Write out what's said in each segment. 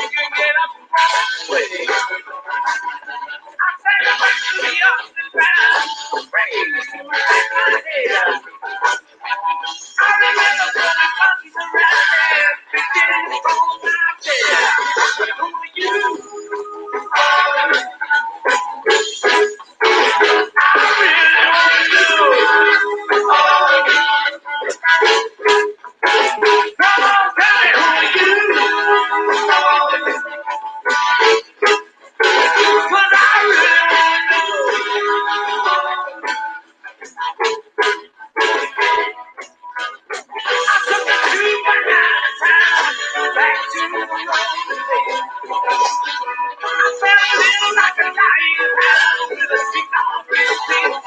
can get up and away. I said, back to the up and down, praise to my head. I remember when I was around there, beginning from my bed. Who are you? I really want to know. Come on, tell me who are you? 'Cause I really want to know. I took a trip back downtown, back to the lonely place. I felt a little like a dying man with a sick on his face.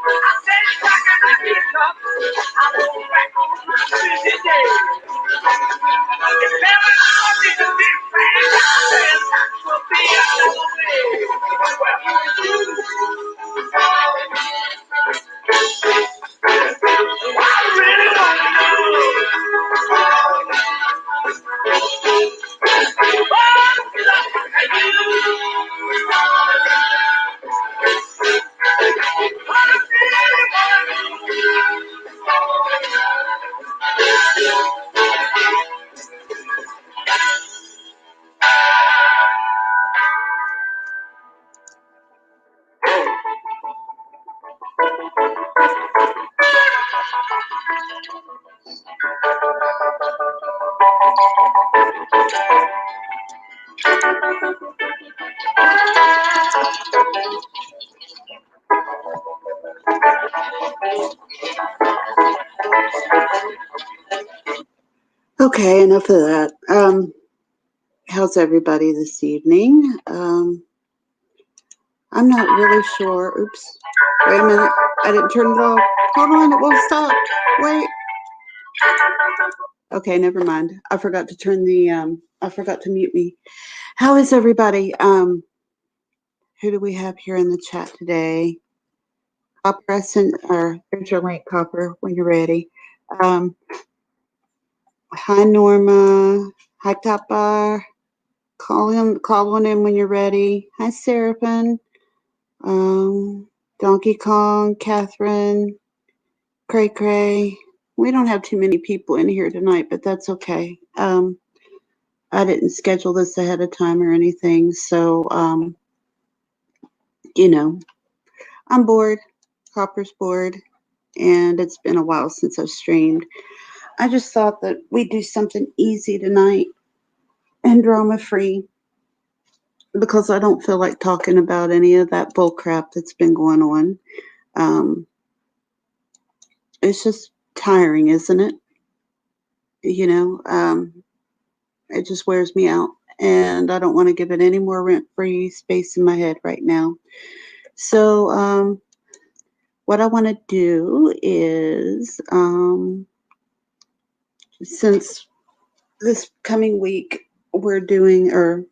I said, back and I picked up. I went back on my busy day. You tell me how did you get back? I said, that will be another way. Well, you I really want to know. Okay, enough of that. How's everybody this evening? I'm not really sure. Oops. Wait a minute. I didn't turn it off. Hold on, it won't stop. Wait. Okay, never mind. I forgot to turn the I forgot to mute me. How is everybody? Who do we have here in the chat today? Copper, or there's your link, Copper, when you're ready. Hi, Norma. Hi, Top Bar. Call on in when you're ready. Hi, Seraphin. Donkey Kong, Catherine, Cray Cray. We don't have too many people in here tonight, but that's okay. I didn't schedule this ahead of time or anything, so you know, I'm bored. Copper's bored, and it's been a while since I've streamed. I just thought that we'd do something easy tonight and drama-free because I don't feel like talking about any of that bull crap that's been going on. It's just tiring, isn't it? You know, it just wears me out, and I don't want to give it any more rent-free space in my head right now. So what I want to do is, since this coming week we're doing, or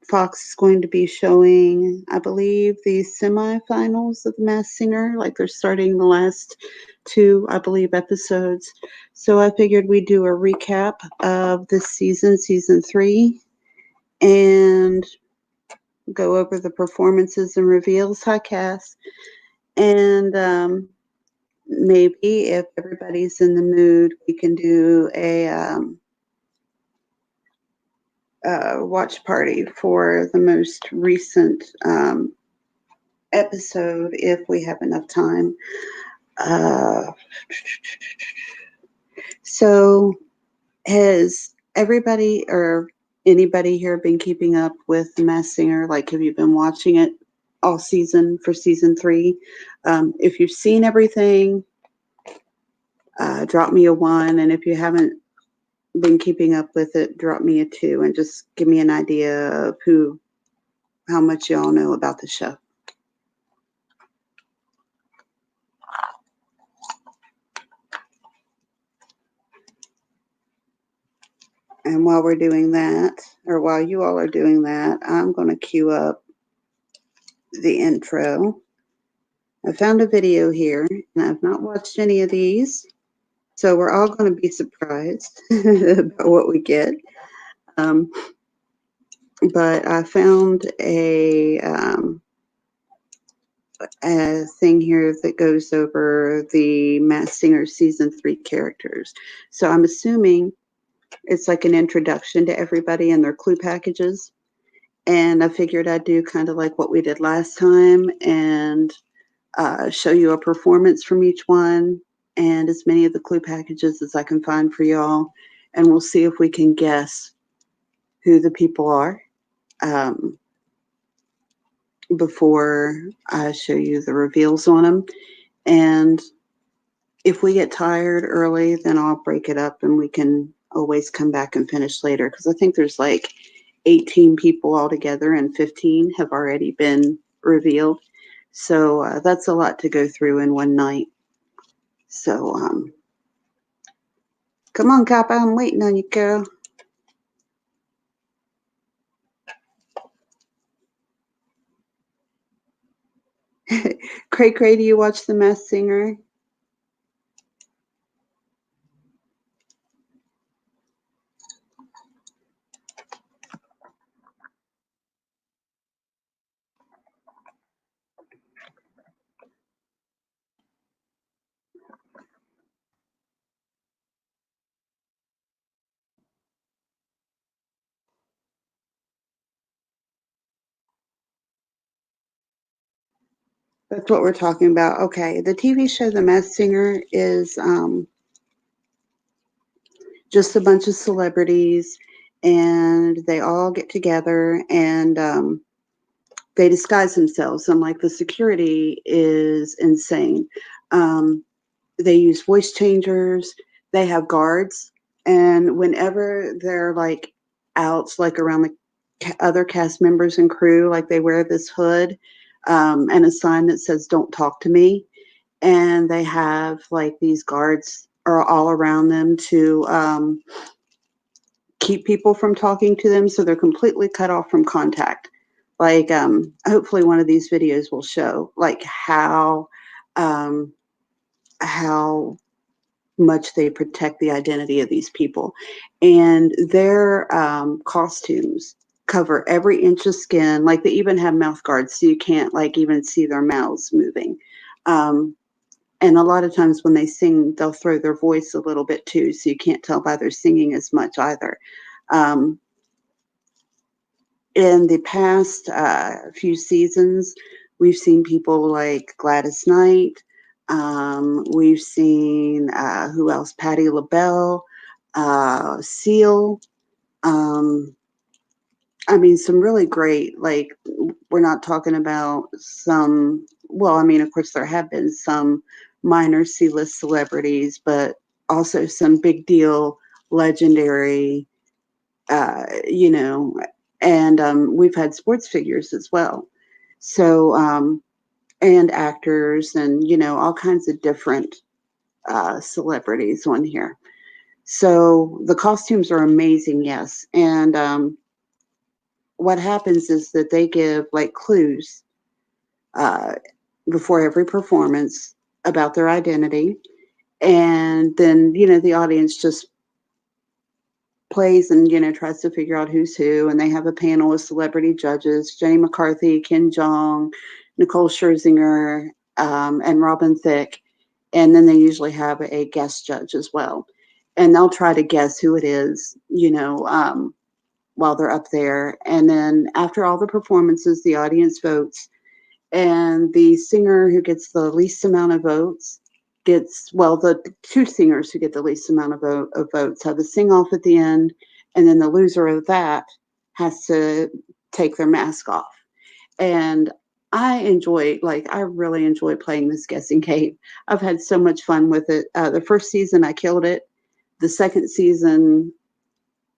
Fox is going to be showing, I believe, the semifinals of The Masked Singer. Like they're starting the last two, I believe, episodes. So I figured we'd do a recap of this season, season 3, and go over the performances and reveals. Hi, Cass. And maybe if everybody's in the mood, we can do a watch party for the most recent episode if we have enough time. So has everybody or anybody here been keeping up with The Masked Singer? Like, have you been watching it all season for season 3? If you've seen everything, drop me a 1. And if you haven't been keeping up with it, drop me a 2 and just give me an idea of how much y'all know about the show. And while we're doing that, or while you all are doing that, I'm going to cue up the intro. I found a video here, and I've not watched any of these, so we're all going to be surprised about what we get. Um, but I found a thing here that goes over the Masked Singer season 3 characters. So I'm assuming it's like an introduction to everybody and their clue packages. And I figured I'd do kind of like what we did last time and show you a performance from each one and as many of the clue packages as I can find for y'all. And we'll see if we can guess who the people are um, before I show you the reveals on them. And if we get tired early, then I'll break it up and we can always come back and finish later. Because I think there's like 18 people altogether and 15 have already been revealed. So that's a lot to go through in one night. So come on, Kappa, I'm waiting on you, girl. Cray Cray, do you watch The Masked Singer? That's what we're talking about. Okay, the TV show The Masked Singer is just a bunch of celebrities, and they all get together and they disguise themselves. And like the security is insane. Um, they use voice changers. They have guards, and whenever they're like out, like around the other cast members and crew, like they wear this hood and a sign that says "Don't talk to me," and they have like these guards are all around them to keep people from talking to them, so they're completely cut off from contact. Like, hopefully, one of these videos will show like um, how much they protect the identity of these people, and their costumes cover every inch of skin. Like they even have mouth guards, so you can't like even see their mouths moving. Um, and a lot of times when they sing, they'll throw their voice a little bit too, so you can't tell by their singing as much either. Um, in the past few seasons, we've seen people like Gladys Knight. We've seen who else? Patti LaBelle, Seal. Um, I mean, some really great. Like, we're not talking about some. Well, I mean, of course, there have been some minor C-list celebrities, but also some big deal, legendary you know, and we've had sports figures as well. So, and actors and, all kinds of different celebrities on here. So the costumes are amazing, yes. And what happens is that they give like clues uh, before every performance about their identity. And then, the audience just plays and tries to figure out who's who, and they have a panel of celebrity judges: Jenny McCarthy, Ken Jeong, Nicole Scherzinger, and Robin Thicke, and then they usually have a guest judge as well, and they'll try to guess who it is, while they're up there. And then after all the performances, the audience votes, and the singer who gets the least amount of votes gets, well, the two singers who get the least amount of votes have a sing off at the end, and then the loser of that has to take their mask off. And I really enjoy playing this guessing game. I've had so much fun with it. The first season I killed it. The second season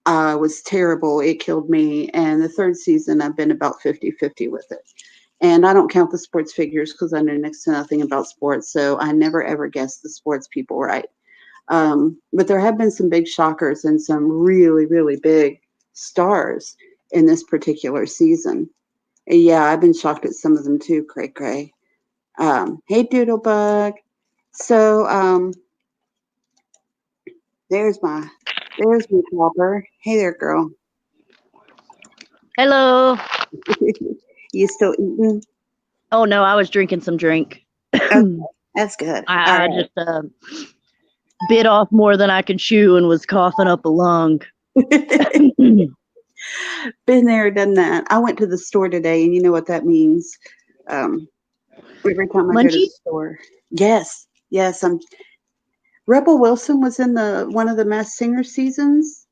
was terrible. It killed me. And the third season I've been about 50-50 with it. And I don't count the sports figures because I know next to nothing about sports. So I never ever guess the sports people right. But there have been some big shockers and some really, really big stars in this particular season. Yeah, I've been shocked at some of them too, Cray Cray. Hey, Doodlebug. So there's my there's my Copper. Hey there, girl. Hello. You still eating? Oh no, I was drinking some drink. Okay, that's good. All I just bit off more than I can chew and was coughing up a lung. right. Been there, done that. I went to the store today, and you know what that means. Um, every time I go to the Munchies? store, yes, yes. Rebel Wilson was in the one of the Masked Singer seasons.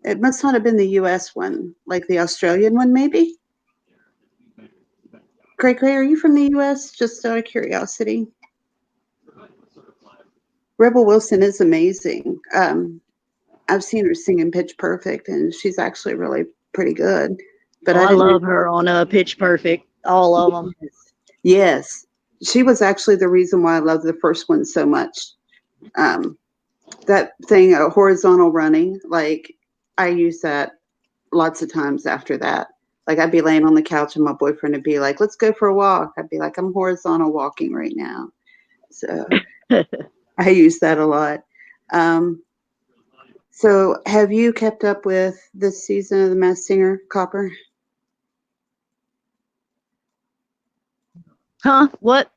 It must not have been the U.S. one, like the Australian one, maybe. Cray Cray, are you from the U.S.? Just out of curiosity. Rebel Wilson is amazing. I've seen her sing in Pitch Perfect, and she's actually really pretty good. But Oh, I I didn't. love her on Pitch Perfect. All of them. Yes, yes. She was actually the reason why I love the first one so much. Um, that thing, horizontal running, like I use that lots of times after that. Like I'd be laying on the couch and my boyfriend would be like, "Let's go for a walk." I'd be like, "I'm horizontal walking right now." So I use that a lot. Um, so have you kept up with this season of The Masked Singer, Copper? Huh? What?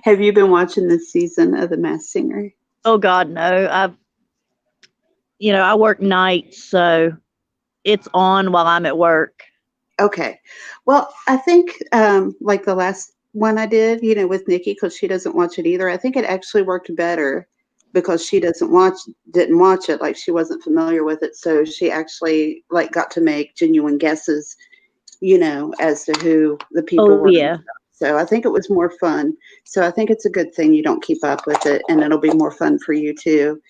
Have you been watching this season of The Masked Singer? Oh God, no. I work nights, so it's on while I'm at work. Okay. Well, I think like the last one I did, with Nikki, because she doesn't watch it either. I think it actually worked better because she didn't watch it, like she wasn't familiar with it. So she actually like got to make genuine guesses, as to who the people Oh were. yeah. So I think it was more fun. So I think it's a good thing you don't keep up with it, and it'll be more fun for you too.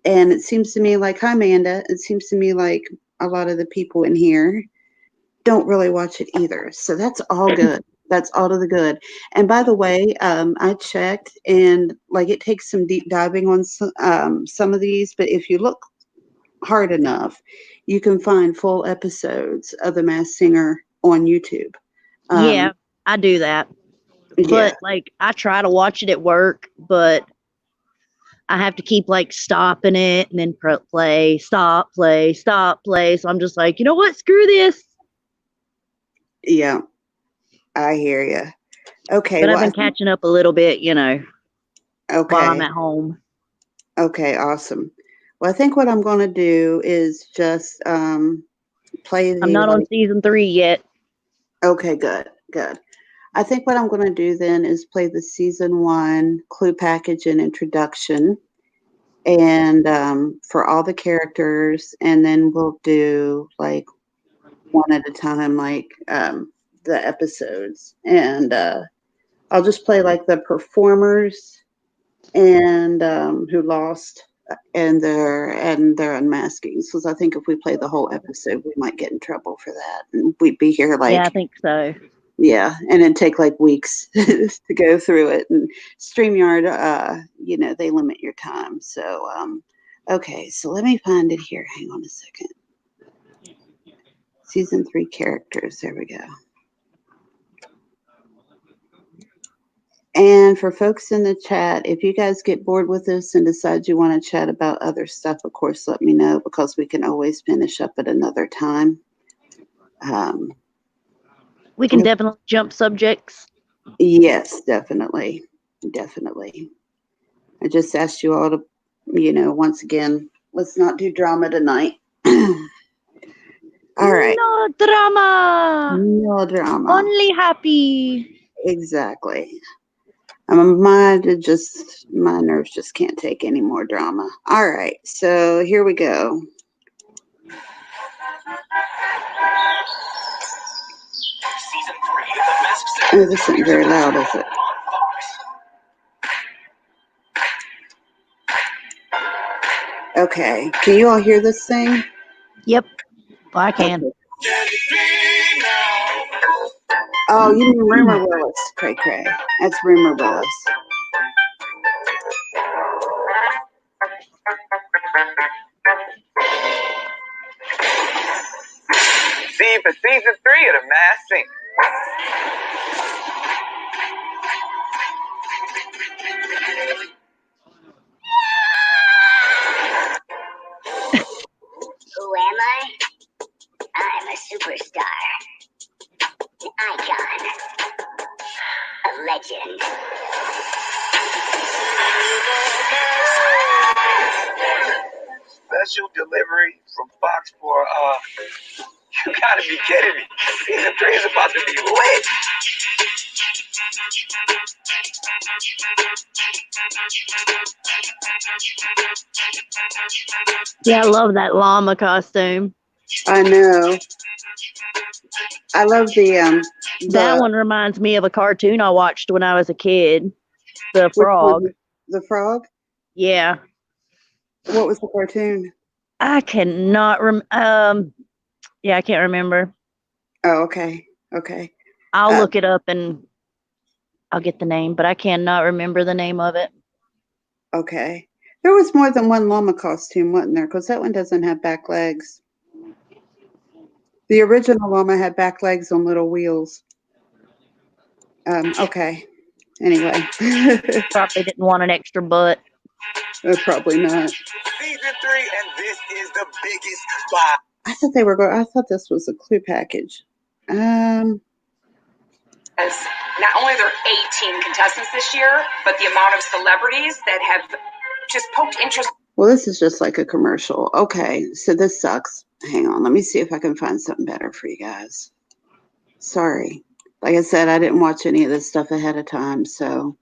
And it seems to me like, hi, Amanda. It seems to me like a lot of the people in here don't really watch it either. So that's all good. That's all to the good. And by the way, I checked, and like it takes some deep diving on some of these, but if you look hard enough, you can find full episodes of The Masked Singer on YouTube. Yeah, Um, I do that. yeah, But like I try to watch it at work, but I have to keep like stopping it and then play, stop, play, stop, play. So I'm just like, you know what? Screw this. yeah, I hear you. Okay, But I've well, I been think catching up a little bit, while I'm okay, at home. okay, awesome. Well, I think what I'm going to do is just play I'm the not on like. season 3 yet. Okay, good, good. I think what I'm going to do then is play the season one clue package and introduction, and for all the characters, and then we'll do like one at a time, like the episodes, and I'll just play like the performers and who lost and their unmaskings, because I think if we play the whole episode, we might get in trouble for that, and we'd be here Yeah, I like. think so. Yeah, and it'd take like weeks to go through it. And StreamYard, they limit your time. So, okay, so let me find it here. Hang on a second. Season 3 characters. There we go. And for folks in the chat, if you guys get bored with this and decide you want to chat about other stuff, of course, let me know, because we can always finish up at another time. Um, We can definitely jump subjects. yes, definitely. Definitely. I just asked you all to, once again, let's not do drama tonight. All right. No drama. No drama. Only happy. Exactly. My nerves just can't take any more drama. All right. So here we go. Oh, this isn't very loud, is it? Okay. Can you all hear this thing? Yep, I can. Okay. Oh, you mean Rumor Willis, Cray Cray. That's Rumor Willis. See you for season 3 of The Masked Singer. Who am special delivery from Fox for you gotta be kidding me. Season 3 is about to be lit. Yeah, I love that llama costume. I know. I love That one reminds me of a cartoon I watched when I was a kid. The which frog. one? The frog? Yeah. What was the cartoon? I cannot yeah, I can't remember. Oh, okay. Okay. I'll look it up and I'll get the name, but I cannot remember the name of it. Okay. There was more than one llama costume, wasn't there? Because that one doesn't have back legs. The original llama had back legs on little wheels. Okay. Anyway. Probably didn't want an extra butt. Probably not. Season 3, and this is the biggest spot. I thought they were going. I thought this was a clue package. As not only are there 18 contestants this year, but the amount of celebrities that have just poked interest. Well, this is just like a commercial. Okay, so this sucks. Hang on, let me see if I can find something better for you guys. Sorry. Like I said, I didn't watch any of this stuff ahead of time, so.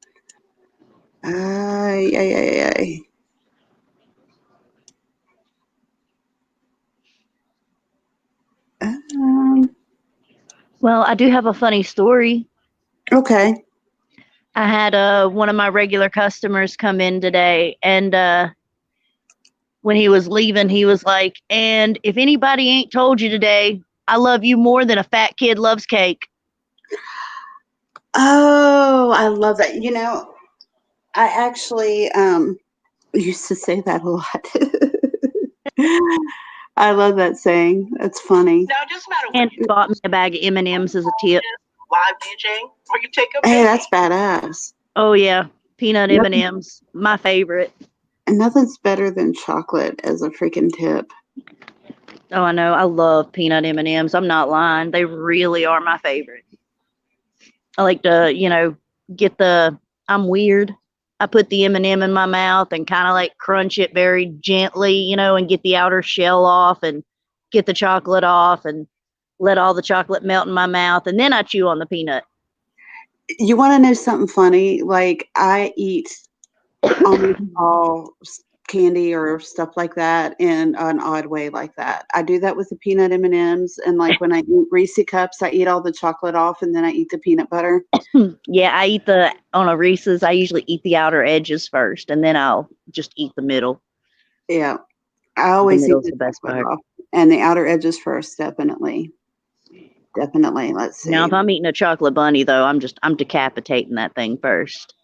Well, I do have a funny story. Okay. I had one of my regular customers come in today, and when he was leaving, he was like, "And if anybody ain't told you today, I love you more than a fat kid loves cake." Oh, I love that. You know, I actually used to say that a lot. I love that saying. That's funny. Now, it doesn't matter And he bought me a bag of M&Ms as a tip. Live DJ, or you take a Hey, that's badass. Oh yeah, peanut M&Ms, my favorite. And nothing's better than chocolate as a freaking tip. Oh, I know. I love peanut M&Ms. I'm not lying. They really are my favorite. I like to, get I'm weird. I put the M&M in my mouth and kind of like crunch it very gently, and get the outer shell off and get the chocolate off and let all the chocolate melt in my mouth. And then I chew on the peanut. You want to know something funny? Like, I eat almost all candy or stuff like that in an odd way like that. I do that with the peanut M&Ms, and like when I eat Reese cups, I eat all the chocolate off and then I eat the peanut butter. Yeah, I eat on a Reese's, I usually eat the outer edges first, and then I'll just eat the middle. Yeah, I always eat the best part. off, and the outer edges first, definitely. Let's see. Now, if I'm eating a chocolate bunny, though, I'm decapitating that thing first.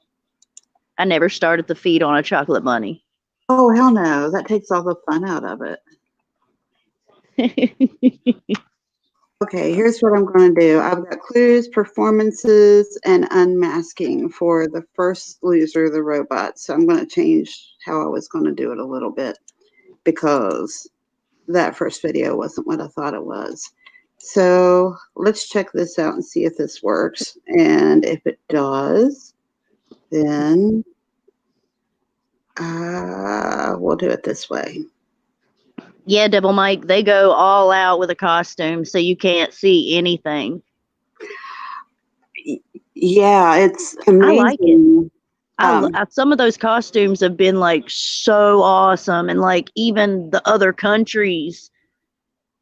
I never started the feed on a chocolate bunny. Oh, hell no. That takes all the fun out of it. Okay, here's what I'm going to do. I've got clues, performances, and unmasking for the first loser, the robot. So I'm going to change how I was going to do it a little bit because that first video wasn't what I thought it was. So let's check this out and see if this works. And if it does, then we'll do it this way. Yeah, Double Mike, they go all out with a costume, so you can't see anything. Yeah, it's amazing. I like it. Some of those costumes have been like so awesome, and like even the other countries'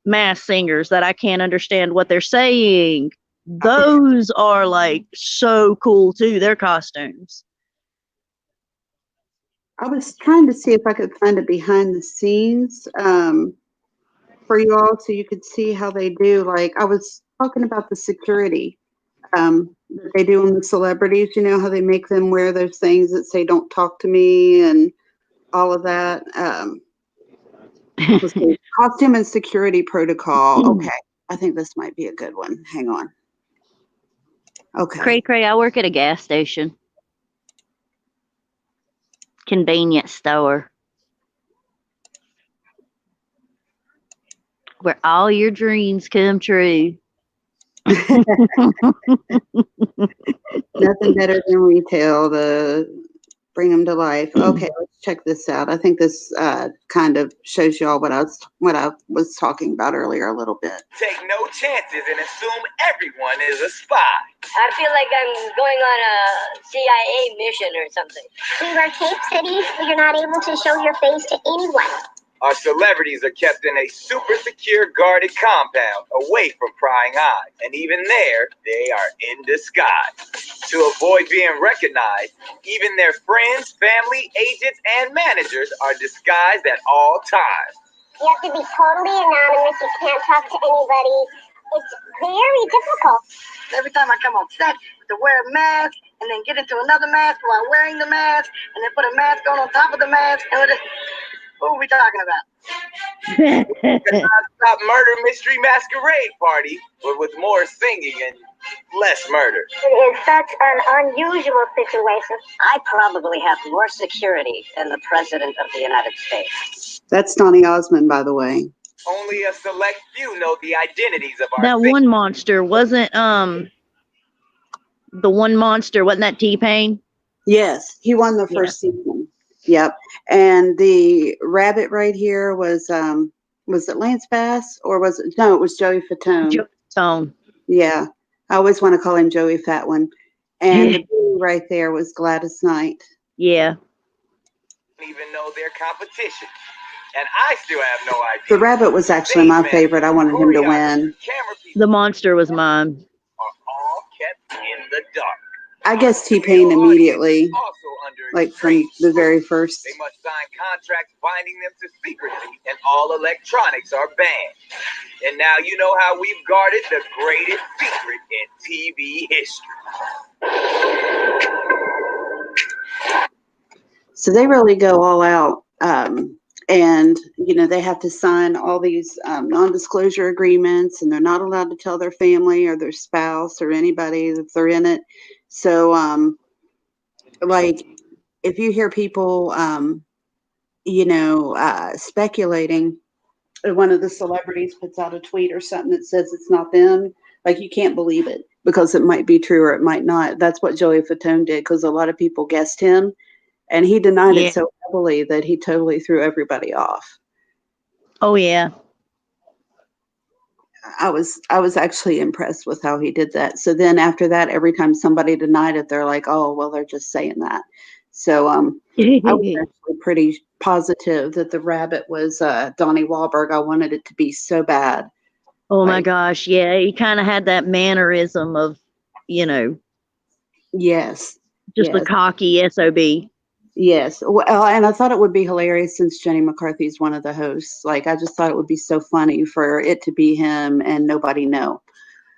mass singers that I can't understand what they're saying, those are like so cool too, their costumes. I was trying to see if I could find a behind the scenes for you all so you could see how they do. Like, I was talking about the security that they do on the celebrities, how they make them wear those things that say "don't talk to me" and all of that. Costume and security protocol. Okay, I think this might be a good one. Hang on. Okay. Cray, I work at a gas station. Convenience store. Where all your dreams come true. Nothing better than retail to Bring them to life. Okay, let's check this out. I think this kind of shows y'all what I was talking about earlier a little bit. Take no chances and assume everyone is a spy. I feel like I'm going on a CIA mission or something. We wear cape cities where you're not able to show your face to anyone. Our celebrities are kept in a super secure guarded compound away from prying eyes. And even there, they are in disguise. To avoid being recognized, even their friends, family, agents, and managers are disguised at all times. You have to be totally anonymous. You can't talk to anybody. It's very difficult. Every time I come on set, to wear a mask and then get into another mask while wearing the mask and then put a mask on top of the mask. And what are we talking about? Stop murder mystery masquerade party, but with more singing and less murder. It is such an unusual situation. I probably have more security than the President of the United States. That's Donny Osmond, by the way. Only a select few know the identities of our That one monster wasn't the one monster, wasn't that T-Pain? Yes, he won the first season. Yep. And the rabbit right here was it Lance Bass or was it? No, it was Joey Fatone. Joey Fatone. Yeah. I always want to call him Joey Fat One. And the bee right there was Gladys Knight. Yeah. Even know their competition. And I still have no idea. The rabbit was actually my favorite. I wanted him to win. The monster was mine. Are all kept in the dark. I guess T-Pain immediately, like from the very first. They must sign contracts binding them to secrecy, and all electronics are banned. And now you know how we've guarded the greatest secret in TV history. So they really go all out. And, you know, they have to sign all these non-disclosure agreements, and they're not allowed to tell their family or their spouse or anybody if they're in it. So, like, if you hear people, speculating, one of the celebrities puts out a tweet or something that says it's not them, like, you can't believe it because it might be true or it might not. That's what Joey Fatone did, because a lot of people guessed him, and he denied it so heavily that he totally threw everybody off. Oh, yeah. I was actually impressed with how he did that. So then after that, every time somebody denied it, they're like, oh, well, they're just saying that. So I was actually pretty positive that the rabbit was Donnie Wahlberg. I wanted it to be so bad. Oh, my gosh. Yeah, he kind of had that mannerism of, Yes. Just the cocky SOB. Yes. Well, and I thought it would be hilarious since Jenny McCarthy's one of the hosts. Like, I just thought it would be so funny for it to be him and nobody know.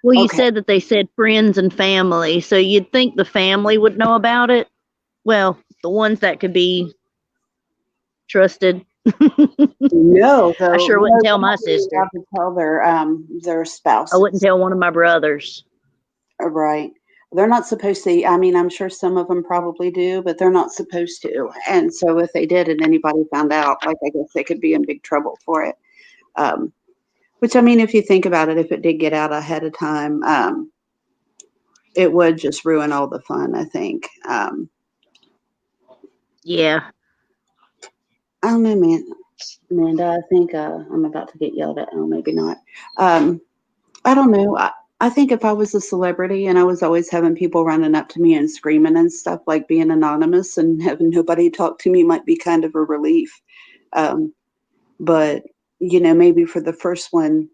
Well, you said that they said friends and family, so you'd think the family would know about it. Well, the ones that could be trusted. No, I sure wouldn't tell my sister. Have to tell their spouse. I wouldn't tell one of my brothers. Right. They're not supposed to. I mean, I'm sure some of them probably do, but they're not supposed to. And so if they did and anybody found out, like, I guess they could be in big trouble for it. Which, I mean, if you think about it, if it did get out ahead of time, it would just ruin all the fun, I think. Yeah. I don't know, man. Amanda, I think I'm about to get yelled at. Oh, maybe not. I don't know. I think if I was a celebrity and I was always having people running up to me and screaming and stuff, like being anonymous and having nobody talk to me might be kind of a relief. But, maybe for the first one,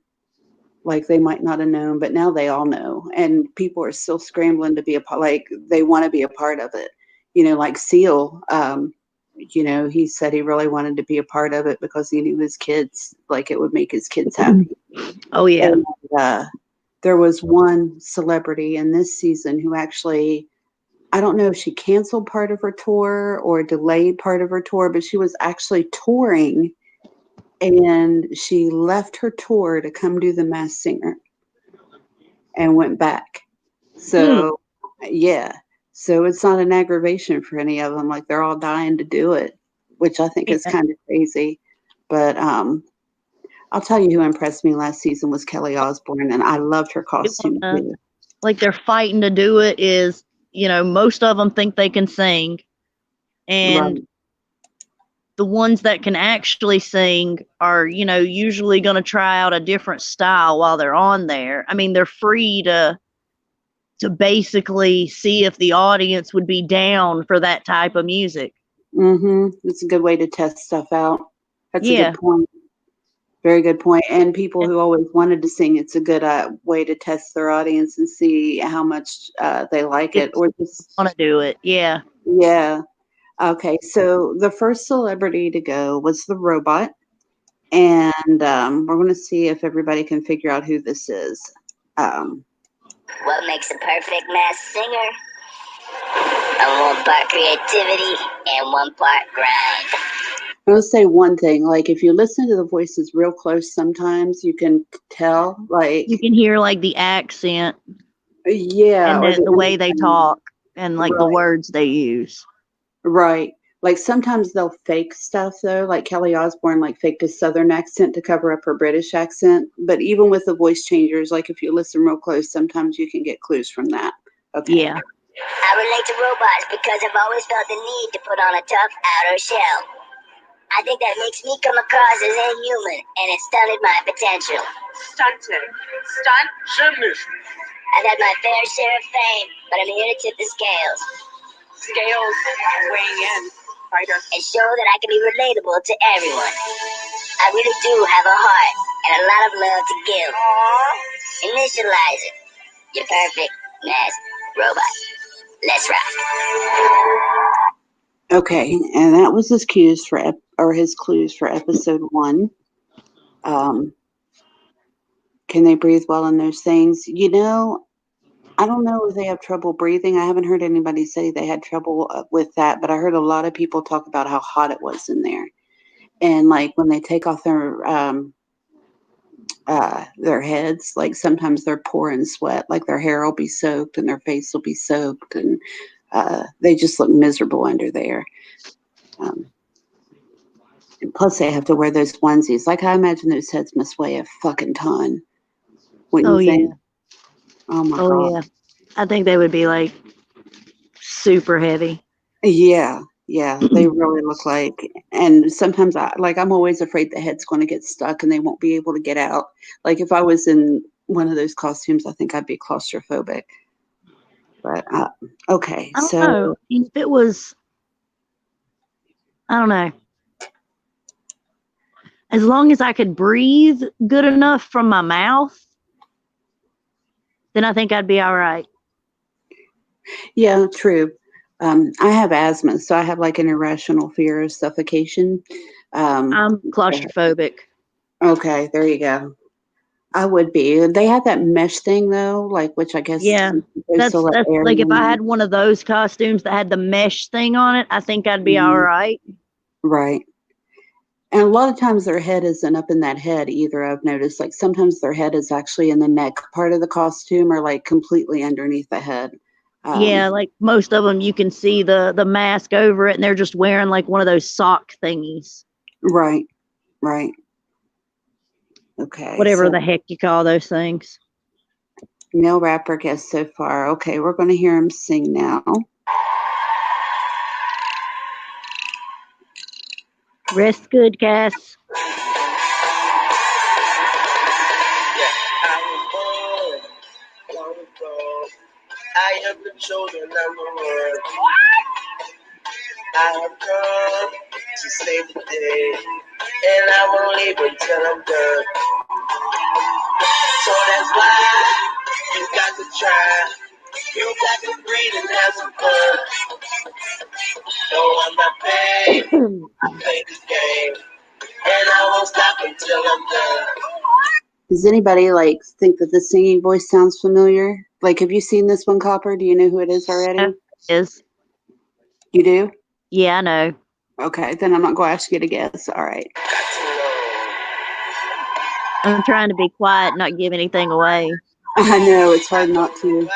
like, they might not have known, but now they all know. And people are still scrambling to be a part, like, they want to be a part of it. Like Seal, he said he really wanted to be a part of it because he knew his kids, like, it would make his kids happy. Oh, yeah. And, there was one celebrity in this season who actually, I don't know if she canceled part of her tour or delayed part of her tour, but she was actually touring, and she left her tour to come do The Masked Singer and went back. So, yeah. So it's not an aggravation for any of them. Like, they're all dying to do it, which I think is kind of crazy. But I'll tell you who impressed me last season was Kelly Osbourne, and I loved her costume too. Like, they're fighting to do it is, most of them think they can sing. And the ones that can actually sing are, usually going to try out a different style while they're on there. I mean, they're free to basically see if the audience would be down for that type of music. It's a good way to test stuff out. That's a Yeah. good point. Very good point. And people who always wanted to sing, it's a good way to test their audience and see how much they like it, or just want to do it. Yeah. Yeah. Okay. So the first celebrity to go was the robot, and we're going to see if everybody can figure out who this is. What makes a perfect mass singer? One part creativity and one part grind. I'm going to say one thing. Like, if you listen to the voices real close, sometimes you can tell, like, you can hear like the accent. Yeah. And the way they talk and like the words they use. Right. Like sometimes they'll fake stuff though, like Kelly Osbourne like faked a southern accent to cover up her British accent. But even with the voice changers, like if you listen real close, sometimes you can get clues from that. Okay. Yeah. I relate to robots because I've always felt the need to put on a tough outer shell. I think that makes me come across as inhuman, and it stunted my potential. Stunted. Stunt? Gymnast. I've had my fair share of fame, but I'm here to tip the scales. Scales weighing in. Fighter. And show that I can be relatable to everyone. I really do have a heart and a lot of love to give. Aww. Initialize it. You're perfect, mass robot. Let's rock. Okay, and that was his cues for his clues for episode 1. Can they breathe well in those things? I don't know if they have trouble breathing. I haven't heard anybody say they had trouble with that, but I heard a lot of people talk about how hot it was in there. And like when they take off their heads, like sometimes they're pouring sweat, like their hair will be soaked and their face will be soaked, and they just look miserable under there. Plus, they have to wear those onesies. Like, I imagine those heads must weigh a fucking ton. Wouldn't you think? Oh, my God. Yeah. I think they would be, like, super heavy. Yeah, they really look like. And sometimes, I'm always afraid the head's going to get stuck and they won't be able to get out. Like, if I was in one of those costumes, I think I'd be claustrophobic. But, okay. I don't know. If it was, I don't know. As long as I could breathe good enough from my mouth, then I think I'd be all right. Yeah, true. I have asthma, so I have like an irrational fear of suffocation. I'm claustrophobic. Okay, there you go. I would be. They have that mesh thing though, like which I guess that's like if I had one of those costumes that had the mesh thing on it, I think I'd be all right. Right. And a lot of times their head isn't up in that head either. I've noticed like sometimes their head is actually in the neck part of the costume or like completely underneath the head. Yeah, like most of them, you can see the mask over it, and they're just wearing like one of those sock thingies. Right. Okay. Whatever the heck you call those things. Male rapper guest so far. Okay, we're going to hear him sing now. Rest good, Cass. I am the chosen number one. I have come to save the day, and I won't leave until I'm done. So that's why you got to try. You got to breathe and have some fun. No, I'm not paid. I play this game, and I won't stop until I'm done. Does anybody like think that the singing voice sounds familiar? Like, have you seen this one, Copper? Do you know who it is already? It is. You do? Yeah, I know. Okay, then I'm not going to ask you to guess. All right. I'm trying to be quiet, not give anything away. I know, it's hard not to. We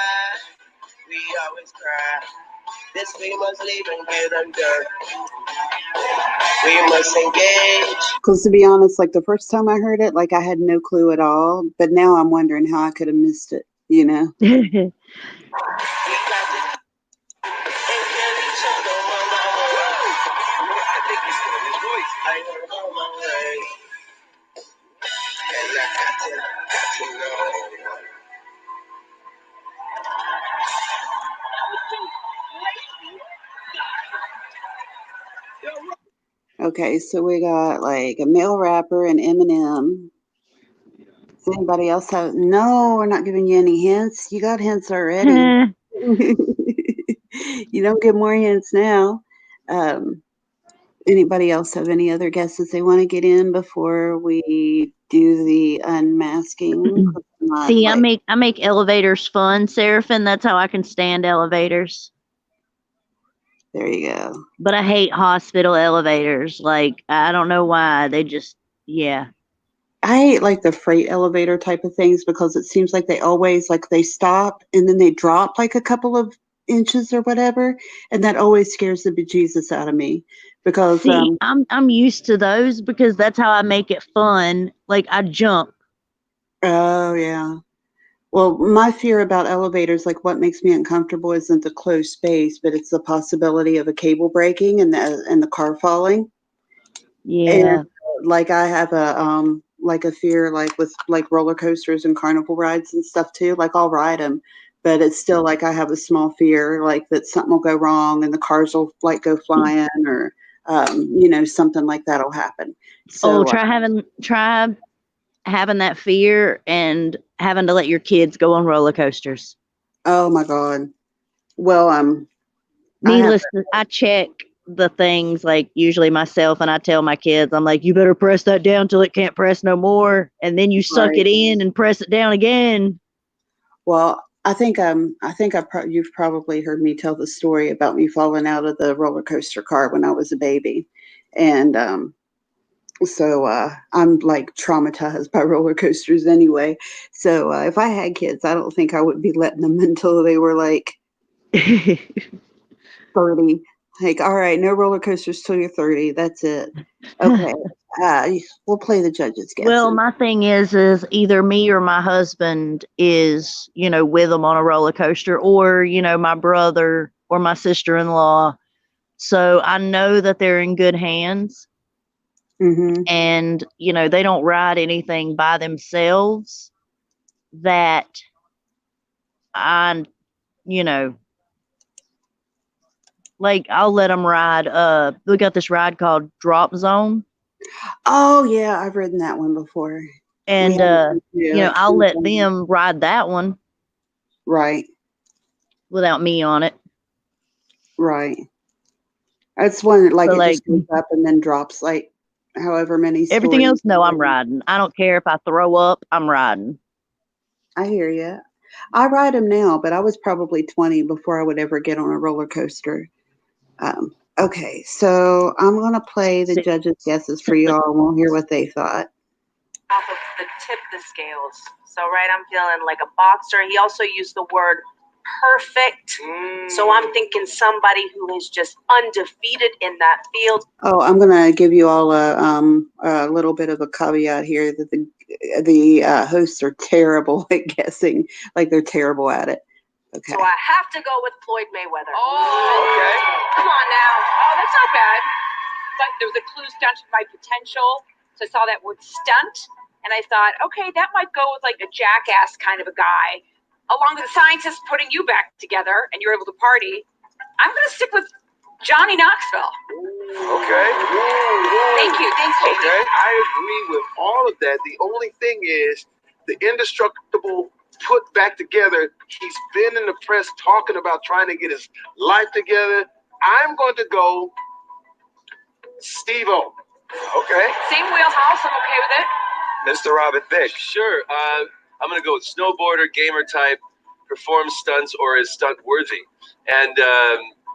always cry. This we must leave and get undone. We must engage. Because to be honest, like the first time I heard it, like I had no clue at all. But now I'm wondering how I could have missed it, you know? got to know. Okay, so we got like a male rapper and Eminem. Does anybody else have? No, we're not giving you any hints. You got hints already. You don't get more hints now. Anybody else have any other guesses they want to get in before we do the unmasking? See, I make elevators fun, Seraphin. That's how I can stand elevators. There you go. But I hate hospital elevators. Like, I don't know why. They just, yeah. I hate like the freight elevator type of things because it seems like they always like they stop and then they drop like a couple of inches or whatever, and that always scares the bejesus out of me because See, I'm used to those because that's how I make it fun. Like I jump. oh yeah. Well, my fear about elevators, like what makes me uncomfortable isn't the closed space, but it's the possibility of a cable breaking and the car falling. Yeah. And like I have a fear like with like roller coasters and carnival rides and stuff too. Like I'll ride them, but it's still like I have a small fear like that something will go wrong and the cars will like go flying or something like that'll happen. So try having that fear and having to let your kids go on roller coasters. oh my God. Well, I check the things like usually myself and I tell my kids, I'm like, you better press that down till it can't press no more. And then you suck it in and press it down again. Well, you've probably heard me tell the story about me falling out of the roller coaster car when I was a baby. And so I'm like traumatized by roller coasters anyway. So if I had kids, I don't think I would be letting them until they were like 30. Like, all right, no roller coasters till you're 30. That's it. Okay. We'll play the judges' guesses. Well, my thing is either me or my husband is, with them on a roller coaster, or, my brother or my sister-in-law. So I know that they're in good hands. Mm-hmm. And, they don't ride anything by themselves that like I'll let them ride. We got this ride called Drop Zone. Oh yeah, I've ridden that one before. And I'll let them ride that one. Right. Without me on it. Right. That's one that So, it just goes up and then drops like however many stories. Everything else, no, I'm riding. I don't care if I throw up, I'm riding. I hear you. I ride them now, but I was probably 20 before I would ever get on a roller coaster. Okay, so I'm going to play the judges' guesses for y'all, and we'll hear what they thought. Off of the tip of the scales. So, right, I'm feeling like a boxer. He also used the word perfect. So I'm thinking somebody who is just undefeated in that field. Oh, I'm going to give you all a little bit of a caveat here that the hosts are terrible at guessing, like they're terrible at it. Okay. So I have to go with Floyd Mayweather. Oh, okay. Come on now. Oh, that's not bad. But there was a clue stunted my potential. So I saw that word stunt. And I thought, okay, that might go with like a jackass kind of a guy. Along with the scientists putting you back together and you're able to party. I'm going to stick with Johnny Knoxville. Okay. Thank you. Thanks, baby. Okay. I agree with all of that. The only thing is the indestructible put back together. He's been in the press talking about trying to get his life together. I'm going to go Steve-O. Okay. Same wheelhouse. I'm okay with it. Mr. Robert Thicke. Sure. I'm going to go with snowboarder, gamer type, performs stunts, or is stunt worthy. And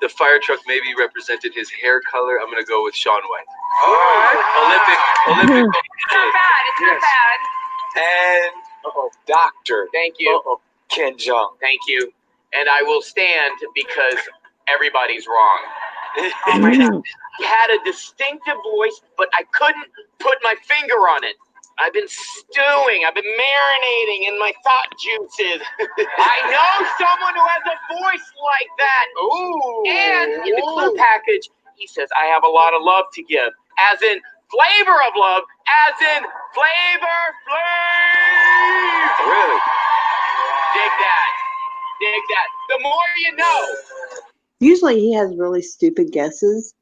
the fire truck maybe represented his hair color. I'm going to go with Shaun White. All right. Olympic. It's not bad. It's not bad. And Dr. Thank you. Ken Jeong. Thank you. And I will stand because everybody's wrong. Oh my God. He had a distinctive voice, but I couldn't put my finger on it. I've been stewing. I've been marinating in my thought juices. I know someone who has a voice like that. Ooh. And in the clue package, he says, I have a lot of love to give. As in flavor of love. As in flavor Flav. Dig that. Dig that. The more you know. Usually he has really stupid guesses,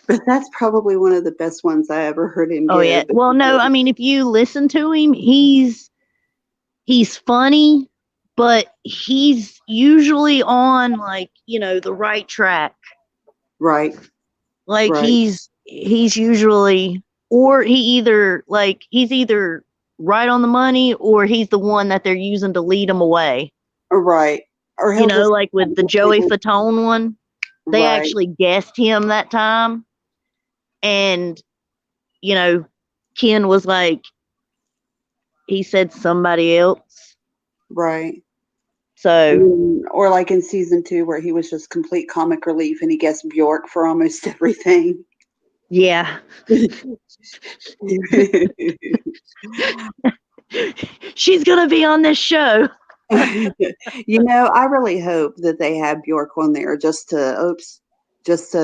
but that's probably one of the best ones I ever heard him Oh yeah. give. Well, no, I mean, if you listen to him, he's funny, but he's usually on like, the right track. Right. Like Right. he's usually, or he's either right on the money or he's the one that they're using to lead them away. Right. Or he'll just Like with the Joey Fatone one, they right. actually guessed him that time. And, Ken was like, he said somebody else. Right. So, or like in season 2 where he was just complete comic relief and he guessed Bjork for almost everything. yeah. She's going to be on this show. I really hope that they have Bjork on there just to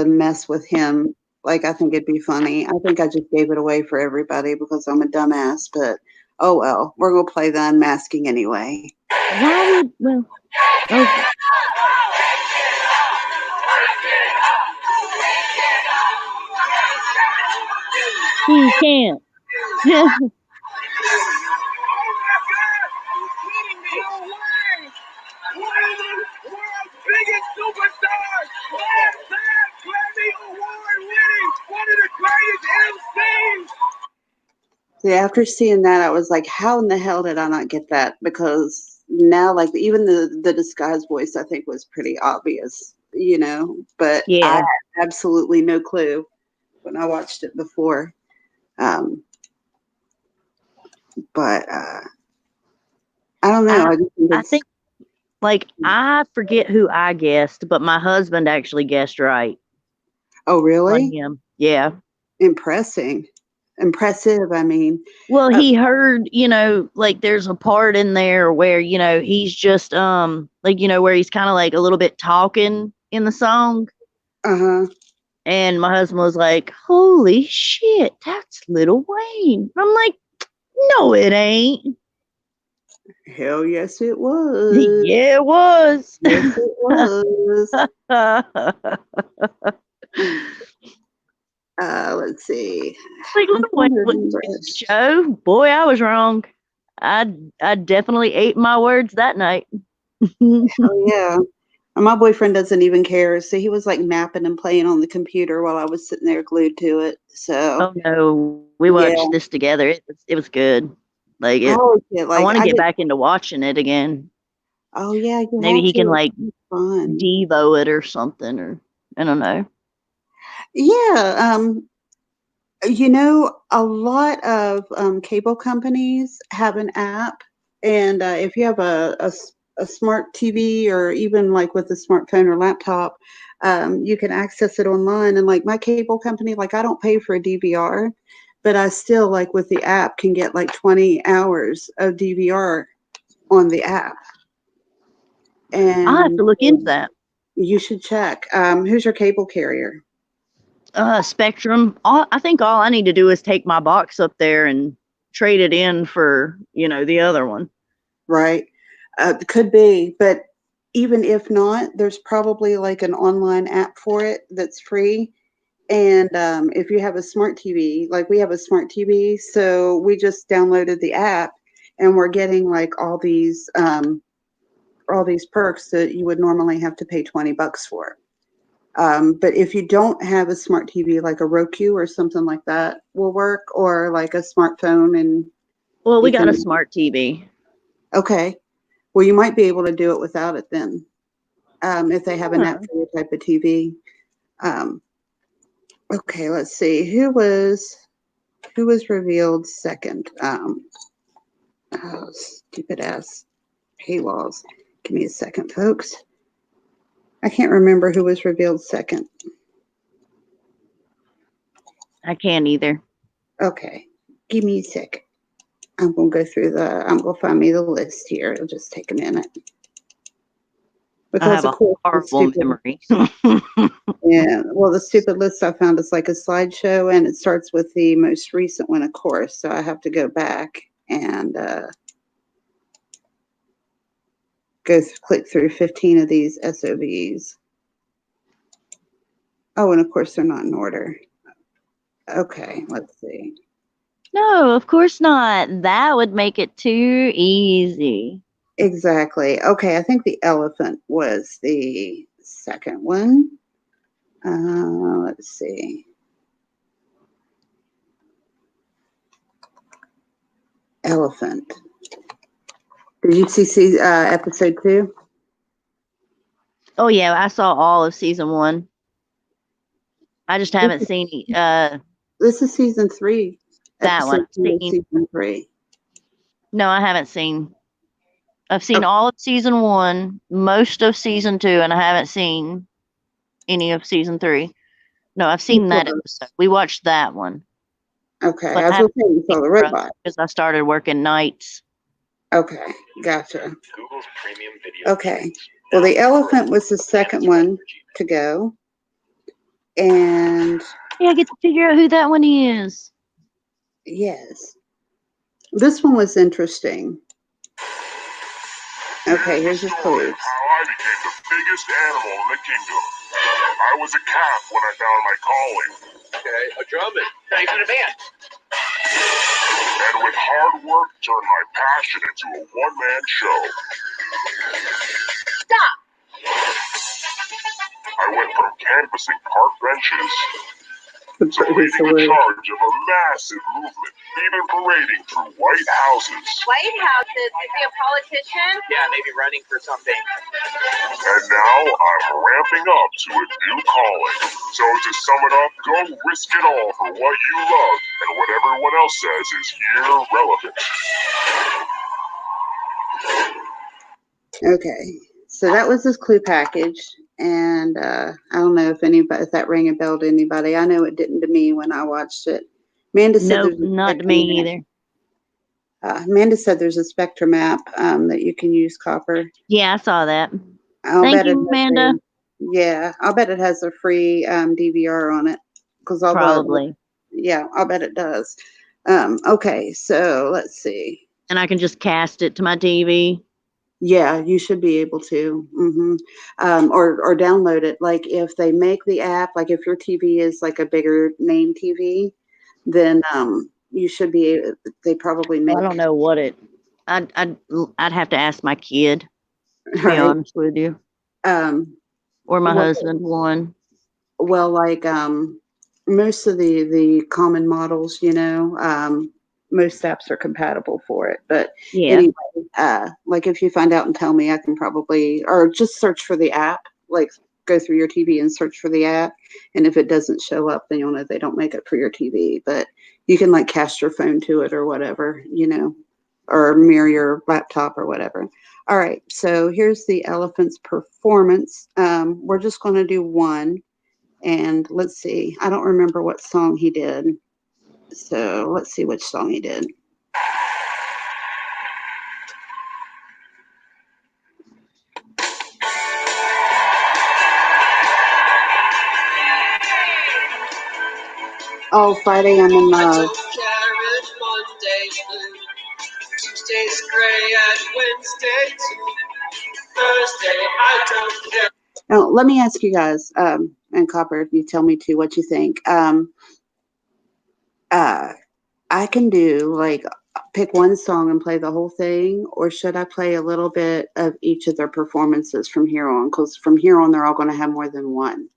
mess with him. Like, I think it'd be funny. I think I just gave it away for everybody because I'm a dumbass, but oh well, we're going to play the unmasking anyway. Why would, okay. He can't. One of the world's biggest superstars, Grammy Award-winning, one of the greatest MCs. See, after seeing that, I was like, how in the hell did I not get that? Because now, like, even the disguised voice, I think, was pretty obvious, but Yeah. I had absolutely no clue when I watched it before. But I don't know. I think, like, I forget who I guessed, but my husband actually guessed right. Oh, really? On him. Yeah. Impressive, I mean. Well, he heard, like there's a part in there where, he's just, where he's kind of like a little bit talking in the song. Uh-huh. And my husband was like, holy shit, that's Lil Wayne. I'm like, no, it ain't. Hell yes, it was. Yeah, it was. Yes, it was. Let's see. Like, Lil Wayne was the show. Boy, I was wrong. I definitely ate my words that night. Oh, yeah. My boyfriend doesn't even care. So he was like napping and playing on the computer while I was sitting there glued to it. So. Oh no, we watched this together. It was good. Like it. I want to get back into watching it again. Oh yeah, maybe he can like Devo it or something, or I don't know. Yeah, a lot of cable companies have an app, and if you have a smart TV or even like with a smartphone or laptop, you can access it online. And like my cable company, like I don't pay for a DVR, but I still like with the app can get like 20 hours of DVR on the app. And I'll have to look into that. You should check. Who's your cable carrier? Spectrum. I think all I need to do is take my box up there and trade it in for, the other one. Right. Could be, but even if not, there's probably like an online app for it that's free. And if you have a smart TV, like we have a smart TV, so we just downloaded the app and we're getting like all these perks that you would normally have to pay $20 for. But if you don't have a smart TV, like a Roku or something like that will work, or like a smartphone. And well, we got a smart TV. Okay. Well, you might be able to do it without it then, if they have an app for your type of TV. Okay, let's see. Who was revealed second? Oh, stupid ass paywalls. Give me a second, folks. I can't remember who was revealed second. I can't either. Okay, give me a second. I'm going to find me the list here. It'll just take a minute. Because I have a horrible memory. Yeah, well, the stupid list I found is like a slideshow, and it starts with the most recent one, of course. So I have to go back and click through 15 of these SOBs. Oh, and of course they're not in order. Okay, let's see. No, of course not. That would make it too easy. Exactly. Okay, I think the elephant was the second one. Let's see. Elephant. Did you see episode 2? Oh yeah, I saw all of season 1. I just haven't seen This is season 3. that one. Episode 2 of season 3. No, I haven't seen. I've seen all of season 1, most of season 2, and I haven't seen any of season 3. No, I've seen that episode. We watched that one. Okay, But I was going to say you saw the robot. because I started working nights. Okay, gotcha. Google's premium video. Okay, well, the elephant was the second one to go. And yeah, I get to figure out who that one is. Yes. This one was interesting. Okay, here's his clues. How I became the biggest animal in the kingdom. I was a calf when I found my calling. Okay, a drummond. Thanks in advance. And with hard work, turned my passion into a one-man show. Stop! I went from canvassing park benches to He's leading a charge of a massive movement, even parading through White Houses. White Houses, is he a politician? Yeah, maybe running for something. And now I'm ramping up to a new calling. So to sum it up, go risk it all for what you love, and what everyone else says is irrelevant. Okay, so that was his clue package. And I don't know if that rang a bell to anybody. I know it didn't to me when I watched it. Amanda said Nope, not to me either. Amanda said there's a Spectrum app that you can use, Copper. Yeah, I saw that. Thank you, Amanda. Yeah, I'll bet it has a free DVR on it. Probably. Yeah, I'll bet it does. Okay, so let's see. And I can just cast it to my TV. Yeah, you should be able to. Or download it. Like if they make the app, like if your TV is like a bigger name TV, then you should be. They probably make. I don't know what it. I'd have to ask my kid. To be honest with you. Or my husband one. Well, like most of the common models, most apps are compatible for it. But anyway, like if you find out and tell me, I can probably, or just search for the app, like go through your TV and search for the app. And if it doesn't show up, then you'll know they don't make it for your TV. But you can like cast your phone to it or whatever, or mirror your laptop or whatever. All right. So here's the elephant's performance. We're just going to do one. And let's see. I don't remember what song he did. So let's see which song he did. Oh, Friday I'm in Love. Tuesday's gray and Wednesday too. Thursday I don't care. Now, let me ask you guys, and Copper, if you tell me too what you think. I can do like pick one song and play the whole thing, or should I play a little bit of each of their performances from here on? Because from here on, they're all going to have more than one.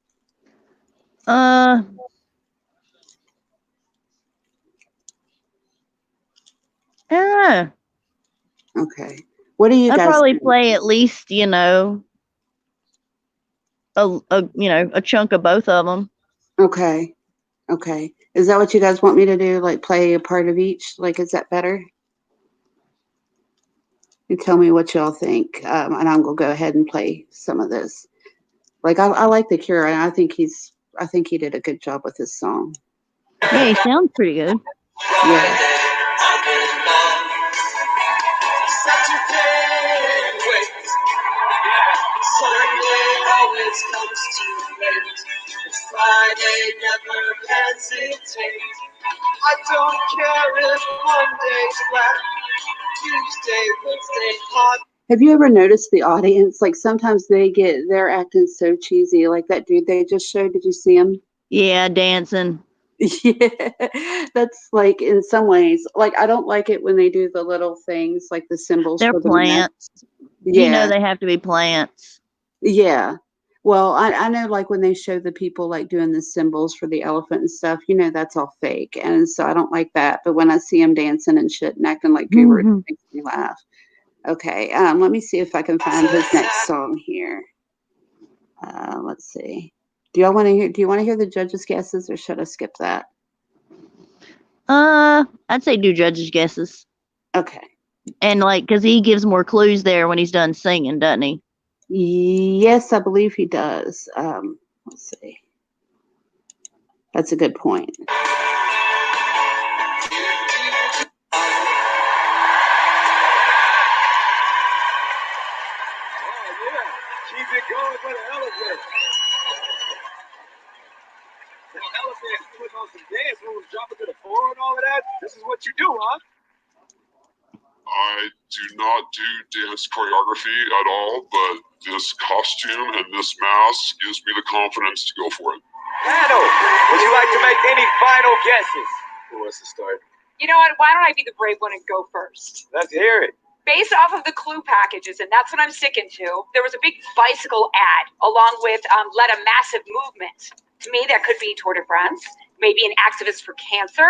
Okay. What do you guys? I'd probably play at least, a chunk of both of them. Okay. Okay. Is that what you guys want me to do? Like play a part of each? Like, is that better? You tell me what y'all think, and I'm gonna go ahead and play some of this. Like, I like The Cure, and I think he did a good job with this song. Yeah, he sounds pretty good. Yeah. Always comes too late. Friday never hesitates. I don't care if Monday's black, Tuesday, Wednesday hot. Have you ever noticed the audience? Like sometimes they're acting so cheesy. Like that dude they just showed. Did you see him? Yeah, dancing. Yeah, that's like in some ways. Like I don't like it when they do the little things like the symbols They're for the mask. plants. You know Yeah, they have to be plants. yeah. Well, I know like when they show the people like doing the symbols for the elephant and stuff, that's all fake. And so I don't like that. But when I see them dancing and shit and acting like gurus, it makes me laugh. Okay, let me see if I can find his next song here. Let's see. Do you want to hear the judges' guesses or should I skip that? I'd say do judges' guesses. Okay. And because he gives more clues there when he's done singing, doesn't he? Yes, I believe he does. Let's see. That's a good point. Keep it going for the elephant. Now, elephant putting on some dance moves, dropping to the floor and all of that. This is what you do, huh? I do not do dance choreography at all, but this costume and this mask gives me the confidence to go for it. Paddle, would you like to make any final guesses? Who wants to start? You know what? Why don't I be the brave one and go first? Let's hear it. Based off of the clue packages, and that's what I'm sticking to, there was a big bicycle ad along with led a massive movement. To me, that could be Tour de France, maybe an activist for cancer.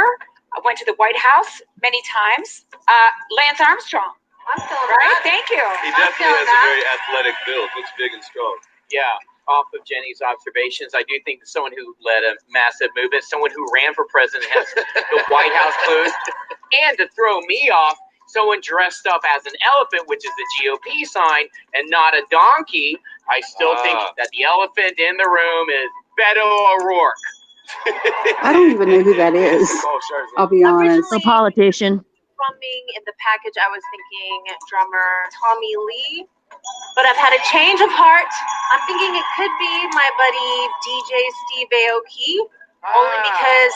I went to the White House many times. Lance Armstrong. I'm feeling Right? that. Thank you. He definitely has a very athletic build. Looks big and strong. Yeah, off of Jenny's observations, I do think someone who led a massive movement, someone who ran for president has the White House clues. And to throw me off, someone dressed up as an elephant, which is the GOP sign, and not a donkey. I still think that the elephant in the room is Beto O'Rourke. I don't even know who that is. I'll be honest. A politician. Drumming in the package, I was thinking drummer Tommy Lee, but I've had a change of heart. I'm thinking it could be my buddy DJ Steve Aoki, only because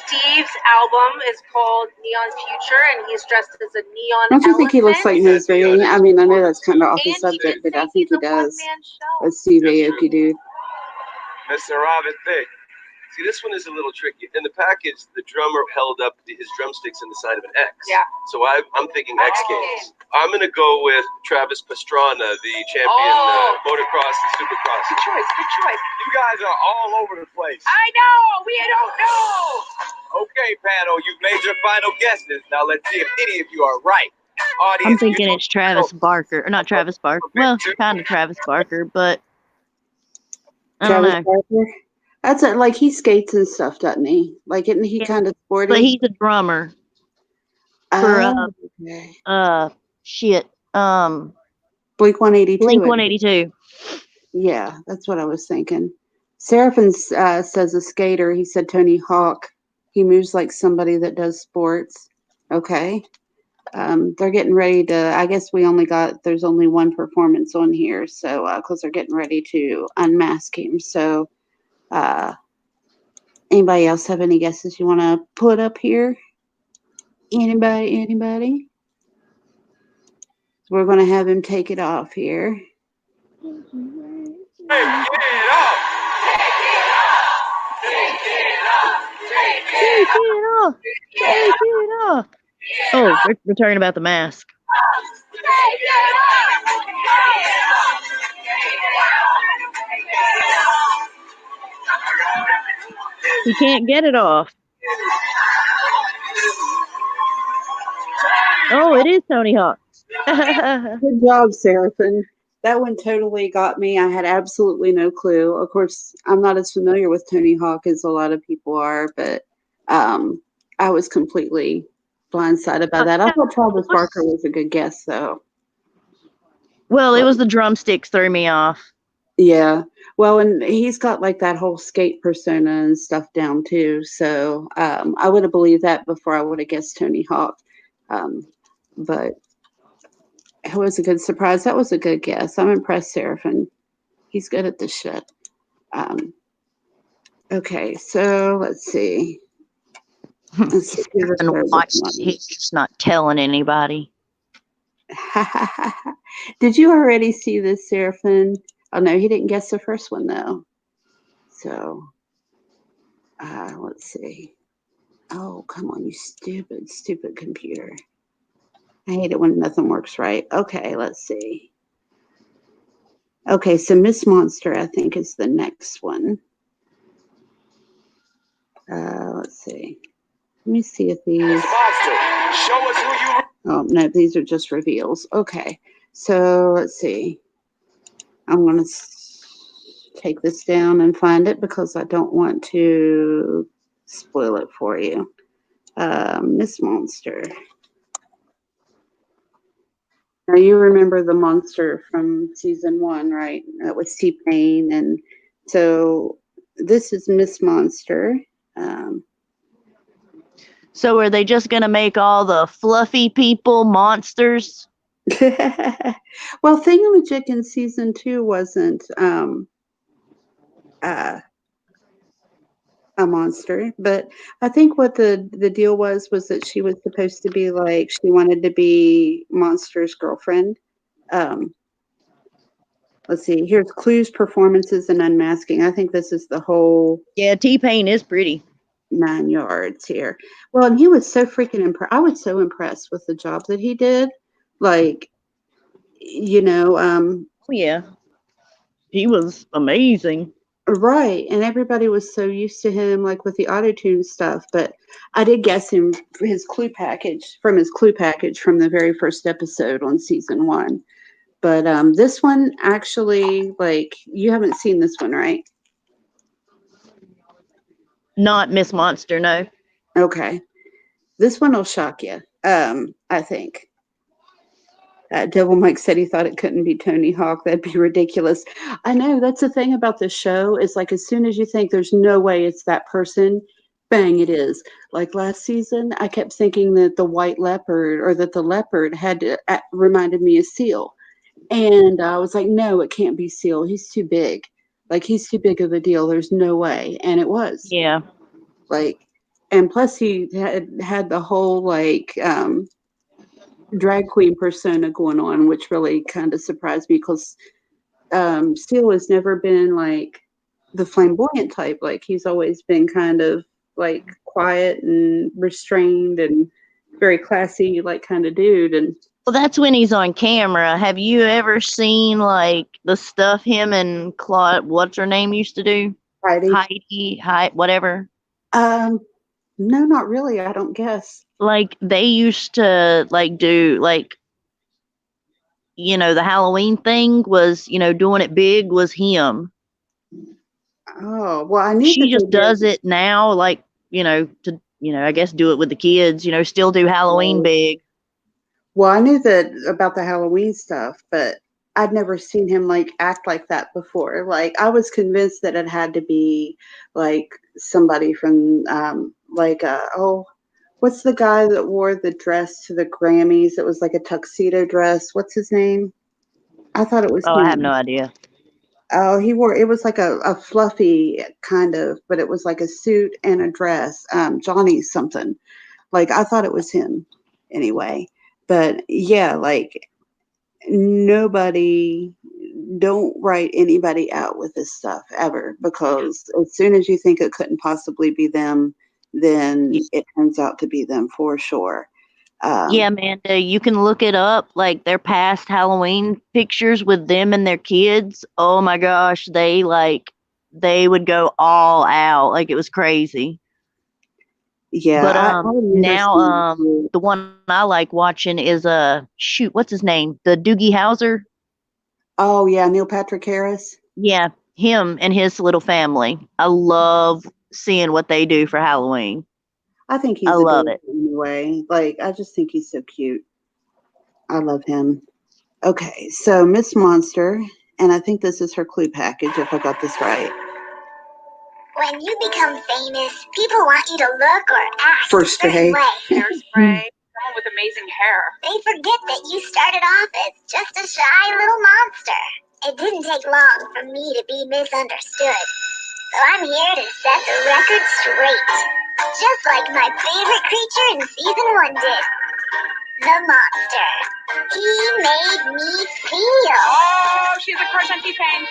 Steve's album is called Neon Future, and he's dressed as a neon Don't you think he looks like elephant. Misery? I mean, I know that's kind of off the And he subject, did but I say think he he's a does. one-man show. A Steve That's Aoki dude. Mr. Robin Thicke. See, this one is a little tricky. In the package, the drummer held up his drumsticks in the sign of an X. Yeah. So I'm thinking X Games. I'm going to go with Travis Pastrana, the champion motocross and supercross. Good choice. Good choice. You guys are all over the place. I know. We don't know. Okay, panel, you've made your final guesses. Now let's see if any of you are right. Audience, I'm thinking it's Travis Barker. Or not Travis Barker. Well, kind of Travis Barker, but I don't Travis know. Barker. That's it. Like he skates and stuff, doesn't he? Like isn't he kind of sporty? But he's a drummer for okay. shit. Blink 182. Blink 182. Yeah, that's what I was thinking. Seraphin says a skater. He said Tony Hawk. He moves like somebody that does sports. Okay. They're getting ready to, I guess there's only one performance on here. So, because they're getting ready to unmask him. So, anybody else have any guesses you want to put up here? Anybody? We're going to have him take it off here. Take it off! Take it off. Oh, we're talking about the mask. He can't get it off. Oh, it is Tony Hawk. Good job, Seraphin. That one totally got me. I had absolutely no clue. Of course, I'm not as familiar with Tony Hawk as a lot of people are, but I was completely blindsided by that. I thought Travis Barker was a good guess, though. Well, it was the drumsticks threw me off. Yeah. Well, and he's got like that whole skate persona and stuff down too. So I would have believed that before I would have guessed Tony Hawk. But it was a good surprise. That was a good guess. I'm impressed, Seraphin. He's good at this shit. Okay, so let's see. And watch, he's just not telling anybody. Did you already see this, Seraphin? Oh no, he didn't guess the first one though. So, let's see. Oh, come on, you stupid, stupid computer. I hate it when nothing works right. Okay, let's see. Okay, so Miss Monster, I think, is the next one. Let's see. Let me see if these. Monster, show us who you. Oh, no, these are just reveals. Okay, so let's see. I'm going to take this down and find it because I don't want to spoil it for you. Miss Monster. Now, you remember the monster from season 1, right? That was T-Pain. And so this is Miss Monster. So are they just going to make all the fluffy people monsters? Well, Thingamajig in season 2 wasn't a monster, but I think what the deal was that she was supposed to be like, she wanted to be Monster's girlfriend. Let's see, here's clues, performances, and unmasking. I think this is the whole Yeah, T-Pain is pretty. 9 yards here. Well, and he was so freaking impressed. I was so impressed with the job that he did. Like, you know, Yeah, he was amazing. right. And everybody was so used to him, like with the auto-tune stuff. But I did guess him for his clue package from the very first episode on season 1. But this one actually, like, you haven't seen this one, right? Not Miss Monster, no. Okay. This one will shock you, I think. Devil Mike said he thought it couldn't be Tony Hawk. That'd be ridiculous. I know, that's the thing about the show is like as soon as you think there's no way it's that person, bang, it is. Like last season, I kept thinking that the white leopard or that the leopard reminded me of Seal. And I was like, no, it can't be Seal. He's too big. Like he's too big of a deal. There's no way. And it was. Yeah. Like, and plus he had the whole like drag queen persona going on, which really kind of surprised me because Seal has never been like the flamboyant type. Like he's always been kind of like quiet and restrained and very classy, like kind of dude. And well, that's when he's on camera. Have you ever seen like the stuff him and Claude, what's her name, used to do? Heidi, whatever. No, not really. I don't guess. Like they used to like do like, you know, the Halloween thing was, you know, doing it big was him. Oh, well, I knew she just does it now, like, you know, to, you know, I guess do it with the kids, you know, still do Halloween big. Well, I knew that about the Halloween stuff, but I'd never seen him like act like that before. Like I was convinced that it had to be like somebody from what's the guy that wore the dress to the Grammys? It was like a tuxedo dress. What's his name? I thought it was him. I have no idea. Oh, it was like a fluffy kind of, but it was like a suit and a dress. Johnny something. Like I thought it was him anyway. But yeah, like don't write anybody out with this stuff ever, because as soon as you think it couldn't possibly be them, then it turns out to be them for sure. Yeah, Amanda, you can look it up, like their past Halloween pictures with them and their kids. Oh my gosh, they would go all out. Like it was crazy. Yeah. But now the one I like watching is what's his name? The Doogie Howser. Oh yeah, Neil Patrick Harris. Yeah, him and his little family. I love seeing what they do for Halloween. I think he's adorable anyway. Like I just think he's so cute. I love him. Okay, so Miss Monster, and I think this is her clue package if I got this right. When you become famous, people want you to look or act First a certain way. Hairspray, someone with amazing hair. They forget that you started off as just a shy little monster. It didn't take long for me to be misunderstood. So I'm here to set the record straight. Just like my favorite creature in season 1 did. the monster. He made me feel. Oh, she has a crush on T-Pain.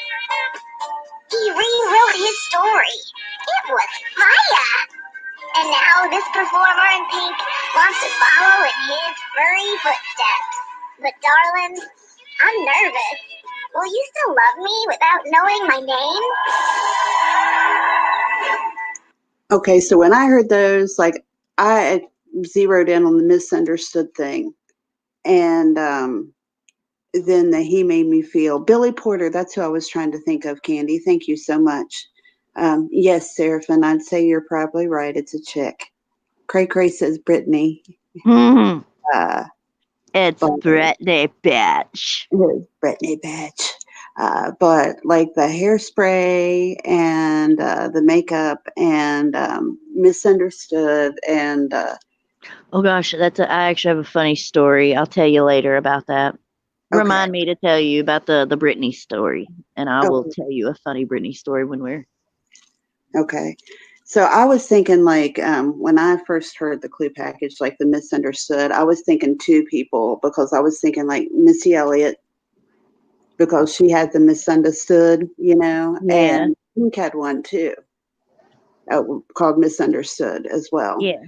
He rewrote his story. It was fire. And now this performer in pink wants to follow in his furry footsteps. But darling, I'm nervous. Will you still love me without knowing my name? Okay, so when I heard those, like, I zeroed in on the misunderstood thing. And then He Made Me Feel. Billy Porter, that's who I was trying to think of, Candy. Thank you so much. Yes, Seraphin, I'd say you're probably right. It's a chick. Cray Cray says Brittany. Mhm. It's But Brittany, bitch. Brittany, bitch. But like the hairspray and the makeup and misunderstood and Oh gosh, I actually have a funny story. I'll tell you later about that. Remind me to tell you about the Britney story, and I will tell you a funny Britney story when we're okay. So I was thinking, like, when I first heard the clue package, like the misunderstood, I was thinking two people because I was thinking like Missy Elliott because she had the misunderstood, you know, Yeah. and Pink had one too called Misunderstood as well. Yeah.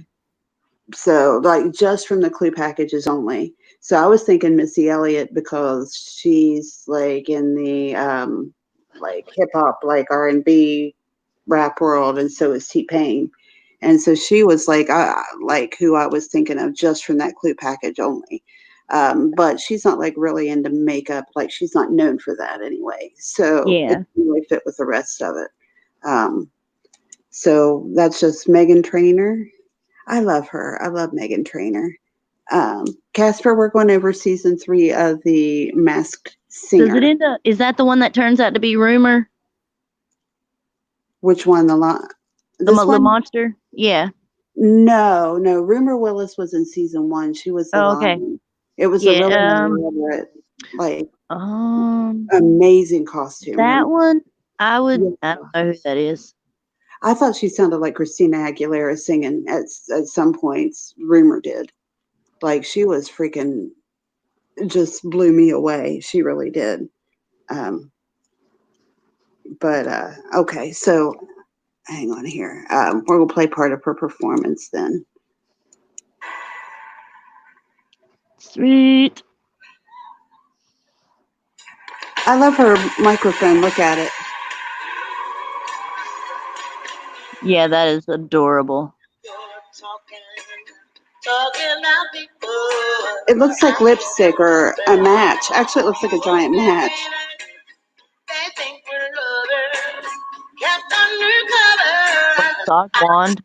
So like just from the clue packages only. So I was thinking Missy Elliott because she's like in the like hip hop, like R&B rap world, and so is T-Pain. And so she was like who I was thinking of just from that clue package only. But she's not like really into makeup, like she's not known for that anyway. So Yeah. it didn't really fit with the rest of it. So that's just Megan Trainor. I love her. I love Megan Trainor. Casper, we're going over season 3 of The Masked Singer. Does it end up? Is that the one that turns out to be Rumor? Which one? The monster? Yeah. No. Rumor Willis was in season 1. She was the okay. lion. It was a really elaborate, like amazing costume. That one, I don't know who that is. I thought she sounded like Christina Aguilera singing at some points. Rumor did. Like she was freaking, just blew me away. She really did. Okay, so hang on here. We're gonna play part of her performance then. Sweet. I love her microphone. Look at it. Yeah, that is adorable. It looks like lipstick or a match. Actually, it looks like a giant match. Sock wand.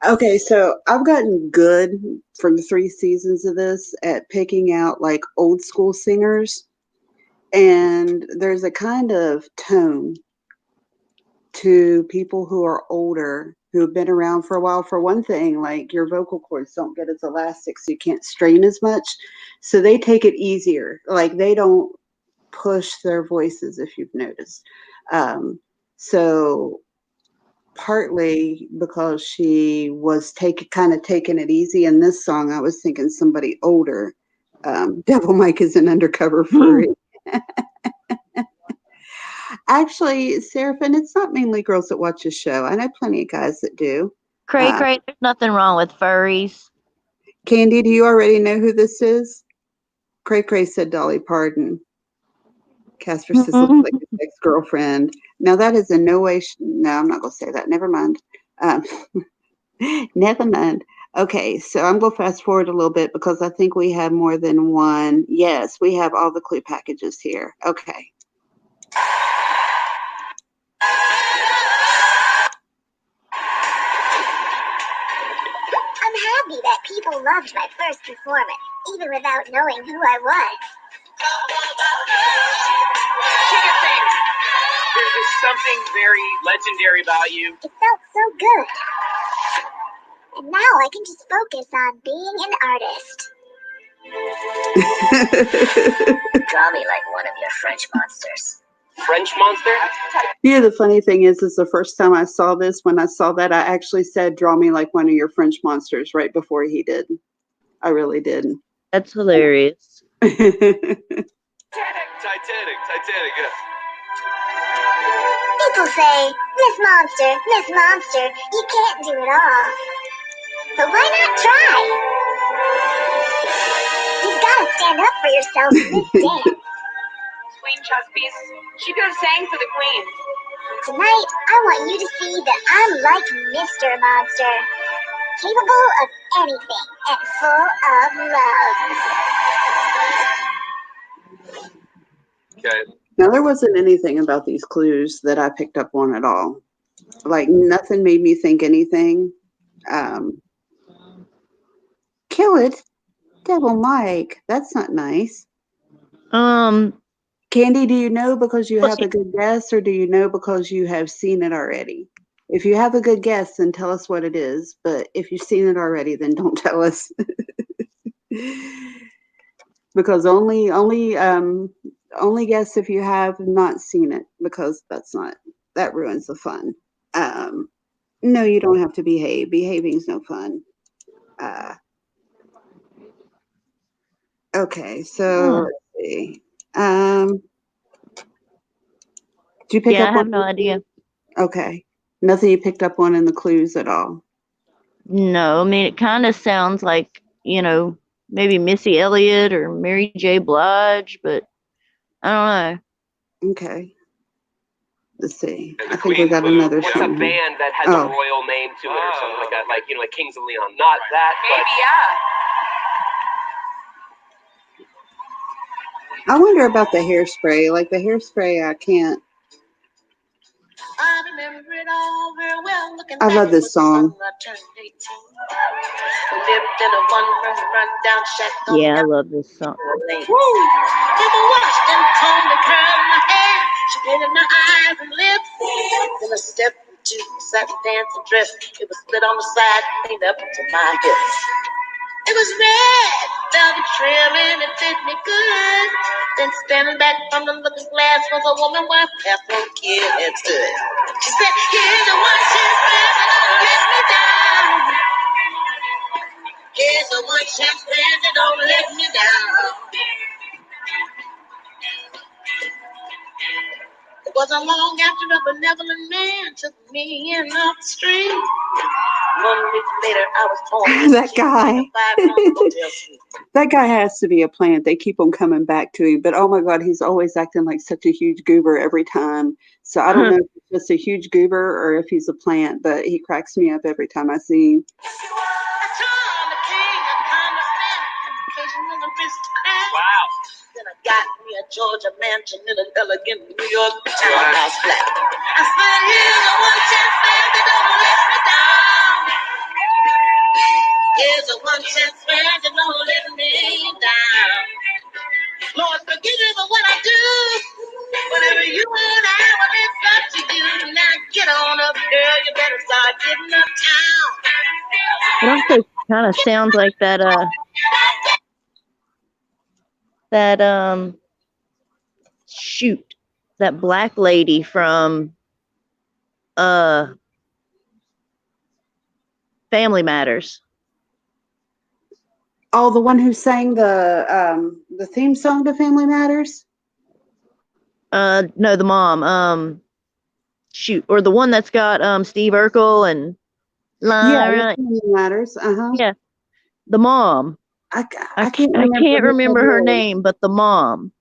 Okay, so I've gotten good from 3 seasons of this at picking out like old school singers, and there's a kind of tone to people who are older who have been around for a while. For one thing, like your vocal cords don't get as elastic, so you can't strain as much, so they take it easier. Like they don't push their voices, if you've noticed. So partly because she was kind of taking it easy in this song, I was thinking somebody older. Devil Mike is an undercover furry. Actually, Seraphin, it's not mainly girls that watch the show. I know plenty of guys that do. Cray, there's nothing wrong with furries. Candy, do you already know who this is? Cray said Dolly Parton. Casper says looks like his ex-girlfriend. Now that is in no way. No, I'm not going to say that. Never mind. Never mind. Okay, so I'm going to fast forward a little bit because I think we have more than one. Yes, we have all the clue packages here. Okay. I'm happy that people loved my first performance, even without knowing who I was. Chica thing. There's just something very legendary about you. It felt so good. And now I can just focus on being an artist. Draw me like one of your French monsters. French monster? Yeah, the funny thing is the first time I saw this, when I saw that, I actually said, draw me like one of your French monsters right before he did. I really did. That's hilarious. Titanic, yes. People say, Miss Monster, you can't do it all. But why not try? You've got to stand up for yourself in this dance. Queen chess piece. She could have sang for the queen. Tonight, I want you to see that I'm like Mr. Monster. Capable of anything and full of love. Okay. Now, there wasn't anything about these clues that I picked up on at all. Like, nothing made me think anything. Kill it. Devil Mike. That's not nice. Candy, do you know because you have a good guess, or do you know because you have seen it already? If you have a good guess, then tell us what it is. But if you've seen it already, then don't tell us. Because only guess if you have not seen it, because that ruins the fun. No, you don't have to behave. Behaving's no fun. Okay, so let's see. Did you pick up I have on no idea. Okay. Nothing you picked up on in the clues at all? No, I mean, it kind of sounds like, maybe Missy Elliott or Mary J. Blige, but I don't know. Okay. Let's see. And I the think we Queen got clue. another What's a something. band that has a royal name to it or something like that? Like Kings of Leon. Not that, Maybe, yeah. I wonder about the hairspray. Like the hairspray, I can't. I remember it all very well. I love this song. Yeah, I love this song. Never washed and combed and curled my hair. She painted my eyes and lips. Then I stepped into a satin dancing dress. It was split on the side, cleaned up to my hips. It was red, velvet trim, and it fit me good. Then standing back from the looking glass was a woman with half one kid and stood. She said, here's the one chance, man, that don't let me down. Here's the one chance, man, that don't let me down. It wasn't long after a benevolent man took me in off the street. 1 week later, I was torn. That guy. That guy has to be a plant. They keep on coming back to him. But oh my God, he's always acting like such a huge goober every time. So I don't know if it's just a huge goober or if he's a plant, but he cracks me up every time I see him. wow. Then I got me a Georgia mansion in an elegant New York townhouse flat. I said, here's the one chance, man, that don't let me down. Here's the one chance, man, that don't let me down. Lord, forgive me for what I do. Whatever you want, it's up to you. Now get on up, girl. You better start getting uptown. It also kind of sounds like that that black lady from Family Matters. Oh, the one who sang the theme song to Family Matters? No, the mom. Or the one that's got Steve Urkel and Yeah, Family Matters. Yeah, the mom. I can't remember her name, but the mom.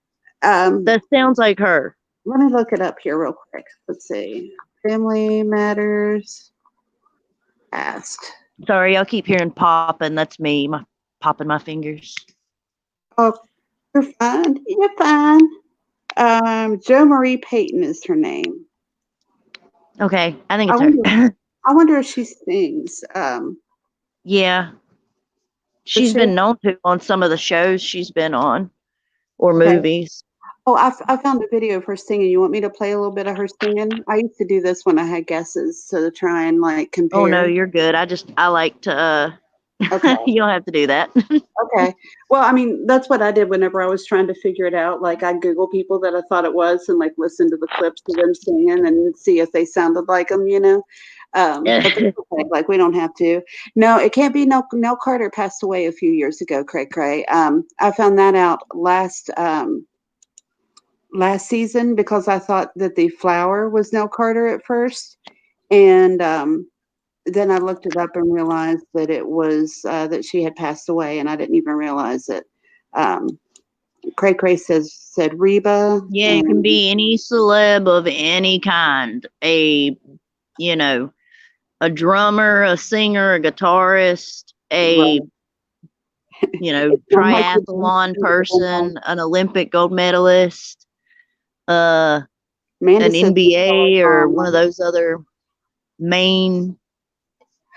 That sounds like her. Let me look it up here real quick. Let's see. Family Matters. Asked. Sorry, I'll keep hearing popping. That's me, popping my fingers. Oh, you're fine. You're fine. Jo Marie Payton is her name. Okay, I think it's her. I wonder if she sings. Yeah. She's she? been known to on some of the shows she's been on or Okay. movies. Oh, I found a video of her singing. You want me to play a little bit of her singing? I used to do this when I had guesses, so to try and like compare. Oh no, you're good. I like to Okay. you don't have to do that. Okay. Well, I mean, that's what I did whenever I was trying to figure it out. Like, I'd Google people that I thought it was and like listen to the clips of them singing and see if they sounded like them, you know. But that's okay. Like, we don't have to. No, it can't be. Nell Carter passed away a few years ago. Cray cray. I found that out last season because I thought that the flower was Nell Carter at first, and then I looked it up and realized that it was that she had passed away, and I didn't even realize it. Cray Cray said Reba. Yeah, it can be any celeb of any kind. A drummer, a singer, a guitarist, a triathlon person, an Olympic gold medalist, an NBA or one of those other main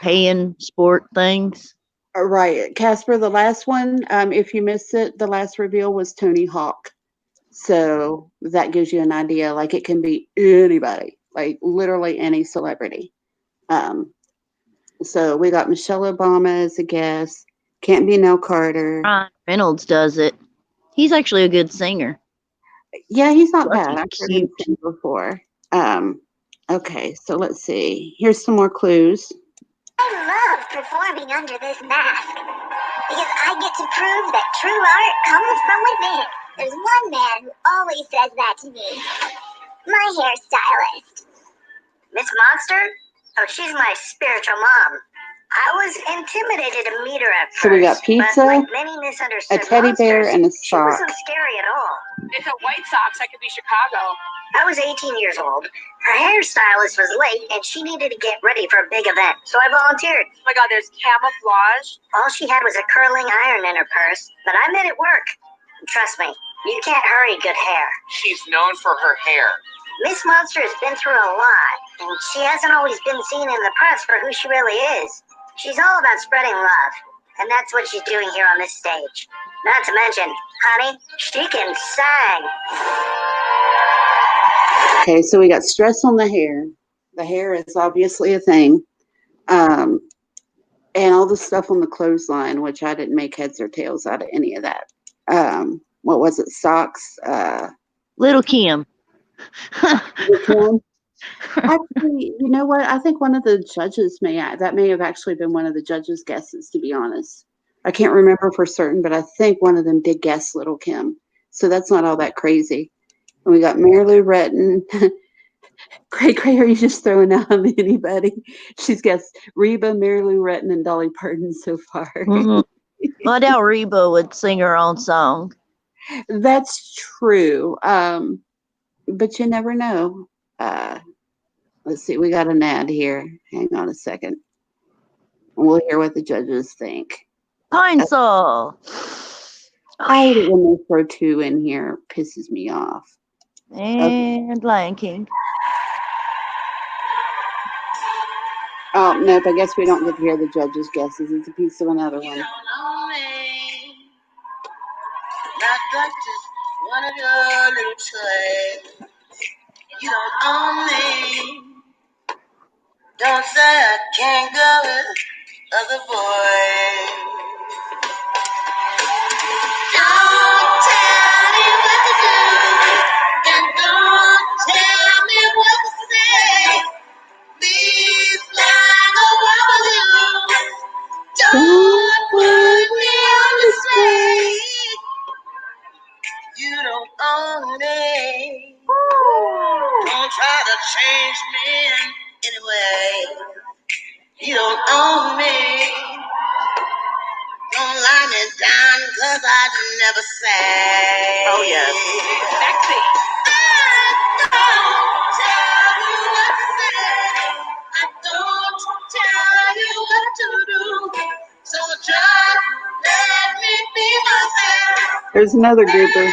paying sport things. Right. Casper, the last one, if you missed it, the last reveal was Tony Hawk. So that gives you an idea. Like, it can be anybody, like literally any celebrity. So we got Michelle Obama as a guest. Can't be Nell Carter. Ryan Reynolds does it. He's actually a good singer. Yeah, he's not Plus bad. I've he's heard him sing before. Okay, so let's see. Here's some more clues. I love performing under this mask because I get to prove that true art comes from within. There's one man who always says that to me. My hairstylist. Miss Monster? Oh, she's my spiritual mom. I was intimidated to meet her at first. So we got pizza, but like many misunderstood a teddy bear, monsters, and a she sock. wasn't scary at all. It's a White Sox. That could be Chicago. I was 18 years old. Her hairstylist was late, and she needed to get ready for a big event, so I volunteered. Oh my God, there's camouflage. All she had was a curling iron in her purse, but I made it work. And trust me, you can't hurry good hair. She's known for her hair. Miss Monster has been through a lot, and she hasn't always been seen in the press for who she really is. She's all about spreading love, and that's what she's doing here on this stage. Not to mention, honey, she can sing. Okay, so we got stress on the hair. The hair is obviously a thing. And all the stuff on the clothesline, which I didn't make heads or tails out of any of that. What was it? Socks? Little Kim. Little Kim? Actually, you know what? I think one of the judges may have actually been one of the judges' guesses, to be honest. I can't remember for certain, but I think one of them did guess Little Kim. So that's not all that crazy. And we got Mary Lou Retton. Cray Cray, are you just throwing out on anybody? She's guessed Reba, Mary Lou Retton, and Dolly Parton so far. Well, I doubt Reba would sing her own song. That's true. But you never know. Let's see, we got an ad here. Hang on a second. We'll hear what the judges think. Pine Saw. I hate it when they throw two in here. Pisses me off. And Lion King. Oh, nope, I guess we don't get to hear the judges' guesses. It's a piece of another one. Not just one of your little toys. You don't own me. Don't say I can't go with other boys. Don't tell me what to do, and don't tell me what to say. Please fly over you. Don't put me on display. You don't own me. Don't try to change me in any way. You don't own me. Don't lie me down, 'cause I'd never say. Oh, yes. Sexy. I don't tell you what to say. I don't tell you what to do. So just let me be myself. There's another grouper.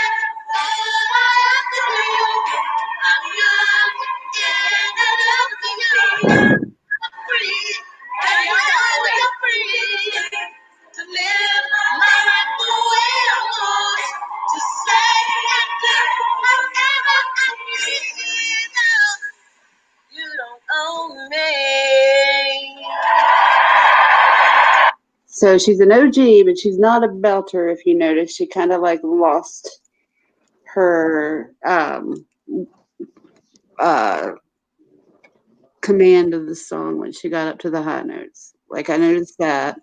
So she's an OG, but she's not a belter. If you notice, she kind of like lost her command of the song when she got up to the high notes. Like I noticed that.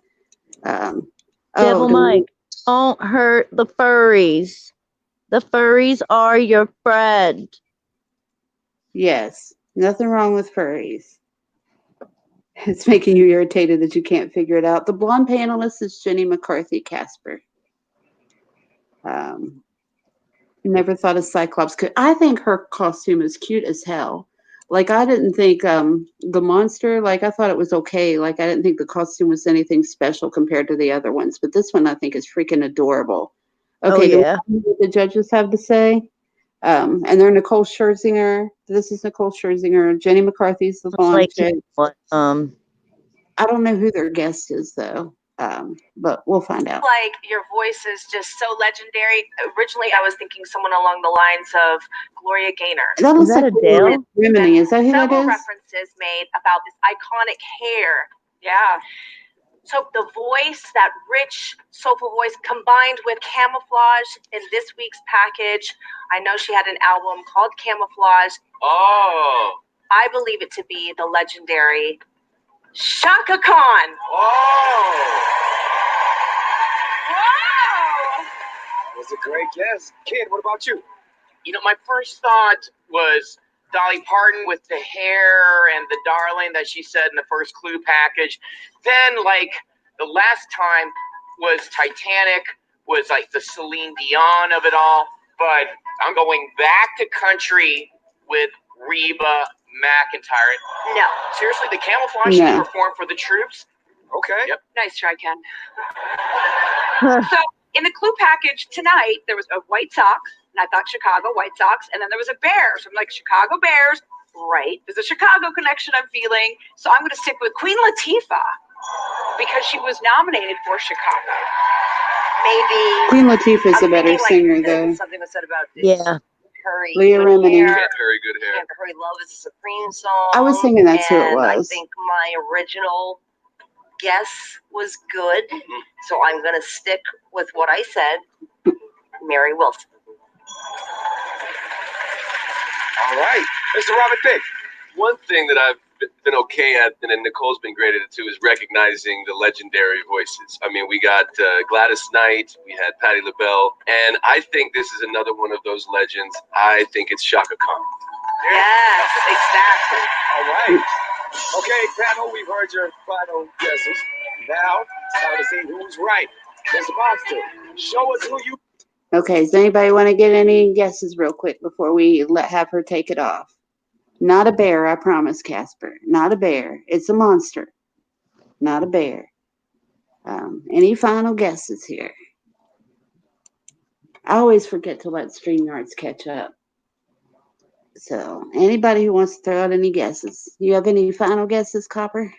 Devil Mike, don't hurt the furries. The furries are your friend. Yes, nothing wrong with furries. It's making you irritated that you can't figure it out. The blonde panelist is Jenny McCarthy Casper. Never thought a Cyclops could. I think her costume is cute as hell. Like I didn't think the monster. Like I thought it was okay. Like I didn't think the costume was anything special compared to the other ones. But this one I think is freaking adorable. Okay, Oh yeah. what the judges have to say. And they're Nicole Scherzinger. This is Nicole Scherzinger. Jenny McCarthy's the blonde chick. I don't know who their guest is though. But we'll find out. Like your voice is just so legendary. Originally, I was thinking someone along the lines of Gloria Gaynor. That is that Adele? Rimini. Is that who that Several is? references made about this iconic hair. Yeah. So the voice, that rich, soulful voice, combined with camouflage in this week's package. I know she had an album called Camouflage. Oh. I believe it to be the legendary Shaka Khan. Oh. Wow. Was a great guess. Kid, what about you? You know, my first thought was Dolly Parton with the hair and the darling that she said in the first Clue package. Then, like, the last time was Titanic, was like the Celine Dion of it all. But I'm going back to country with Reba McEntire. No. Seriously, the camouflage she performed for the troops? Okay. Yep. Nice try, Ken. So in the Clue package tonight, there was a White Sox, and I thought Chicago White Sox, and then there was a Bears. I'm like, Chicago Bears, right? There's a Chicago connection I'm feeling, so I'm going to stick with Queen Latifah because she was nominated for Chicago. Maybe Queen Latifah's a better singer, though. Something was said about Hurry. Leah Remini. Very good hair. And Hurry Love is a Supreme song. I was thinking that's who it and I was. think my original guess was good, so I'm going to stick with what I said, Mary Wilson. All right. Mr. Robert Pick. One thing that I've been okay at, and then Nicole's been great at it too, is recognizing the legendary voices. I mean, we got Gladys Knight, we had Patti LaBelle, and I think this is another one of those legends. I think it's Shaka Khan. Yes, exactly. All right. Okay, panel, we've heard your final guesses. Now, it's time to see who's right. Mr. Monster, show us who you... Okay, does anybody want to get any guesses real quick before we have her take it off? Not a bear, I promise, Casper. Not a bear. It's a monster. Not a bear. Any final guesses here? I always forget to let StreamYards catch up. So, anybody who wants to throw out any guesses? You have any final guesses, Copper?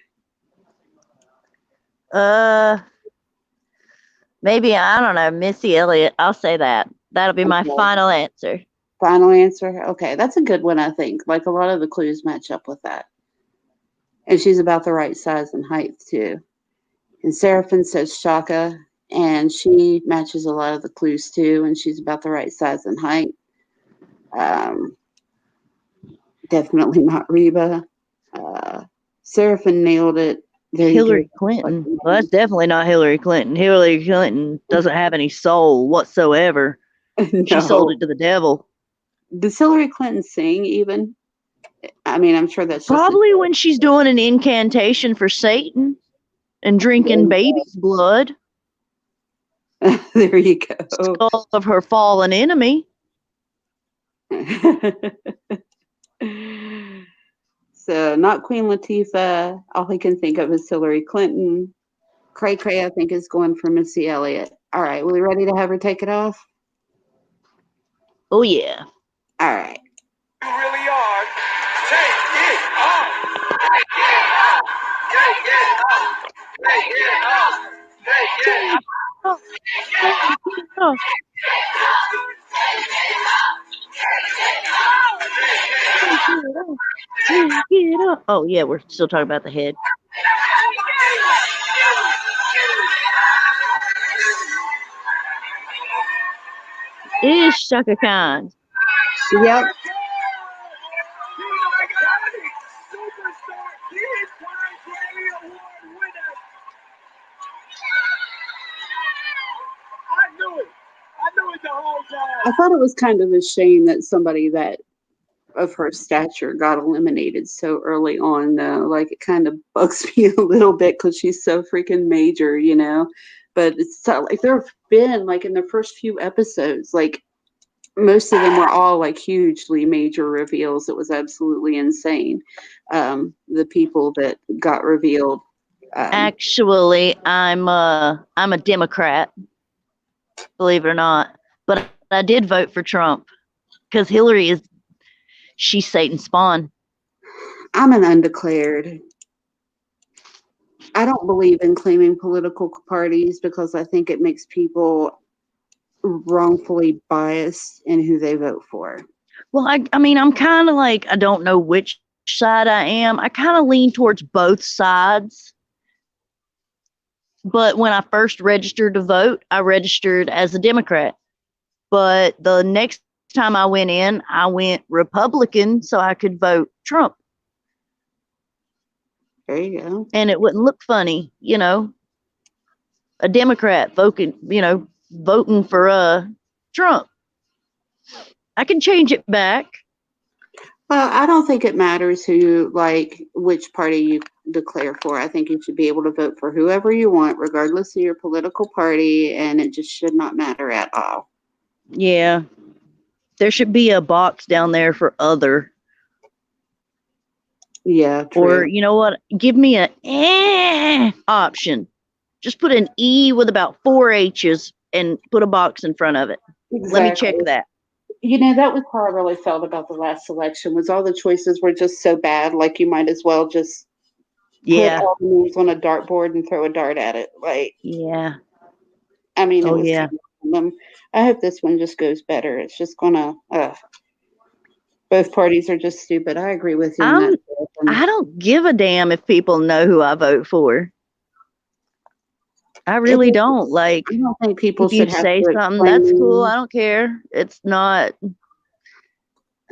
Maybe, I don't know, Missy Elliott. I'll say that. That'll be my final answer. Final answer? Okay, that's a good one, I think. Like, a lot of the clues match up with that. And she's about the right size and height, too. And Seraphim says Shaka, and she matches a lot of the clues, too, and she's about the right size and height. Definitely not Reba. Seraphim nailed it. Hillary Clinton. Well, that's definitely not Hillary Clinton. Hillary Clinton doesn't have any soul whatsoever. No. She sold it to the devil. Does Hillary Clinton sing even? I mean, I'm sure that's probably when she's doing an incantation for Satan and drinking baby's blood. There you go. Skull of her fallen enemy. So, not Queen Latifah. All he can think of is Hillary Clinton. Cray Cray, I think, is going for Missy Elliott. All right, we ready to have her take it off? Oh, yeah. All right. You really are. Take it off. Take it off. Take it off. Take it off. Take it off. Take it off. Oh, yeah, we're still talking about the head. is Shaka Khan. Yep. I thought it was kind of a shame that somebody that of her stature got eliminated so early on, though. Like, it kind of bugs me a little bit because she's so freaking major, you know. But it's so, like, there have been, like, in the first few episodes, like, most of them were all like hugely major reveals. It was absolutely insane. The people that got revealed. Actually, I'm a Democrat, believe it or not. But I did vote for Trump because Hillary she's Satan's spawn. I'm an undeclared. I don't believe in claiming political parties because I think it makes people wrongfully biased in who they vote for. Well, I mean, I'm kind of like, I don't know which side I am. I kind of lean towards both sides. But when I first registered to vote, I registered as a Democrat. But the next time I went in, I went Republican so I could vote Trump. There you go. And it wouldn't look funny, you know, a Democrat voting for Trump. I can change it back. Well, I don't think it matters which party you declare for. I think you should be able to vote for whoever you want, regardless of your political party, and it just should not matter at all. Yeah. There should be a box down there for other. Yeah, true. Or, you know what? Give me a option. Just put an E with about 4 H's and put a box in front of it. Exactly. Let me check that. You know, that was how I really felt about the last election, was all the choices were just so bad. Like, you might as well just put all the names on a dartboard and throw a dart at it. Like, yeah. I mean, it was I hope this one just goes better. It's just gonna both parties are just stupid. I agree with you on that. I don't give a damn if people know who I vote for. I really don't. Like, I don't think people if you should have say to something, explain. that's cool. I don't care. It's not.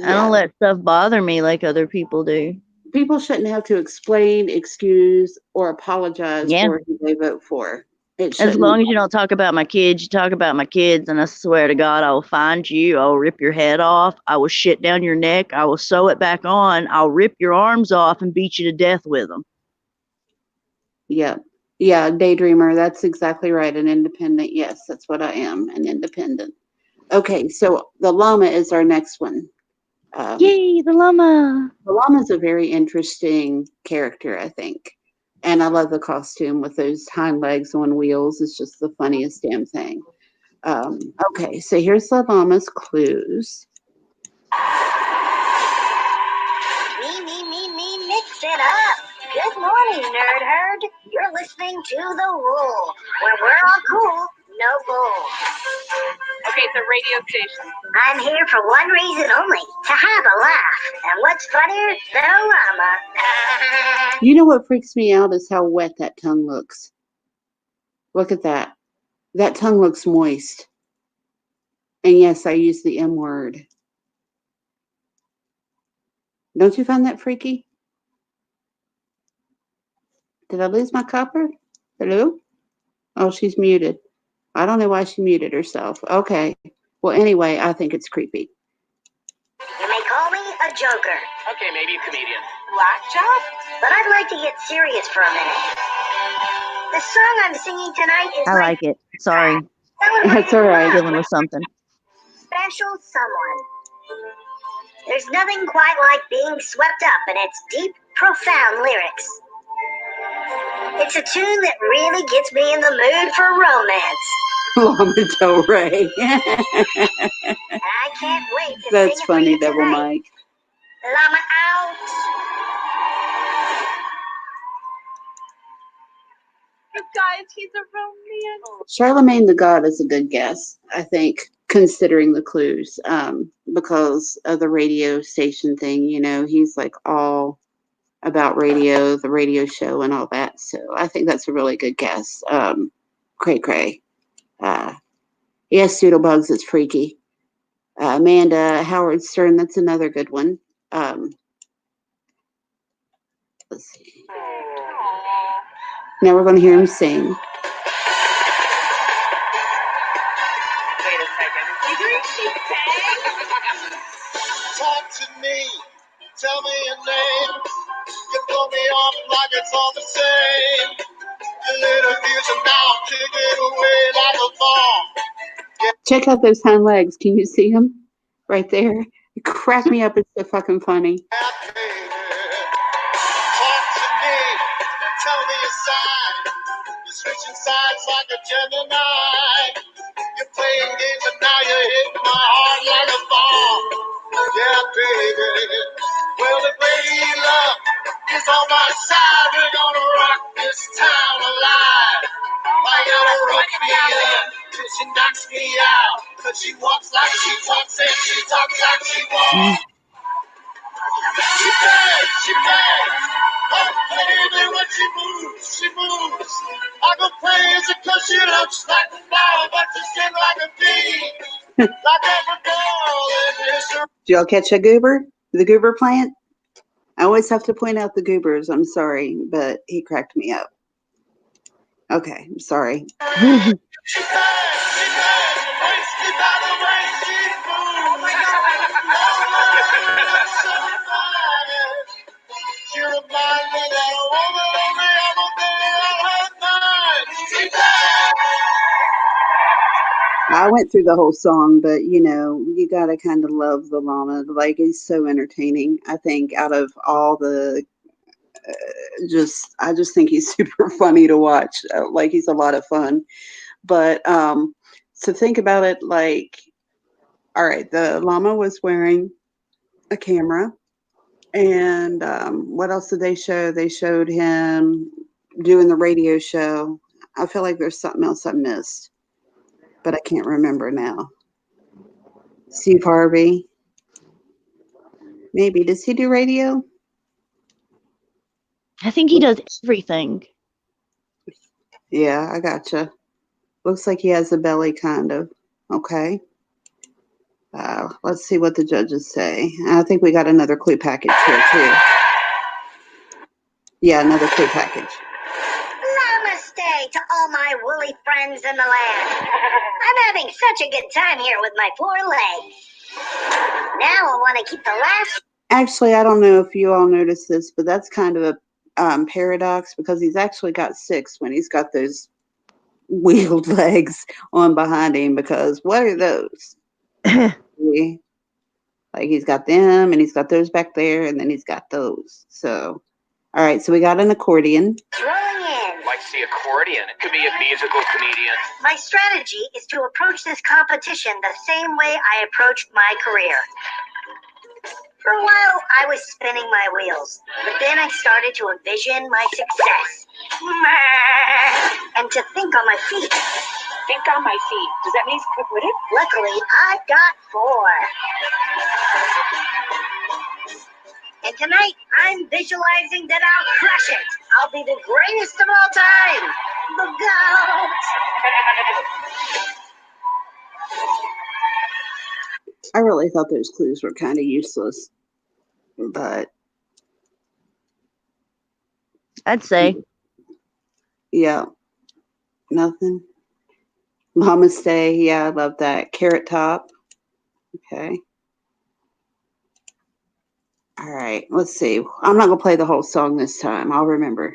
I don't let stuff bother me like other people do. People shouldn't have to explain, excuse, or apologize for who they vote for. As long as you don't talk about my kids, you talk about my kids, and I swear to God, I will find you. I will rip your head off. I will shit down your neck. I will sew it back on. I'll rip your arms off and beat you to death with them. Yeah. Yeah, daydreamer. That's exactly right. An independent. Yes, that's what I am, an independent. Okay, so the llama is our next one. Yay, the llama. The llama is a very interesting character, I think. And I love the costume with those hind legs on wheels. It's just the funniest damn thing. Okay, so here's the llama's clues. Me, mix it up. Good morning, nerd herd. You're listening to The Rule, where we're all cool, no bull. Okay, it's a radio station. I'm here for one reason only, to have a laugh. And what's funnier? The llama. You know what freaks me out is how wet that tongue looks. Look at that. That tongue looks moist. And yes, I use the M word. Don't you find that freaky? Did I lose my copper? Hello? Oh, she's muted. I don't know why she muted herself. Okay. Well, anyway, I think it's creepy. You may call me a joker. Okay, maybe a comedian. Blackjack? But I'd like to get serious for a minute. The song I'm singing tonight is I like it. Sorry. That's all right. Dealing with something. Special someone. There's nothing quite like being swept up in its deep, profound lyrics. It's a tune that really gets me in the mood for romance. Lana Del Rey. And I can't wait to That's sing it funny, for you Double tonight. Mike. Llama out. You guys, he's a romance. Charlemagne the God is a good guess, I think, considering the clues, because of the radio station thing. You know, he's like all about radio, the radio show and all that. So I think that's a really good guess. Cray cray. Yes, Doodlebugs is freaky. Amanda Howard Stern, that's another good one. Let's see. Now we're going to hear him sing. Wait a second. Didn't she say? Talk to me, tell me your name. You throw me off like it's all the same. Your little views and now I'm kicking away like a ball. Check out those hind legs. Can you see them? Right there. It cracked me up. It's so fucking funny. Talk to me, tell me your sign. You're switching sides like a Gemini. You're playing games and now you're hitting my heart like a ball. Yeah, baby. Well, the lady love is on my side. We're gonna rock this town alive. I gotta rock me up till she knocks me out. Cause she walks like she talks and she talks like she walks. She bad. I'm baby when she moves. I go crazy cause she looks like a flower, but she skin like a bee. Like every girl in history. Did y'all catch a goober? The goober plant? I always have to point out the goobers. I'm sorry, but he cracked me up. Okay, I'm sorry. She's bad. Wasted by the way she moves. Oh my God. So fine. She remind me that a woman only ever been on her mind. She's bad. I went through the whole song, but you know, you gotta kind of love the llama. Like, he's so entertaining. I think out of all the, I just think he's super funny to watch. Like, he's a lot of fun. But so think about it. Like, all right, the llama was wearing a camera, and what else did they show? They showed him doing the radio show. I feel like there's something else I missed, but I can't remember now. Steve Harvey. Maybe. Does he do radio? I think he does everything. Yeah, I gotcha. Looks like he has a belly, kind of. Okay. Let's see what the judges say. I think we got another clue package here, too. Yeah, another clue package. Namaste to all my woolly friends in the land. I'm having such a good time here with my poor legs. Now I want to keep the last. Actually, I don't know if you all noticed this, but that's kind of a paradox, because he's actually got 6 when he's got those wheeled legs on behind him, because what are those? Like, he's got them, and he's got those back there, and then he's got those. So, all right, so we got an accordion. Throwing in. Like the accordion. It could be a musical comedian. My strategy is to approach this competition the same way I approached my career. For a while, I was spinning my wheels, but then I started to envision my success. And to think on my feet. Think on my feet. Does that mean he's quick-witted? Luckily, I've got 4. And tonight, I'm visualizing that I'll crush it. I'll be the greatest of all time. The GOAT. I really thought those clues were kind of useless, but I'd say. yeah, nothing. Mama Stay, yeah, I love that. Carrot Top, okay. All right, let's see. I'm not gonna play the whole song this time. I'll remember.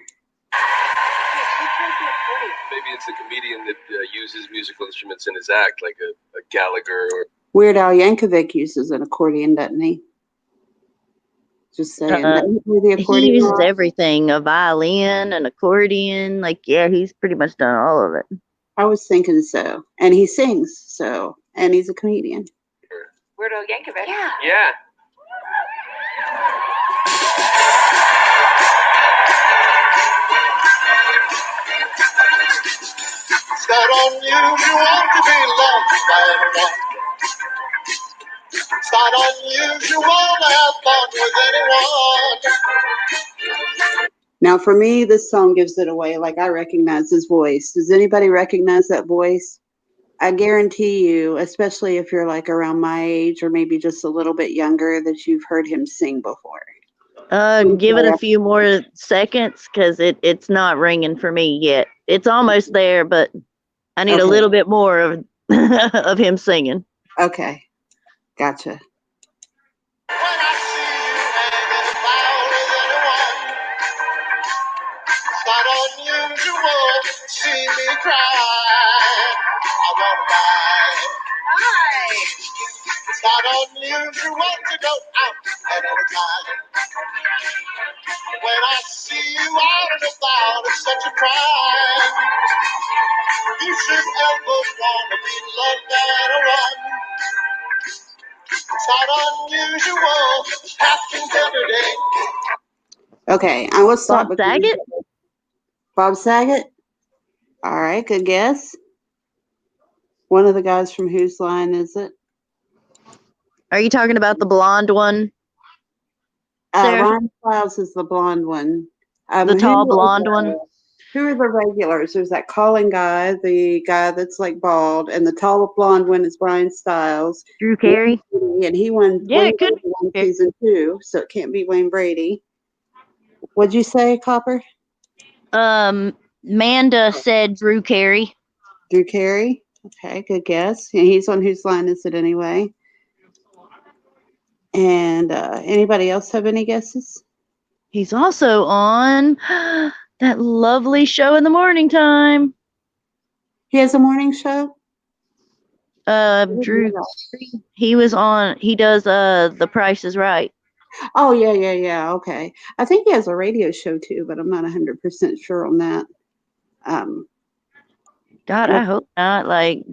Maybe it's a comedian that uses musical instruments in his act, like a Gallagher or. Weird Al Yankovic uses an accordion, doesn't he? Just saying. Doesn't he play the He accordion uses off? everything, a violin, an accordion. Like, yeah, he's pretty much done all of it. I was thinking so. And he sings, so. And he's a comedian. Weird Al Yankovic. Yeah. Yeah. It's not unusual to be loved by anyone. It's not unusual to have fun with anyone. Now, for me, this song gives it away. Like, I recognize his voice. Does anybody recognize that voice? I guarantee you, especially if you're like around my age or maybe just a little bit younger, that you've heard him sing before. Give it a few more seconds because it's not ringing for me yet. It's almost there, but I need a Okay. little bit more of of him singing. Okay. Gotcha. When I see you hanging about with anyone, it's not unusual to see me cry. I wanna die. Hi. It's not unusual to go out at any time. When I see you out and about, it's such a crime. You should ever wanna be loved and run. It's not unusual. It happens every day. Okay, I will stop. Bob Saget? Bob Saget? All right, good guess. One of the guys from Whose Line Is It? Are you talking about the blonde one? Sarah? Ron Stiles is the blonde one. The tall blonde one? Who are the regulars? There's that calling guy, the guy that's like bald, and the tall blonde one is Brian Stiles. Drew Carey? And he won Yeah, Wayne it could Brady won season 2, so it can't be Wayne Brady. What'd you say, Copper? Manda said Drew Carey. Drew Carey? Okay, good guess. And he's on Whose Line Is It anyway? And anybody else have any guesses? He's also on that lovely show in the morning time. He has a morning show? Drew, he was on, he does The Price is Right. Oh, yeah, okay. I think he has a radio show too, but I'm not 100% sure on that. God, I hope not. Like,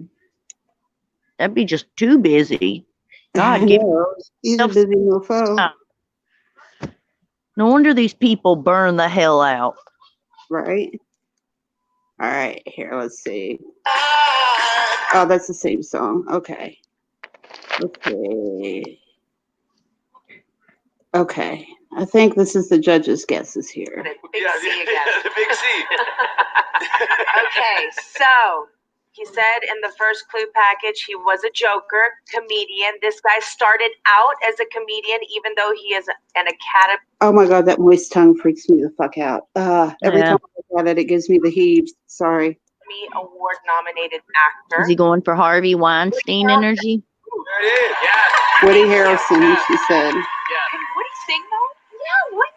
that'd be just too busy. God, give he's a busy mofo. No wonder these people burn the hell out. Right. All right, here, let's see. Oh, that's the same song. Okay. Let's see. Okay. I think this is the judge's guesses here. Big C again. The big C. Okay, so he said in the first clue package he was a joker, comedian. This guy started out as a comedian, even though he is an academy. Oh my God, that moist tongue freaks me the fuck out. Every time I look at it, it gives me the heaves. Sorry. Award nominated actor. Is he going for Harvey Weinstein energy? There it is. Yeah. Woody Harrelson, she said. Yeah. Can Woody sing though? Yeah, why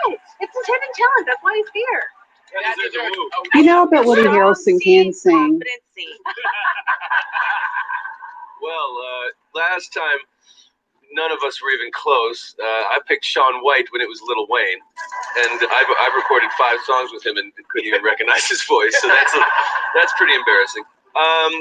not? It's his hidden talent. That's why he's here. You know, I bet Woody Harrelson can sing. Well, last time none of us were even close. I picked Shaun White when it was Lil Wayne, and I've recorded 5 songs with him and couldn't even recognize his voice. So that's pretty embarrassing.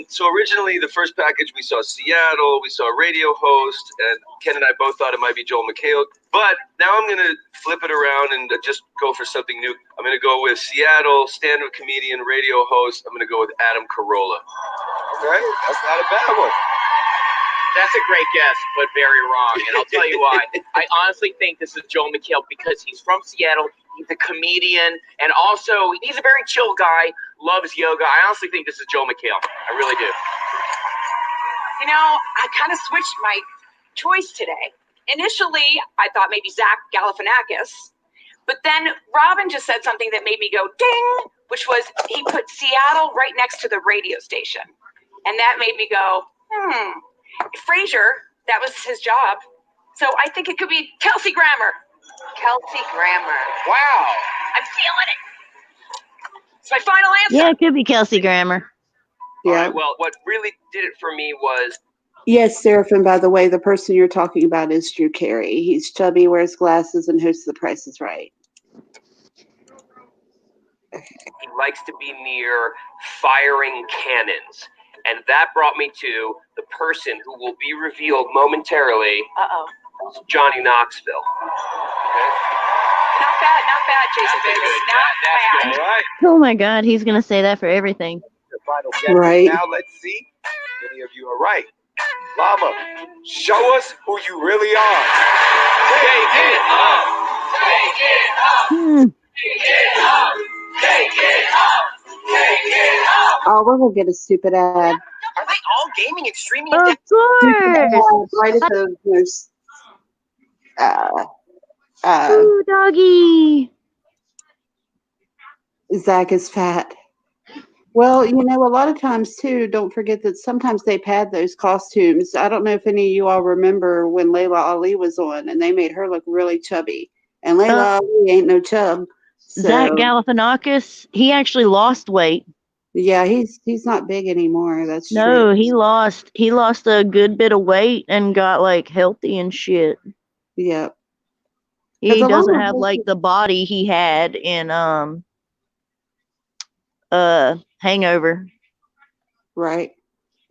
So originally, the first package, we saw Seattle, we saw a radio host, and Ken and I both thought it might be Joel McHale. But now I'm going to flip it around and just go for something new. I'm going to go with Seattle, stand-up comedian, radio host. I'm going to go with Adam Carolla. Okay, that's not a bad one. That's a great guess, but very wrong. And I'll tell you why. I honestly think this is Joel McHale because he's from Seattle. He's a comedian, and also he's a very chill guy, loves yoga. I honestly think this is Joel McHale. I really do. You know, I kind of switched my choice today. Initially, I thought maybe Zach Galifianakis, but then Robin just said something that made me go ding, which was he put Seattle right next to the radio station. And that made me go, Frasier, that was his job. So I think it could be Kelsey Grammer. Kelsey Grammer. Wow. I'm feeling it. It's my final answer. Yeah, it could be Kelsey Grammer. Yeah. All right, well, what really did it for me was Yes, Seraphim, by the way, the person you're talking about is Drew Carey. He's chubby, wears glasses, and hosts The Price is Right. he likes to be near firing cannons. And that brought me to the person who will be revealed momentarily. Johnny Knoxville. Not bad, Jason That's Bateman. good. Not That's bad. good. All right, Oh my God, he's going to say that for everything. the final guess. Right. Now let's see if any of you are right. Llama, show us who you really are. Take it up. Take it up. Take it up. Take it up. Take it up. Oh, we're going to get a stupid ad. Are they gaming and streaming. Of course. Right at the most. Ooh, doggy. Zach is fat. Well, you know, a lot of times too, don't forget that sometimes they pad those costumes. I don't know if any of you all remember when Layla Ali was on and they made her look really chubby. And Layla Ali ain't no chub. Zach So Galifianakis, he actually lost weight. yeah, he's not big anymore. That's No, true. he lost a good bit of weight and got like healthy and shit. Yeah. He a lot doesn't of have like those- the body he had in Hangover. Right.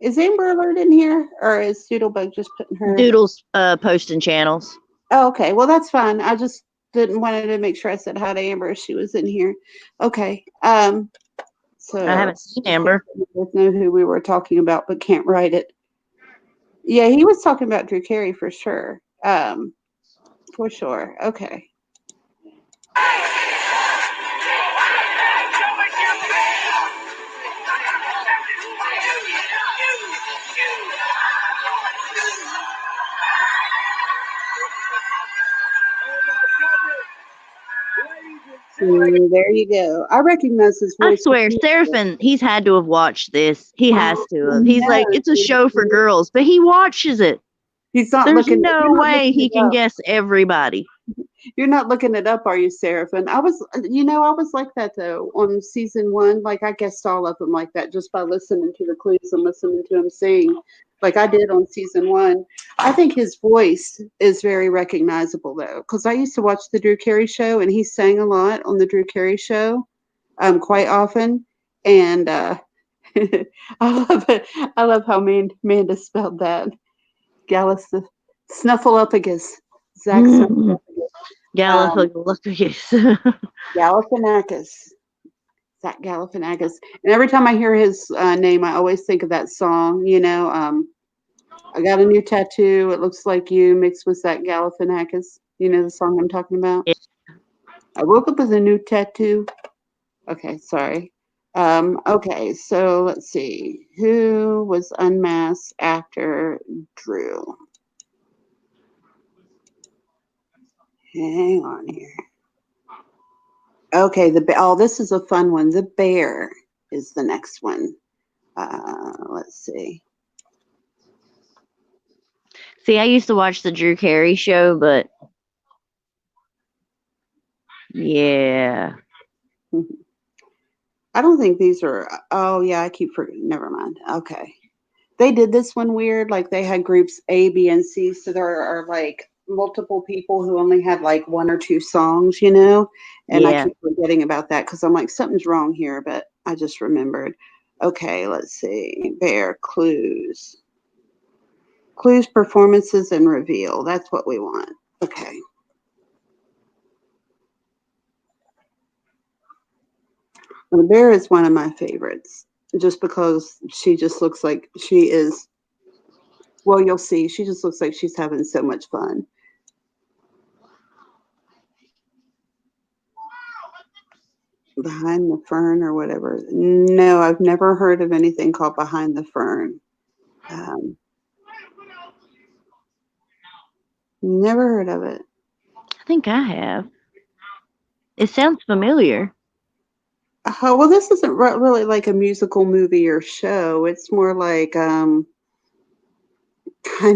Is Amber Alert in here? Or is Doodlebug just putting her? Doodle's posting channels. Oh, okay. Well, that's fine. I just didn't wanted to make sure I said hi to Amber if she was in here. Okay. So I haven't seen Amber. We both know who we were talking about, but can't write it. Yeah, he was talking about Drew Carey for sure. For sure. Okay. There you go. I recognize his I voice. swear, Seraphin, he's had to have watched this. He has to have. He's like, No, it's a show for girls, but he watches it. He's not There's looking. no You're not way looking he it can up. guess everybody. You're not looking it up, are you, Seraphin? I was like that though on season 1. Like I guessed all of them like that just by listening to the clues and listening to him sing, like I did on season 1. I think his voice is very recognizable though, because I used to watch the Drew Carey show and he sang a lot on the Drew Carey show, quite often, and I love it. I love how Amanda spelled that. Gallus Snuffleupagus. Zach Snuffleupagus. Galifianakis. Galifianakis. Zach Galifianakis. And every time I hear his name, I always think of that song. You know, I got a new tattoo. It looks like you mixed with Zach Galifianakis. You know the song I'm talking about? Yeah. I woke up with a new tattoo. Okay, sorry. Okay, so let's see. Who was unmasked after Drew? Hang on here. Okay, this is a fun one. The bear is the next one. Let's see. See, I used to watch the Drew Carey show, but yeah. I don't think these are. Oh yeah, I keep forgetting. Never mind. Okay, they did this one weird. Like they had groups A, B, and C. So there are like multiple people who only had like 1 or 2 songs, you know. And I keep forgetting about that because I'm like something's wrong here. But I just remembered. Okay, let's see. Bear clues. Clues, performances, and reveal. That's what we want. Okay. The bear is one of my favorites just because she just looks like she is. Well, you'll see. She just looks like she's having so much fun. Behind the Fern or whatever. No, I've never heard of anything called Behind the Fern. Never heard of it. I think I have. It sounds familiar. Oh, well, this isn't really like a musical movie or show. It's more like kind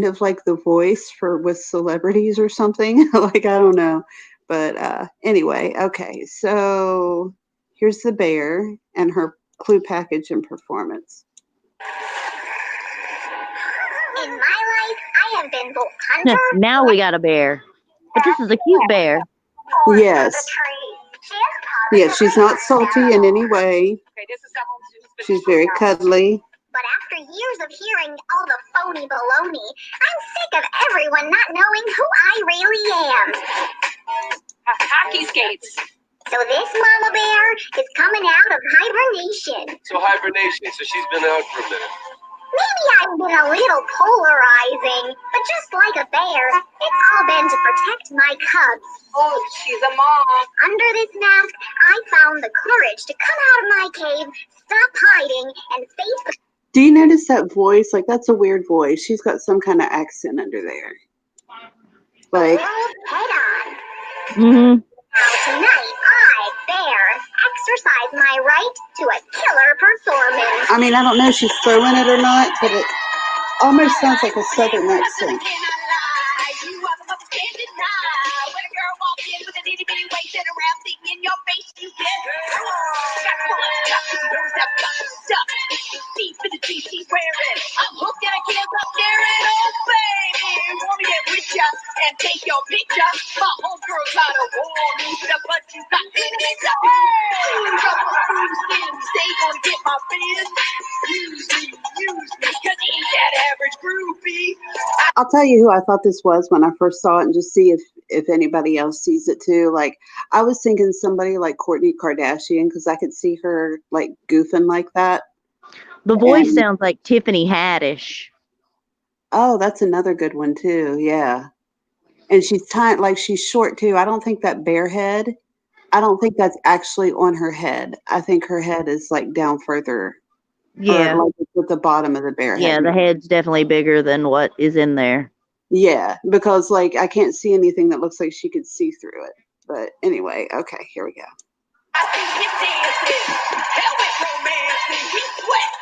of like The Voice with celebrities or something. Like, I don't know. But anyway, okay. So here's the bear and her clue package and performance. In my life, I have been both hunter. Now we got a bear. But this is a cute bear. Yes. Yeah, she's not salty in any way. Okay, this is someone who's She's very cuddly. But after years of hearing all the phony baloney, I'm sick of everyone not knowing who I really am. hockey skates. So this mama bear is coming out of hibernation. So hibernation. So she's been out for a minute. Maybe I've been a little polarizing, but just like a bear, it's all been to protect my cubs. Oh, she's a mom. Under this mask, I found the courage to come out of my cave, stop hiding, and face the... Do you notice that voice? Like, that's a weird voice. She's got some kind of accent under there. Like, Head on. Mm-hmm. Now tonight, I, Bear, exercise my right to a killer performance. I mean, I don't know if she's throwing it or not, but it almost sounds like a southern accent. I'm hooked and I can't stop staring. Oh, baby, want me to get with ya and take your picture? My homegirl got a wall, move it up, but you got me to make that. Hey, stay gonna get my fans. Use me, cause he ain't that average groupie. I'll tell you who I thought this was when I first saw it, and just see if anybody else sees it too. Like, I was thinking somebody like Kourtney Kardashian, because I could see her like goofing like that. The voice And sounds like Tiffany Haddish. oh, that's another good one too. Yeah, and she's tiny, like she's short too. I don't think that bear head. I don't think that's actually on her head. I think her head is like down further, or Yeah. like it's at the bottom of the bear head. Yeah, the head's definitely bigger than what is in there. Yeah, because like I can't see anything that looks like she could see through it. But anyway, okay, here we go. I see him dancing, hell with romancing. We sweat,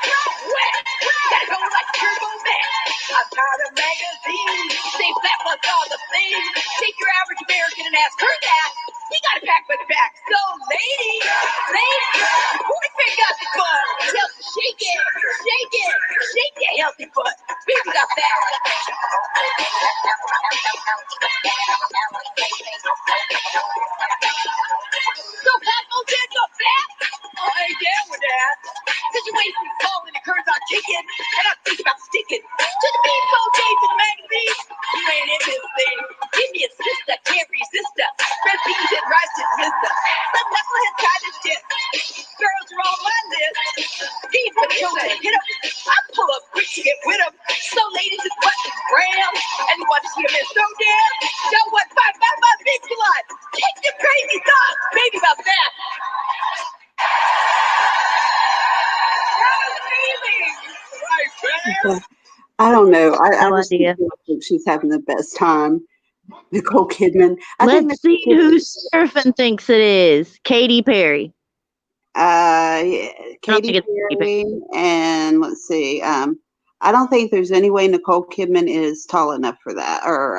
wet, gotta go like Turbo Man. I'm not a magazine, say that was all the thing. Take your average American and ask her that. He got a pack with the back. So, lady, boyfriend got the butt. Tell him shake it, shake that healthy butt. Baby got that. So fat, no dead, no fat. I ain't down with that. Situation's falling, the curves are kicking, and I think about sticking to the beat so days in the magazine. You ain't in this thing. Give me a sister, can't resist her. Red beans and rice and mister. Some knucklehead tried to dip. Girls are on my list. Deep with children, hit 'em. I pull up quick to get with 'em. So ladies, it's what is brown. And you want to see 'em in so damn. Yo, what? My big blood. Take your crazy thoughts, baby, about that. I don't know. I No just idea. think she's having the best time. Nicole Kidman. I think Let's see who Surfing thinks it is. Katy Perry. yeah, I don't Katy think it's Katy Perry. Perry, and let's see. I don't think there's any way Nicole Kidman is tall enough for that, or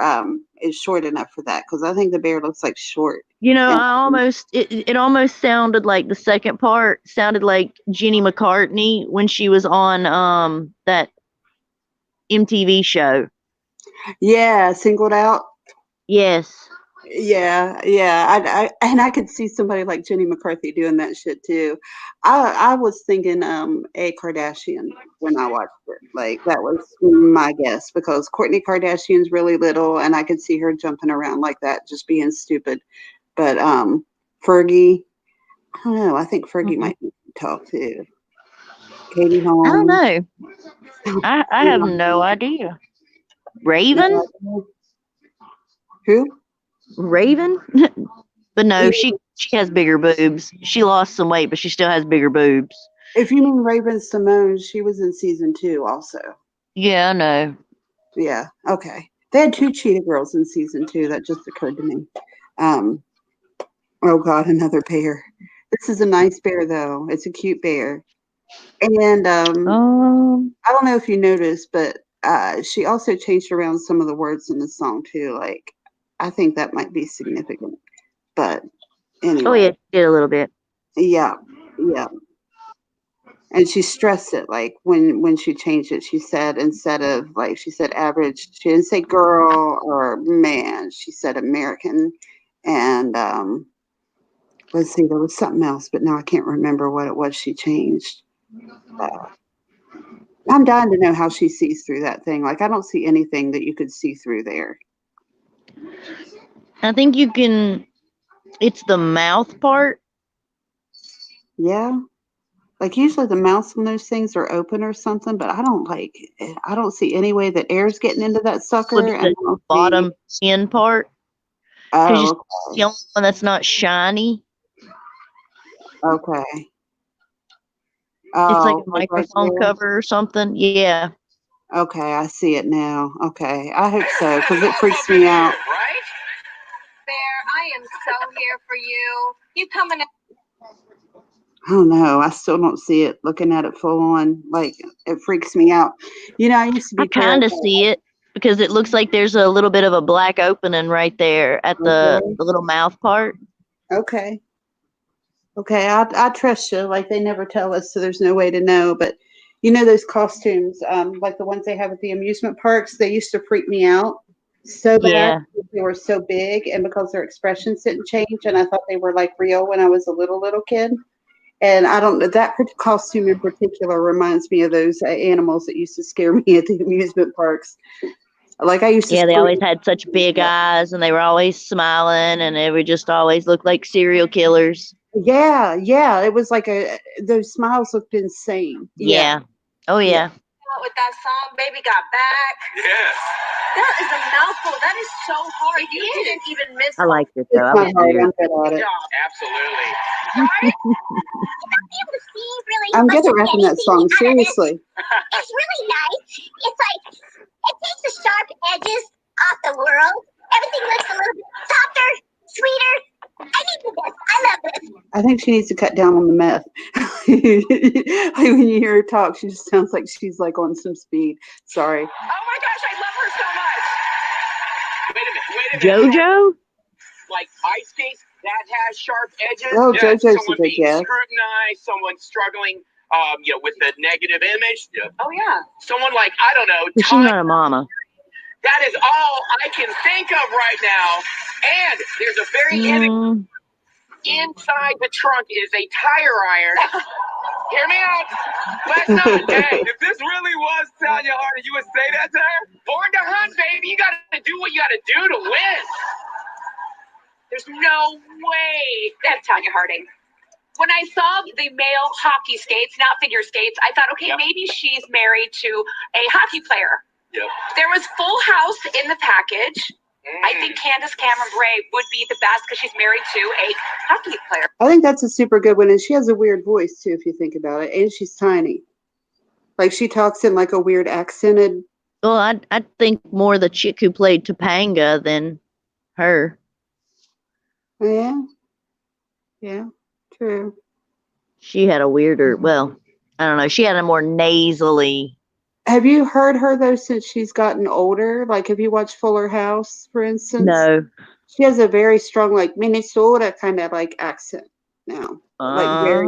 is short enough for that, because I think the bear looks like short. You know, And it almost sounded like the second part sounded like Jenny McCartney when she was on that MTV show. yeah, singled out. Yes. Yeah, I could see somebody like Jenny McCarthy doing that shit too. I was thinking a Kardashian when I watched it. Like, that was my guess, because Kourtney Kardashian's really little, and I could see her jumping around like that, just being stupid. But Fergie, I don't know. I think Fergie might be tall too. Katie I don't Holmes. know. I have no idea. Raven? Who? Raven? But no, she has bigger boobs. She lost some weight, but she still has bigger boobs. If you mean Raven Simone, she was in season 2 also. Yeah, I know. Yeah, okay. They had 2 Cheetah Girls in season 2. That just occurred to me. Oh God, another bear. This is a nice bear though. It's a cute bear. And I don't know if you noticed, but she also changed around some of the words in the song too. Like, I think that might be significant. But anyway. Oh yeah, she did a little bit. Yeah. And she stressed it, like when she changed it, she said, instead of, like, she said average, she didn't say girl or man, she said American. And let's see, there was something else, but now I can't remember what it was she changed. I'm dying to know how she sees through that thing. Like, I don't see anything that you could see through there. I think you can. It's the mouth part. Yeah. Like, usually the mouths on those things are open or something, but I don't see any way that air's getting into that sucker. Look at the bottom skin part. Because Oh, it's the only one that's not shiny. okay. It's like Oh, a like right microphone there. cover or something. Yeah. Okay, I see it now. Okay, I hope so because it Up freaks in me here, out. right? Bear, I am so here for you. You coming Oh no, I still don't see it. Looking at it full on, like it freaks me out. You know, I used to I be kind of terrified. see it because it looks like there's a little bit of a black opening right there at Okay, the little mouth part. okay, okay. I trust you. Like they never tell us, so there's no way to know. But you know those costumes, like the ones they have at the amusement parks, they used to freak me out so bad. Yeah. Because they were so big, and because their expressions didn't change, and I thought they were like real when I was a little kid. And I don't know, that costume in particular reminds me of those animals that used to scare me at the amusement parks. Like I used to Yeah, they always scream. had such big eyes and they were always smiling and they would just always look like serial killers. Yeah, yeah. It was like those smiles looked insane. Yeah, Yeah. Oh, yeah. yeah. out with that song, Baby Got Back? Yes. That is a mouthful. That is so hard. You didn't even miss I liked it It's though. I my was heart. weird. I'm good at it. job. Absolutely. Right? Able to see really I'm much good at of rapping that anything song. out of this. Seriously. It's really nice. It's like it takes the sharp edges off the world. Everything looks a little bit softer, sweeter. I need this. I love this. I think she needs to cut down on the meth. Like when you hear her talk, she just sounds like she's like on some speed. Sorry. Oh my gosh, I love her so much. Wait a minute. JoJo? Like ice skates that has sharp edges. Oh, Yeah, JoJo's a someone good being guess. scrutinized, someone struggling, with the negative image. Yeah. Oh, yeah. Someone like, I don't know, But she's not a mama. That is all I can think of right now. And there's a very inside the trunk is a tire iron. Hear me out. Let's not. Hey, if this really was Tanya Harding, you would say that to her? Born to hunt, baby. You got to do what you got to do to win. There's no way that's Tanya Harding. When I saw the male hockey skates, not figure skates, I thought, okay, maybe she's married to a hockey player. Yep. There was Full House in the package. I think Candace Cameron Bray would be the best because she's married to a hockey player. I think that's a super good one. And she has a weird voice too, if you think about it. And she's tiny. Like she talks in like a weird accented. Well, I'd think more the chick who played Topanga than her. Yeah. Yeah. True. She had a weirder, well, I don't know. She had a more nasally. Have you heard her though since she's gotten older? Like, have you watched Fuller House, for instance? No. She has a very strong, like Minnesota kind of like accent now. Like very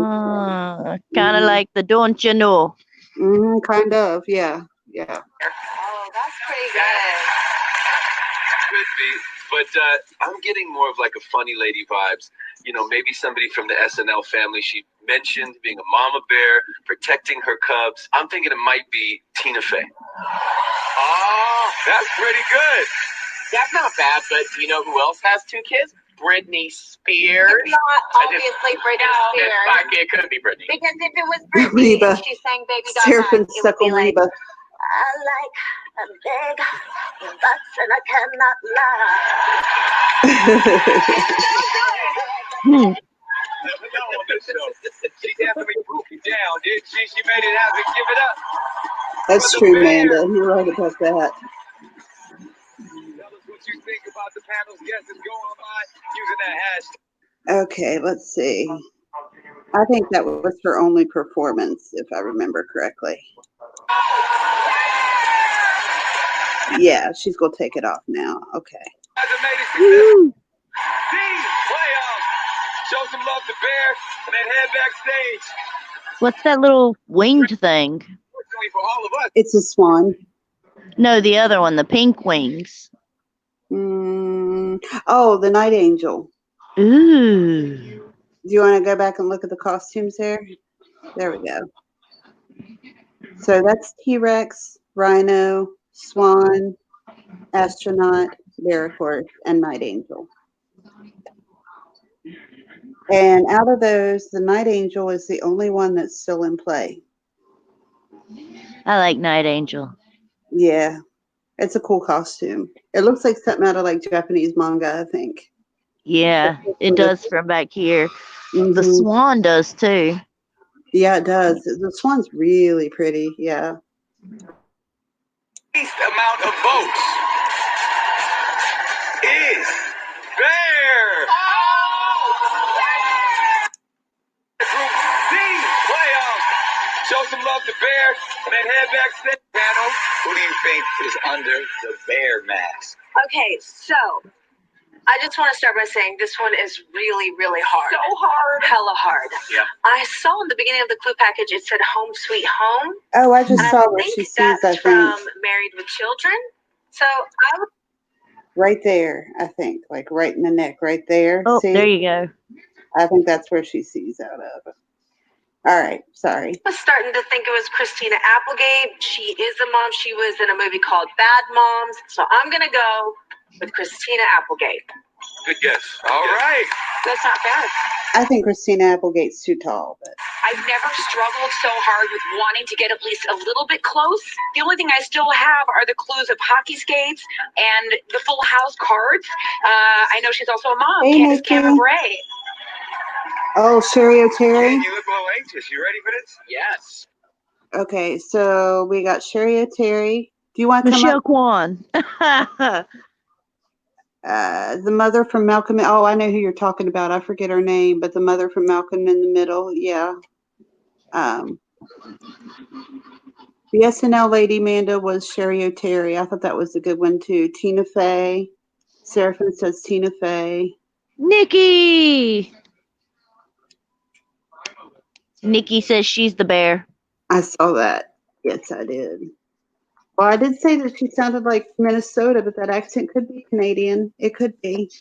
Kind of like the don't you know. kind of, yeah. Yeah. Oh, that's pretty good. Could be, but I'm getting more of like a funny lady vibes. You know, maybe somebody from the SNL family. She mentioned being a mama bear, protecting her cubs. I'm thinking it might be Tina Fey. Oh, that's pretty good. That's not bad, but do you know who else has 2 kids? Britney Spears. It's not obviously Britney Spears. It could be Britney. Because if it was Britney Reba. and she sang Baby Got Back, it would Serpent be like, Reba. I like a big butts and I cannot lie. No, on this show. She definitely broke it down, didn't she? She made it happen. Give it up. That's true, Amanda. You're right about that. Tell us what you think about the panel's guests going on using that hashtag. Okay, let's see. I think that was her only performance, if I remember correctly. Yeah, she's gonna take it off now. Okay. Woo. Show some love to Bear and then head backstage. What's that little winged thing? Fortunately for all of us. It's a swan. No, the other one, the pink wings. Oh, the night angel. Ooh. Do you want to go back and look at the costumes there? There we go. So that's T-Rex, Rhino, Swan, Astronaut, Bear Horse, and Night Angel. And out of those, the Night Angel is the only one that's still in play. I like Night Angel. Yeah, it's a cool costume. It looks like something out of like Japanese manga, I think. Yeah, it does from back here. The Mhm. swan does too. Yeah, it does. The swan's really pretty. Yeah. Least amount of votes is Bear. Group C playoffs. Show some love to Bear and then head backstage panel. Who do you think is under the Bear mask? Okay, so I just want to start by saying this one is really, really hard. So hard. Hella hard. Yeah. I saw in the beginning of the clue package it said "Home Sweet Home." Oh, I just And saw I where think she sees, that's I from think. Married with Children. So I would. Right there, I think. Like right in the neck, right there. Oh, See? there you go. I think that's where she sees out of. All right, sorry. was starting to think it was Christina Applegate. She is a mom. She was in a movie called Bad Moms. So I'm going to go with Christina Applegate. Good guess. All right. That's not bad. I think Christina Applegate's too tall, but I've never struggled so hard with wanting to get at least a little bit close. The only thing I still have are the clues of hockey skates and the Full House cards. I know she's also a mom, Hey, Candace Nikki. Cameron Bray. oh, Sherry O'Terry. Ken, you look a little anxious. You ready for this? Yes. Okay, so we got Sherry O'Terry. Do you want to come Michelle up? Kwan. The mother from Malcolm. Oh, I know who you're talking about. I forget her name, but the mother from Malcolm in the Middle. Yeah. The SNL lady, Manda, was Sherry O'Terry. I thought that was a good one too. Tina Fey. Seraphim says Tina Fey. Nikki. Nikki says she's the bear. I saw that. Yes, I did. Well, I did say that she sounded like Minnesota, but that accent could be Canadian. It could be.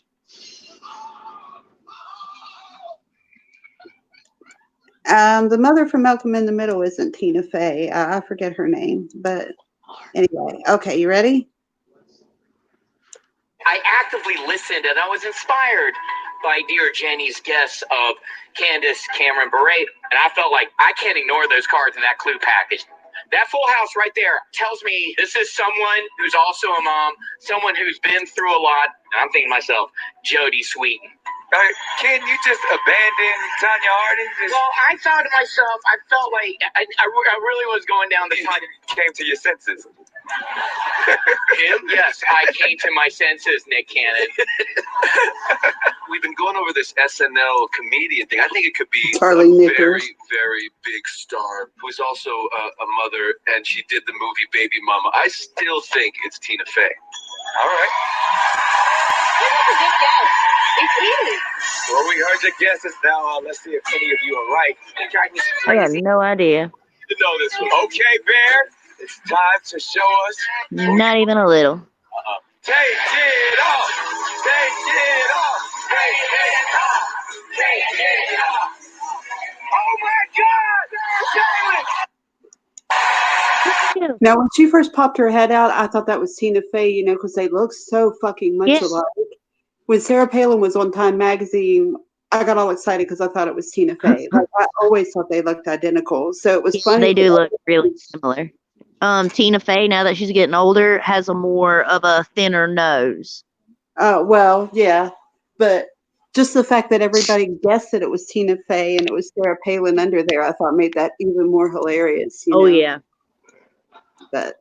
The mother from Malcolm in the Middle isn't Tina Fey. I forget her name, but anyway. Okay, you ready? I actively listened and I was inspired by Dear Jenny's guess of Candace Cameron Bure, and I felt like I can't ignore those cards in that clue package. That Full House right there tells me this is someone who's also a mom, someone who's been through a lot. And I'm thinking to myself, Jodie Sweetin. Can you just abandon Tanya Harding? Well, I thought to myself, I felt like I really was going down the Tanya. Came to your senses. Yes, I came to my senses, Nick Cannon. We've been going over this SNL comedian thing. I think it could be Charlie a Nichols. very, very big star who's also a mother, and she did the movie Baby Mama. I still think it's Tina Fey. All right. That's a good guess. It's easy. Well, we heard your guesses. Now let's see if any of you are right. You're driving me I got crazy. no idea. You know this one. Okay, Bear. It's time to show us. Not even a little. Take it off. Take it off. Take it off. Take it off. Oh my God! Now, when she first popped her head out, I thought that was Tina Fey, you know, because they look so fucking much Yes. alike. When Sarah Palin was on Time Magazine, I got all excited because I thought it was Tina Fey. Like, I always thought they looked identical. So it was Yes, funny. they do look really similar. Tina Fey, now that she's getting older, has a more of a thinner nose. Well, yeah. But just the fact that everybody guessed that it was Tina Fey and it was Sarah Palin under there, I thought made that even more hilarious. You know? Yeah. But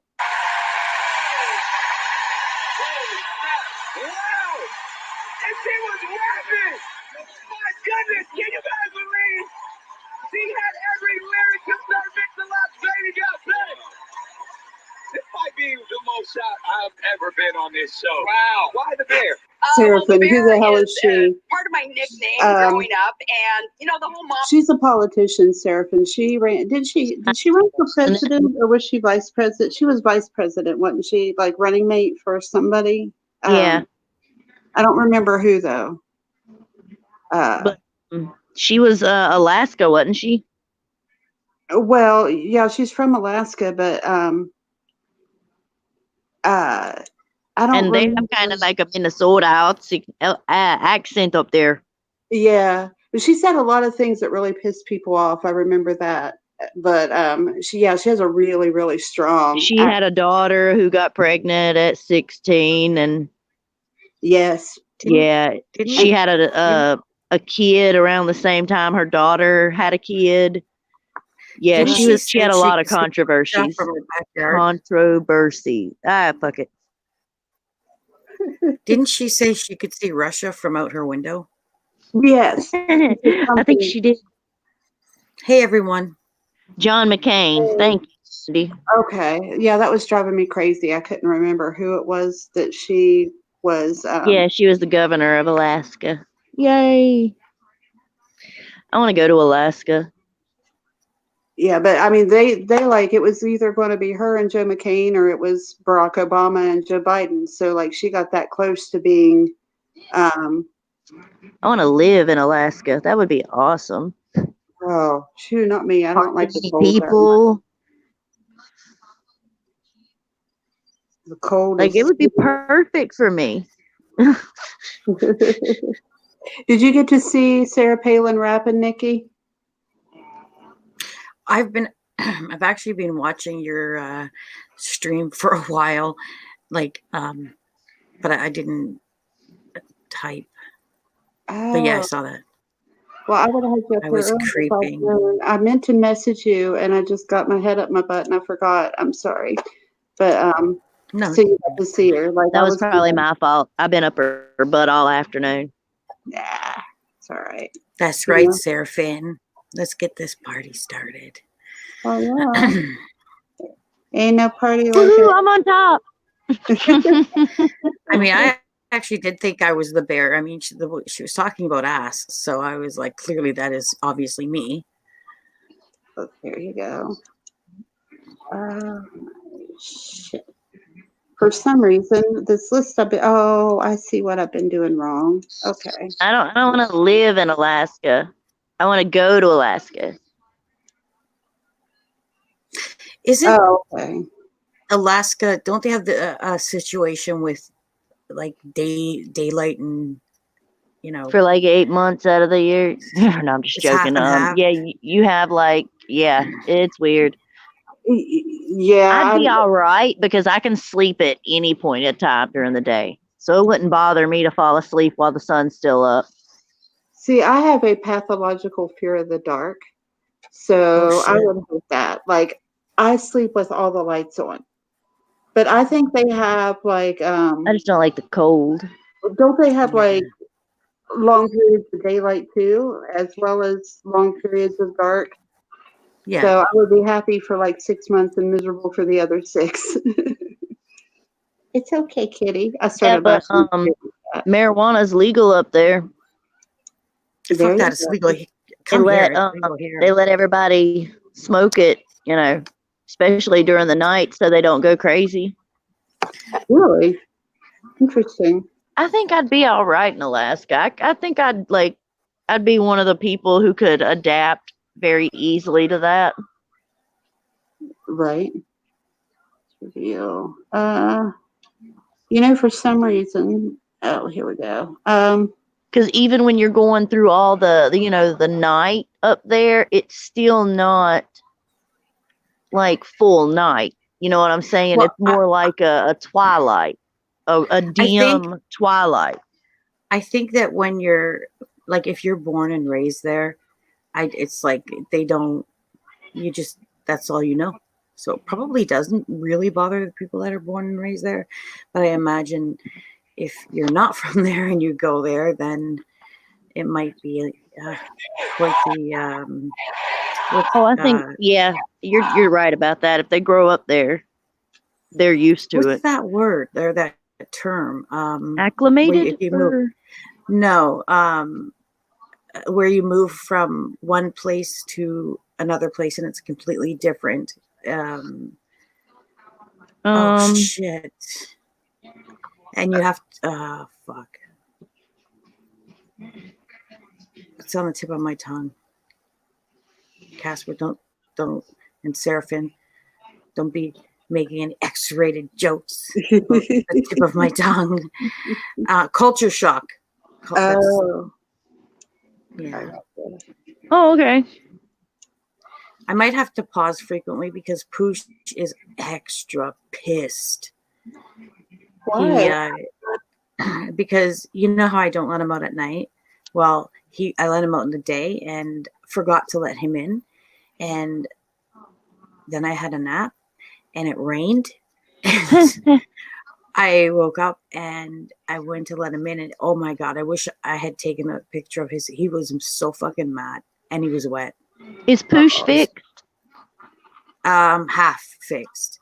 Wow! And she was rapping! My goodness, can you guys believe? She had every lyric to Sir Mix-a-Lot's Baby Got Back. This might be the most shot I've ever been on this show. Wow. Why the bear? Seraphim, who the hell is she? Part of my nickname growing up, and you know the whole mom. She's a politician, Seraphim. She ran. Did she run for president or was she vice president? She was vice president, wasn't she? Like running mate for somebody. Yeah. I don't remember who though. But she was Alaska, wasn't she? Well, yeah, she's from Alaska, but I don't. And they have remember. kind of like a Minnesota accent up there. Yeah, but she said a lot of things that really pissed people off. I remember that. But she has a really, really strong. She had a daughter who got pregnant at 16, and yes, she had a kid around the same time her daughter had a kid. Yeah, Didn't Uh, she she had say a she lot of could see Russia controversies. from her backyard? Controversy. Ah, fuck it. Didn't she say she could see Russia from out her window? yes. She said I think something. she did. Hey, everyone. John McCain. Thank you, Cindy. Okay. Yeah, that was driving me crazy. I couldn't remember who it was that she was. Yeah, she was the governor of Alaska. Yay. I want to go to Alaska. Yeah, but I mean, they like it was either going to be her and Joe McCain or it was Barack Obama and Joe Biden. So like she got that close to being. I want to live in Alaska. That would be awesome. Oh, shoot, not me. I don't like the Party cold that much. people. The cold Like, it is. would be perfect for me. Did you get to see Sarah Palin rapping, Nikki? I've actually been watching your stream for a while, like, but I didn't type. But yeah, I Oh, saw that. well, I would have had you up I here was earlier if I'd creeping. known. I meant to message you, and I just got my head up my butt, and I forgot. I'm sorry, but No, so you got to see her. Like That I was was probably gonna. my fault. I've been up her butt all afternoon. Nah, it's all right. that's You right, know? Seraphine. Let's get this party started. Oh yeah. Ain't no party like Woohoo, it. I'm on top. I mean, I actually did think I was the bear. I mean, she was talking about ass, so I was like, clearly that is obviously me. Oh, there you go. Shit. For some reason, this list I've been. Oh, I see what I've been doing wrong. Okay. I don't want to live in Alaska. I want to go to Alaska. Isn't Oh, okay. Alaska? Don't they have the situation with like daylight and For like 8 months out of the year. No, I'm just it's half joking. and half? Yeah, you have like, yeah, it's weird. Yeah, I'd be all right because I can sleep at any point in time during the day. So it wouldn't bother me to fall asleep while the sun's still up. see, I have a pathological fear of the dark, Oh so I shit! would hate that. Like, I sleep with all the lights on, but I think they have like, I just don't like the cold. don't they have Yeah. like long periods of daylight too, as well as long periods of dark? Yeah. So I would be happy for like 6 months and miserable for the other 6. It's okay, kitty. I Yeah, started but laughing. marijuana's legal up there. There Fuck you that! It's go. legal. They Come here. let It's legal here. they let everybody smoke it, especially during the night so they don't go crazy. Really interesting. I think I'd be all right in Alaska. I think I'd be one of the people who could adapt very easily to that. Right. Reveal. For some reason. Oh, here we go. Because even when you're going through all the night up there, it's still not like full night. You know what I'm saying? Well, It's more like a twilight, a dim twilight. I think that when you're like, if you're born and raised there, it's like they don't. You just that's all you know. So it probably doesn't really bother the people that are born and raised there. But I imagine if you're not from there and you go there, then it might be quite the. I think you're right about that. If they grow up there, they're used to what's it. that word or that term? Acclimated. If you move, no, where you move from one place to another place and it's completely different. Oh shit! And you have fuck. It's on the tip of my tongue. Casper, don't, and Seraphine, don't be making any X-rated jokes about the tip of my tongue. Culture shock. Oh. Yeah. Oh, okay. I might have to pause frequently because Pooch is extra pissed. Why? Because you know how I don't let him out at night? Well, I let him out in the day and forgot to let him in. And then I had a nap, and it rained. And I woke up and I went to let him in, and oh my God, I wish I had taken a picture of his. He was so fucking mad, and he was wet. Is Poosh fixed? Half fixed.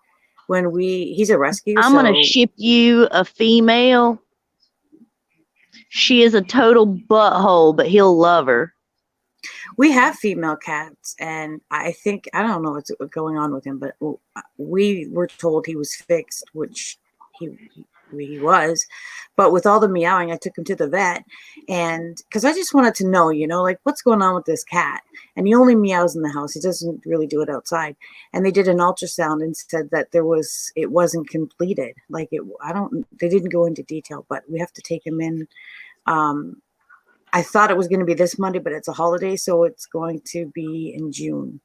He's a rescue. I'm gonna ship you a female. She is a total butthole, but he'll love her. We have female cats, and I don't know what's going on with him, but we were told he was fixed, which he was. But with all the meowing, I took him to the vet, and because I just wanted to know, like what's going on with this cat. And he only meows in the house. He doesn't really do it outside. And they did an ultrasound and said that it wasn't completed. Like they didn't go into detail, but we have to take him in. I thought it was going to be this Monday, but it's a holiday, so it's going to be in June.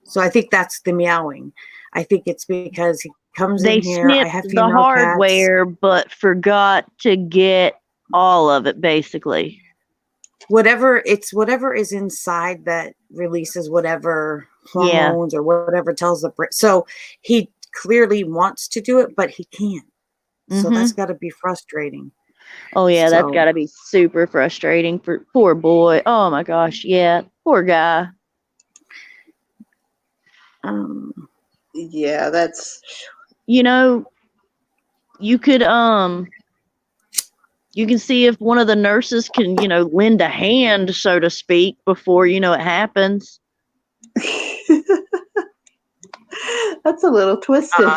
So I think that's the meowing. I think it's because he comes in here. I have the hardware, but forgot to get all of it, basically. Whatever is inside that releases whatever hormones or whatever tells the brain. So he clearly wants to do it, but he can't. So that's got to be frustrating. Oh yeah, that's got to be super frustrating for poor boy. Oh my gosh, yeah, poor guy. Yeah, that's. You could you can see if one of the nurses can lend a hand, so to speak, before it happens. That's a little twisted.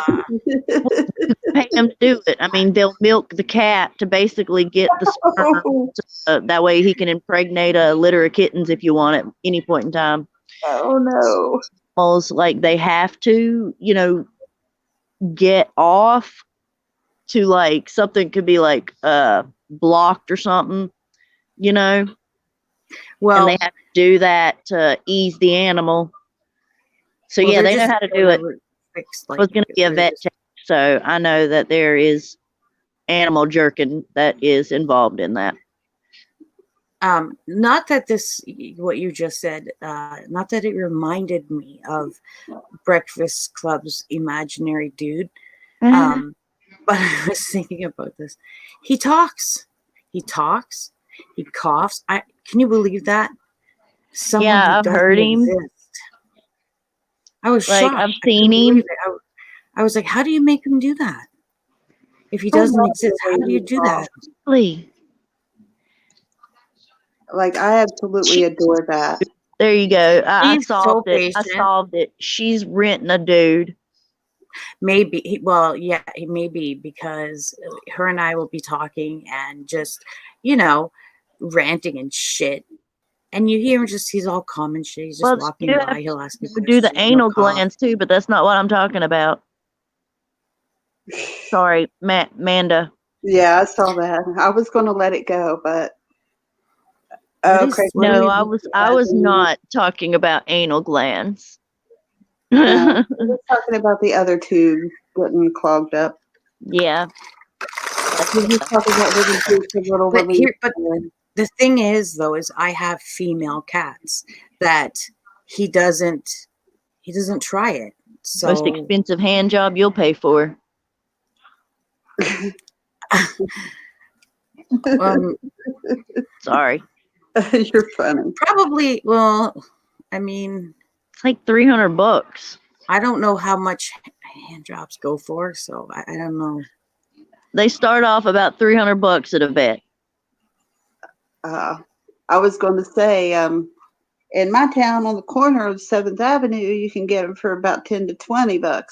Pay them to do it. I mean, they'll milk the cat to basically get the sperm. That way he can impregnate a litter of kittens if you want at any point in time. Oh, no. Almost like they have to, get off to like something could be like blocked or something, Well, and they have to do that to ease the animal. So yeah, they know how to do it. I was going to be a vet tech, so I know that there is animal jerking that is involved in that. Not that what you just said, not that it reminded me of Breakfast Club's imaginary dude. But I was thinking about this. He talks, he coughs. Can you believe that? I've heard him. I was shocked. I've seen him. I was like, how do you make him do that? If he doesn't exist, how do you do that? Like, I absolutely adore that. There you go. I solved so it. I solved it. She's renting a dude. Maybe. Maybe because her and I will be talking and just, ranting and shit. And you hear him he's all calm and shit. He's just walking by. He'll ask me. We do the anal glands too, but that's not what I'm talking about. Sorry, Manda. Yeah, I saw that. I was going to let it go, but. No, I was not talking about anal glands. I was talking about the other tube getting clogged up. Yeah. But the thing is, though, is I have female cats that he doesn't try it. So most expensive hand job you'll pay for. Sorry. You're funny. Probably. Well, I mean, it's like $300. I don't know how much hand jobs go for, so I don't know. They start off about $300 at a vet. I was going to say, in my town on the corner of 7th Avenue, you can get them for about $10 to $20. But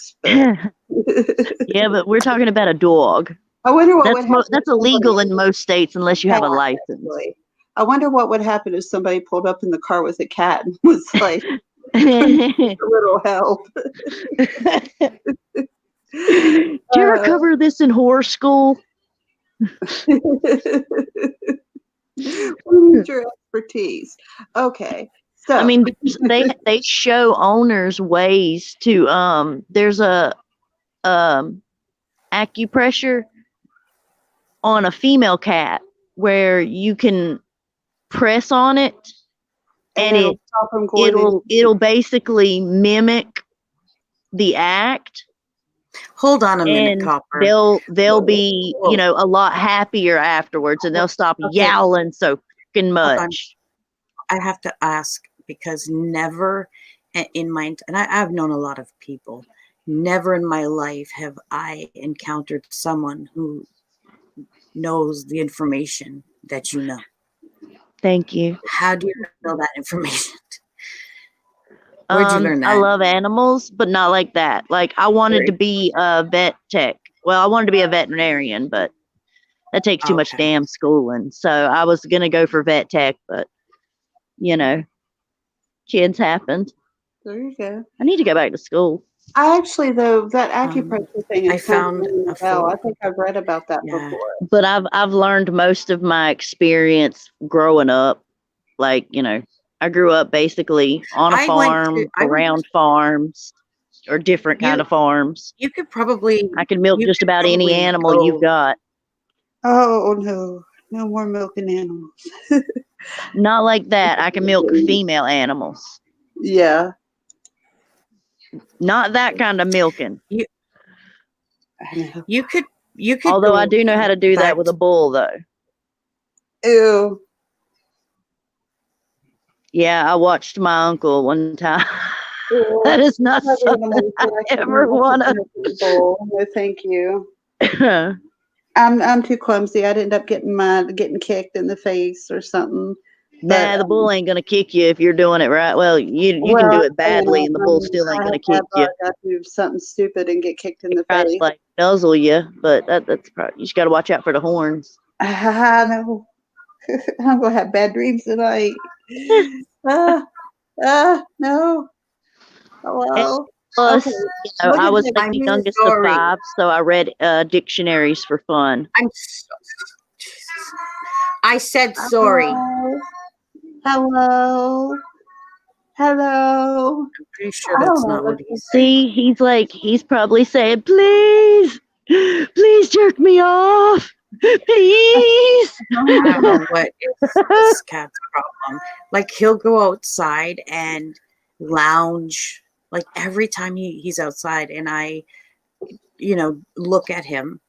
yeah, but we're talking about a dog. I wonder what that's illegal in most states unless you have a license. Actually. I wonder what would happen if somebody pulled up in the car with a cat and was like, a little help. Did you ever cover this in horror school? We need your expertise. Okay. So I mean, they show owners ways to there's a acupressure on a female cat where you can press on it and it'll basically mimic the act, Hold on a minute, and Copper. they'll Whoa, be, whoa. you know, a lot happier afterwards, and they'll stop Okay. yowling so fucking Hold on. much. I have to ask because never in my, and I've known a lot of people, never in my life have I encountered someone who knows the information that you know. Thank you. How do you know that information? Where'd you learn that? I love animals, but not like that. Like, I wanted to be a vet tech. Well, I wanted to be a veterinarian, but that takes too much Okay. damn schooling. So I was gonna go for vet tech, but you know, kids happened. There you go. I need to go back to school. I actually, though, that acupressure thing is I found a well. I photo. think I've read about that Yeah. before. But I've learned most of my experience growing up. Like, you know, I grew up basically on a I farm, around farms, or different kind of farms. You could probably. I can milk you just could about any probably animal go- you've got. Oh no, no more milking animals. Not like that. I can milk female animals. Yeah. Not that kind of milking. You could. Although go I do know how to do that back with a bull, though. Ew. Yeah, I watched my uncle one time. Ew. That is not I have something animals I that I ever can want milk with a bowl. No, thank you. to. I'm too clumsy. I'd end up getting kicked in the face or something. Nah, the bull ain't gonna kick you if you're doing it right. Well, you can do it badly, and the bull still ain't gonna kick you. I do something stupid and get kicked in the Try to face. like nuzzle you, but that's probably, you just got to watch out for the horns. No. I'm gonna have bad dreams tonight. No. Hello. Plus, Okay. you know, Look I at was that like the cute youngest story. of 5, so I read dictionaries for fun. I said sorry. Hello. I'm pretty sure that's not what he's saying. See, he's probably saying, please, please jerk me off, please. I don't know what is this cat's problem. Like, he'll go outside and lounge. Like, every time he's outside and I, look at him,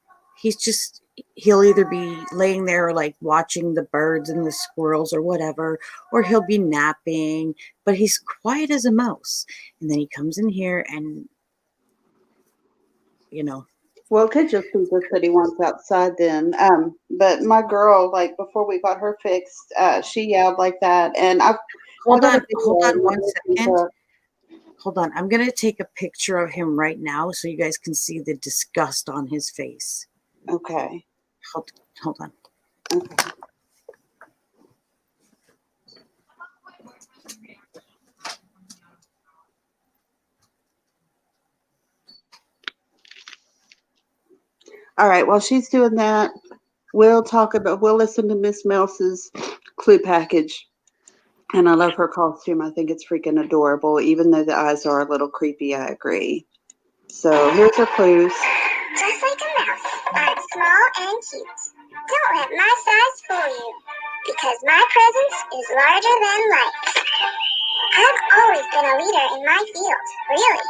he'll either be laying there like watching the birds and the squirrels or whatever, or he'll be napping, but he's quiet as a mouse. And then he comes in here and, Well, it could just be just that he wants outside then. But my girl, like before we got her fixed, she yelled like that, and Hold on 1 second. Hold on. I'm going to take a picture of him right now so you guys can see the disgust on his face. Okay. Hold on. Okay. All right. While she's doing that, we'll listen to Miss Mouse's clue package. And I love her costume. I think it's freaking adorable, even though the eyes are a little creepy. I agree. So here's her clues. Just like a mouse, I'm small and cute. Don't let my size fool you, because my presence is larger than life. I've always been a leader in my field, really.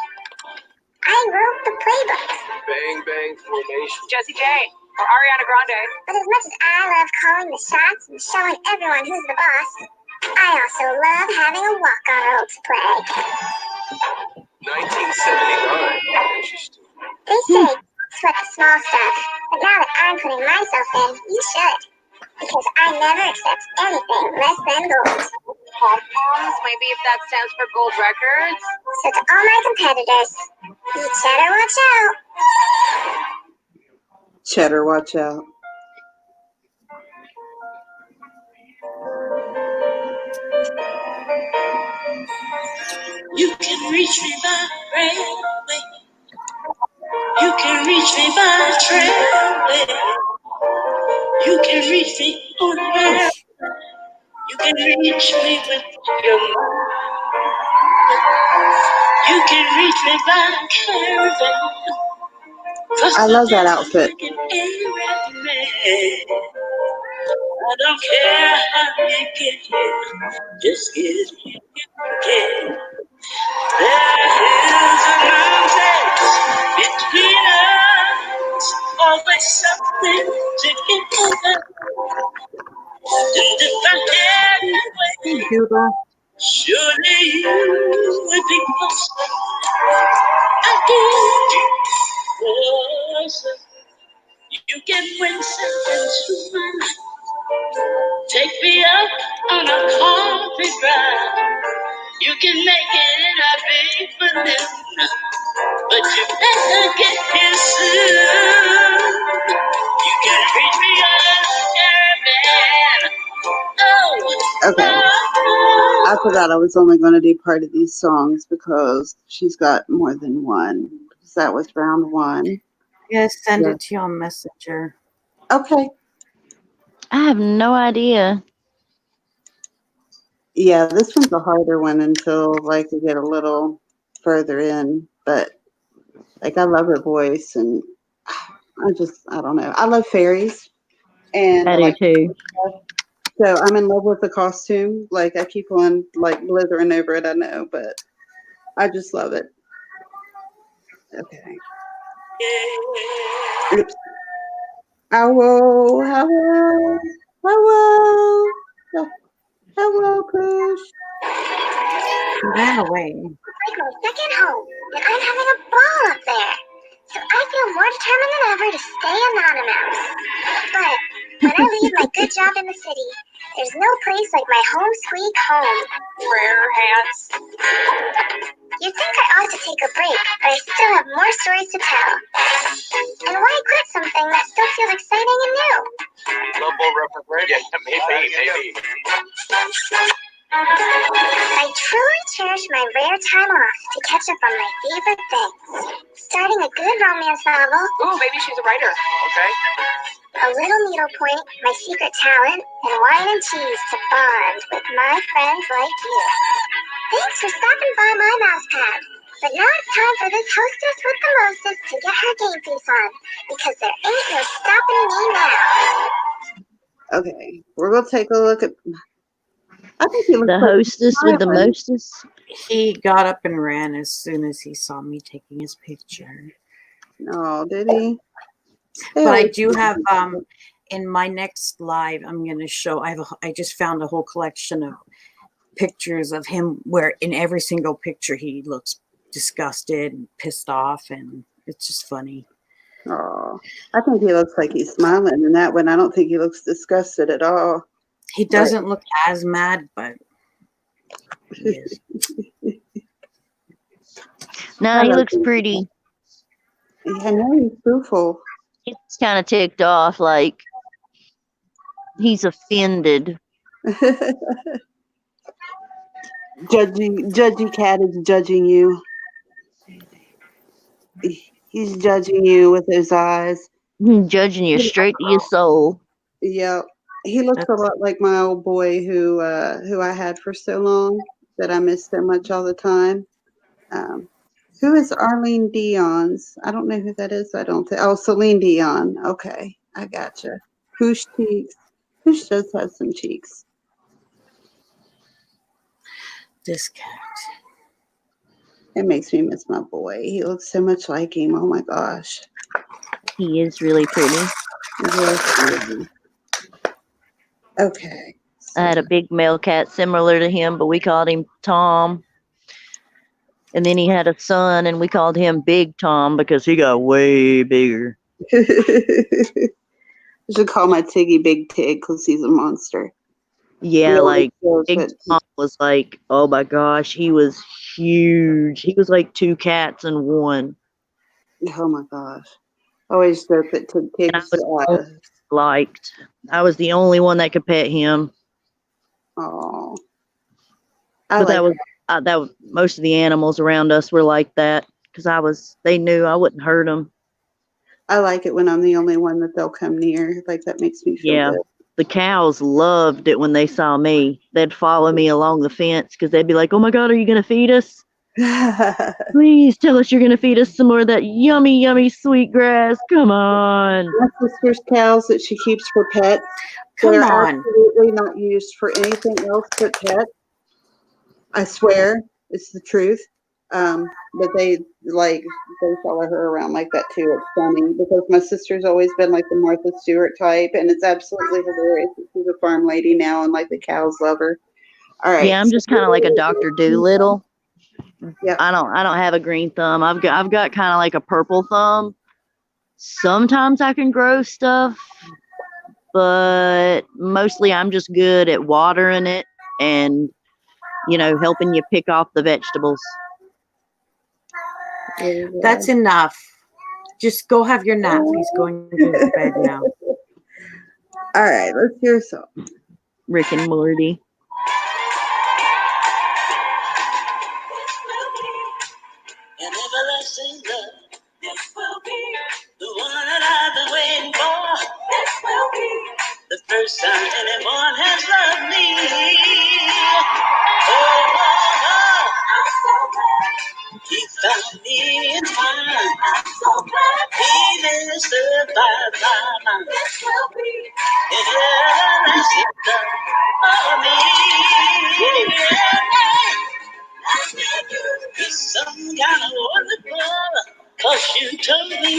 I wrote the playbook. Bang, bang, formation. Jessie J or Ariana Grande. But as much as I love calling the shots and showing everyone who's the boss, I also love having a walk-on role to play. 1979. Interesting. They say sweat the small stuff, but now that I'm putting myself in, you should. Because I never accept anything less than gold. Pom-poms, maybe if that stands for gold records. So to all my competitors, you cheddar watch out. Cheddar, watch out. You can reach me by railway. You can reach me by trailway. You can reach me on air. You can reach me with your mind. You can reach me by caravan. I love that outfit. I don't care how you get here, just get here. There is a mountain between us, always something to get over. And if I had my way, Doodle. surely you would be closer. I do. Closer. You can bring something to my life. Take me up on a coffee drive. You can make it a big balloon, but you better get here soon. You can reach me on a caravan. Oh, Okay. I forgot I was only going to do part of these songs because she's got more than one. So that was round one. Yes, send Yeah. it to you on Messenger. Okay. I have no idea. Yeah, this one's a harder one until like we get a little further in. But like I love her voice and I don't know. I love fairies and I I do like too. so I'm in love with the costume. Like I keep on like blithering over it, I know, but I just love it. Okay. Oops. Hello, hello, hello, hello, Push. He ran away. It's like my second home, and I'm having a ball up there. So I feel more determined than ever to stay anonymous. But when I leave my good job in the city, there's no place like my home sweet home. Prayer hands. You'd think I ought to take a break, but I still have more stories to tell. And why quit something that still feels exciting and new? Local reference radio. Yeah, maybe. I truly cherish my rare time off to catch up on my favorite things. Starting a good romance novel, Ooh, maybe she's a writer. Okay. a little needlepoint, my secret talent, and wine and cheese to bond with my friends like you. Thanks for stopping by my mouse pad. But now it's time for this hostess with the mostest to get her game face on, because there ain't no stopping me now. Okay, we're gonna take a look at. I think he looks The like hostess with the smiling. mostest. He got up and ran as soon as he saw me taking his picture. Oh, did he? They But I always do do have that. in my next live, I'm going to show. I just found a whole collection of pictures of him where in every single picture he looks disgusted and pissed off, and it's just funny. Oh, I think he looks like he's smiling in that one. I don't think he looks disgusted at all. He doesn't look as mad, but he is. No, he looks pretty. I know he's beautiful. He's kind of ticked off, like he's offended. Judgy cat is judging you. He's judging you with his eyes. Judging you straight to your soul. Yep. He looks a lot like my old boy who I had for so long that I miss so much all the time. Who is Arlene Dion's? I don't know who that is. I don't think. Oh, Celine Dion. Okay, I gotcha. Poosh cheeks. Poosh does have some cheeks. This cat. It makes me miss my boy. He looks so much like him. Oh my gosh. He is really pretty. Yes, okay. I had a big male cat similar to him, but we called him Tom. And then he had a son, and we called him Big Tom because he got way bigger. I should call my Tiggy Big Tig because he's a monster. Yeah, like Big Tom was like, oh my gosh, he was huge. He was like two cats in one. Oh my gosh. I always joke that Tig liked. I was the only one that could pet him. Oh. But that was most of the animals around us were like that because they knew I wouldn't hurt them. I like it when I'm the only one that they'll come near. Like that makes me feel good. The cows loved it when they saw me. They'd follow me along the fence because they'd be like, oh my God, are you going to feed us? Please tell us you're going to feed us some more of that yummy, yummy sweet grass. Come on. My sister's cows that she keeps for pets. Come on. Absolutely not used for anything else but pets. I swear. It's the truth. But they follow her around like that too. It's funny because my sister's always been like the Martha Stewart type, and it's absolutely hilarious. She's a farm lady now, and like the cows love her. All right. Yeah, I'm just kind of like a Dr. Doolittle. Yeah. I don't have a green thumb. I've got kind of like a purple thumb. Sometimes I can grow stuff, but mostly I'm just good at watering it and, you know, helping you pick off the vegetables. That's enough. Just go have your nap. He's going to bed now. All right, let's hear a song. Rick and Morty. An everlasting love. This will be the one that I've been waiting for. This will be the first time anyone has loved me. Oh, I'm so glad he found me in time. I'm so glad he didn't survive my mind. This will be an everlasting love for me. It's some kind of wonderful, 'cause you told me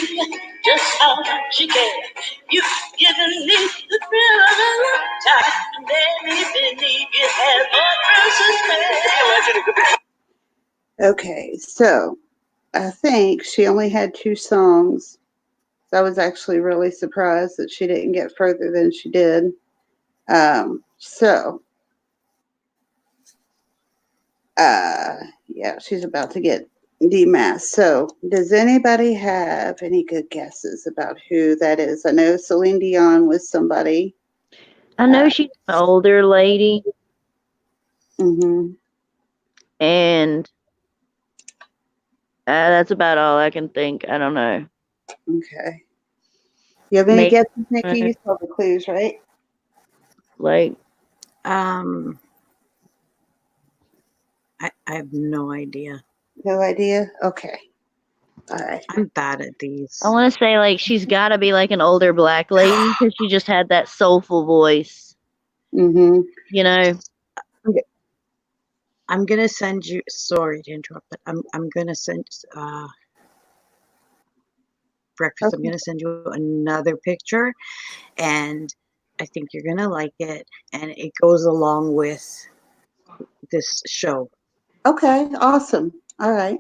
just how much you care. You've given me the thrill of a lifetime, and made me believe you had more verses there. Okay, so I think she only had 2 songs. So I was actually really surprised that she didn't get further than she did. Yeah, she's about to get demasked. So, does anybody have any good guesses about who that is? I know Celine Dion was somebody. I know she's an older lady. Mm-hmm. And that's about all I can think. I don't know. Okay. You have any Maybe, guesses, Nikki? You saw the clues, right? Like, I have no idea. No idea? Okay. All right. I'm bad at these. I want to say, like, she's got to be like an older black lady because she just had that soulful voice. Mm-hmm. You know? I'm going to send you, sorry to interrupt, but I'm going to send, Breakfast, I'm going to send you another picture, and I think you're going to like it, and it goes along with this show. Okay, awesome. All right.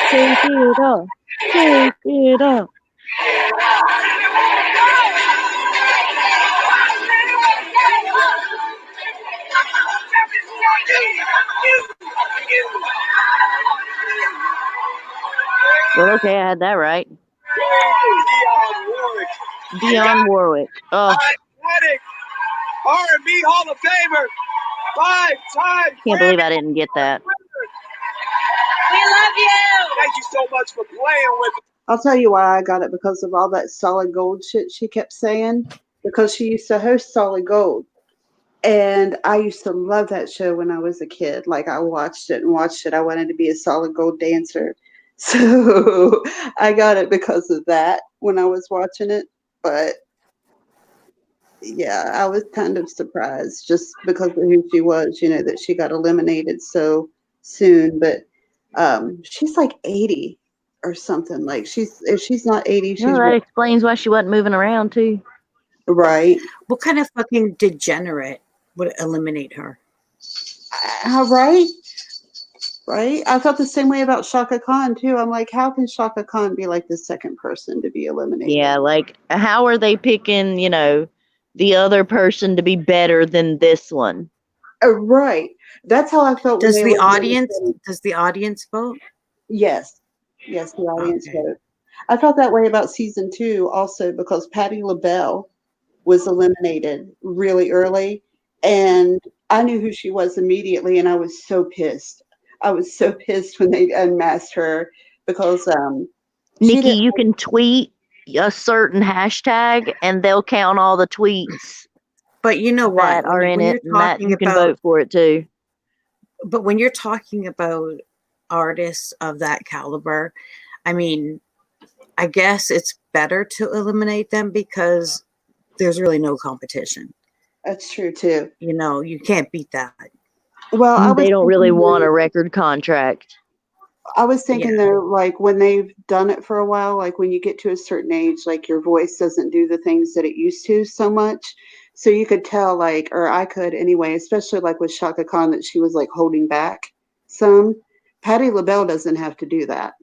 Take it off. Take it off. Well, okay, I had that right. Dionne Warwick. Oh. Iconic R&B Hall of Famer. 5-time. Can't believe I didn't get that. We love you. Thank you so much for playing with us. I'll tell you why I got it, because of all that Solid Gold shit she kept saying, because she used to host Solid Gold. And I used to love that show when I was a kid. Like, I watched it and watched it. I wanted to be a Solid Gold dancer. So I got it because of that when I was watching it. But yeah, I was kind of surprised just because of who she was, you know, that she got eliminated so soon. But she's like 80 or something. Like, if she's not 80, she's that explains why she wasn't moving around too. Right. What kind of fucking degenerate would eliminate her? Right? Right? I felt the same way about Shaka Khan too. I'm like, how can Shaka Khan be like the second person to be eliminated? Yeah, like, how are they picking, you know, the other person to be better than this one? Right. That's how I felt. Does the audience vote? Yes. Yes, the audience vote. I felt that way about season 2 also, because Patti LaBelle was eliminated really early, and I knew who she was immediately, and I was so pissed. I was so pissed when they unmasked her, because Nikki, you can tweet a certain hashtag and they'll count all the tweets. But you know what? That are in it, and that you can vote for it too. But when you're talking about artists of that caliber, I mean, I guess it's better to eliminate them because there's really no competition. That's true too. You know, you can't beat that. Well, I was They don't really thinking want that- a record contract. I was thinking Yeah. though, like when they've done it for a while, like when you get to a certain age, like your voice doesn't do the things that it used to so much. So you could tell, like, or I could anyway, especially like with Shaka Khan, that she was like holding back some. Patti LaBelle doesn't have to do that,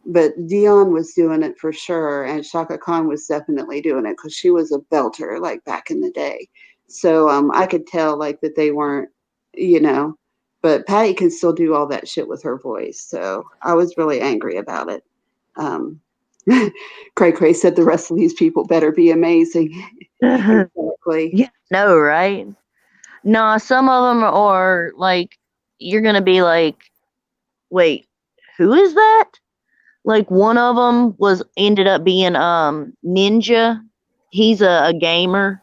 but Dion was doing it for sure, and Shaka Khan was definitely doing it because she was a belter like back in the day. So I could tell like that they weren't, you know, but Patty can still do all that shit with her voice. So I was really angry about it. Um, Cray Cray said the rest of these people better be amazing. Exactly. Yeah, no, right? Nah, some of them are like, you're gonna be like, wait, who is that? Like one of them ended up being Ninja. He's a gamer.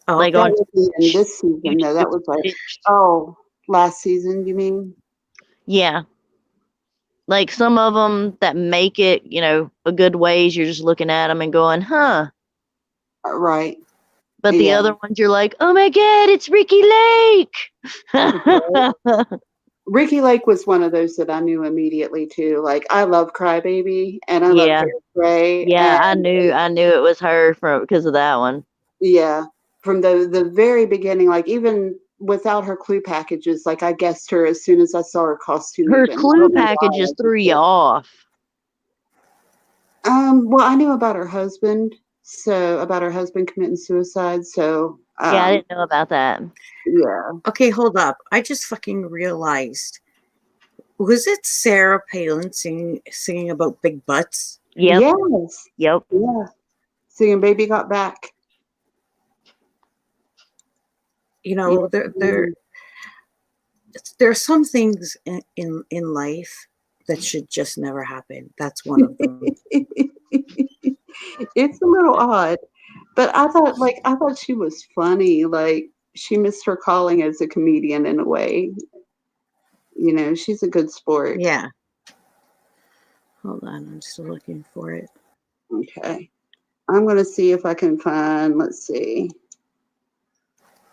Oh, Like That on was in this season, though. That was like, oh, last season, you mean? yeah. Like some of them that make it, you know, a good ways. You're just looking at them and going, huh. Right. But the Yeah. other ones, you're like, oh my god, it's Ricky Lake. Ricky Lake was one of those that I knew immediately too. Like I love Crybaby and I love Yeah. Hairspray. Yeah, And I knew it was her because of that one. yeah, from the very beginning, like even without her clue packages, like I guessed her as soon as I saw her costume. Her Even I clue don't know why, packages I just threw you did. off. Well, I knew about her husband, so about her husband committing suicide. So Yeah, I didn't know about that. yeah. okay, hold up. I just fucking realized. Was it Sarah Palin singing about big butts? Yep. Yes. Yep. Yeah. Singing "Baby Got Back." You know, there are some things in life that should just never happen. That's one of them. It's a little odd, but I thought she was funny. Like she missed her calling as a comedian in a way. You know, she's a good sport. Yeah. Hold on, I'm still looking for it. Okay. I'm gonna see if I can find, let's see.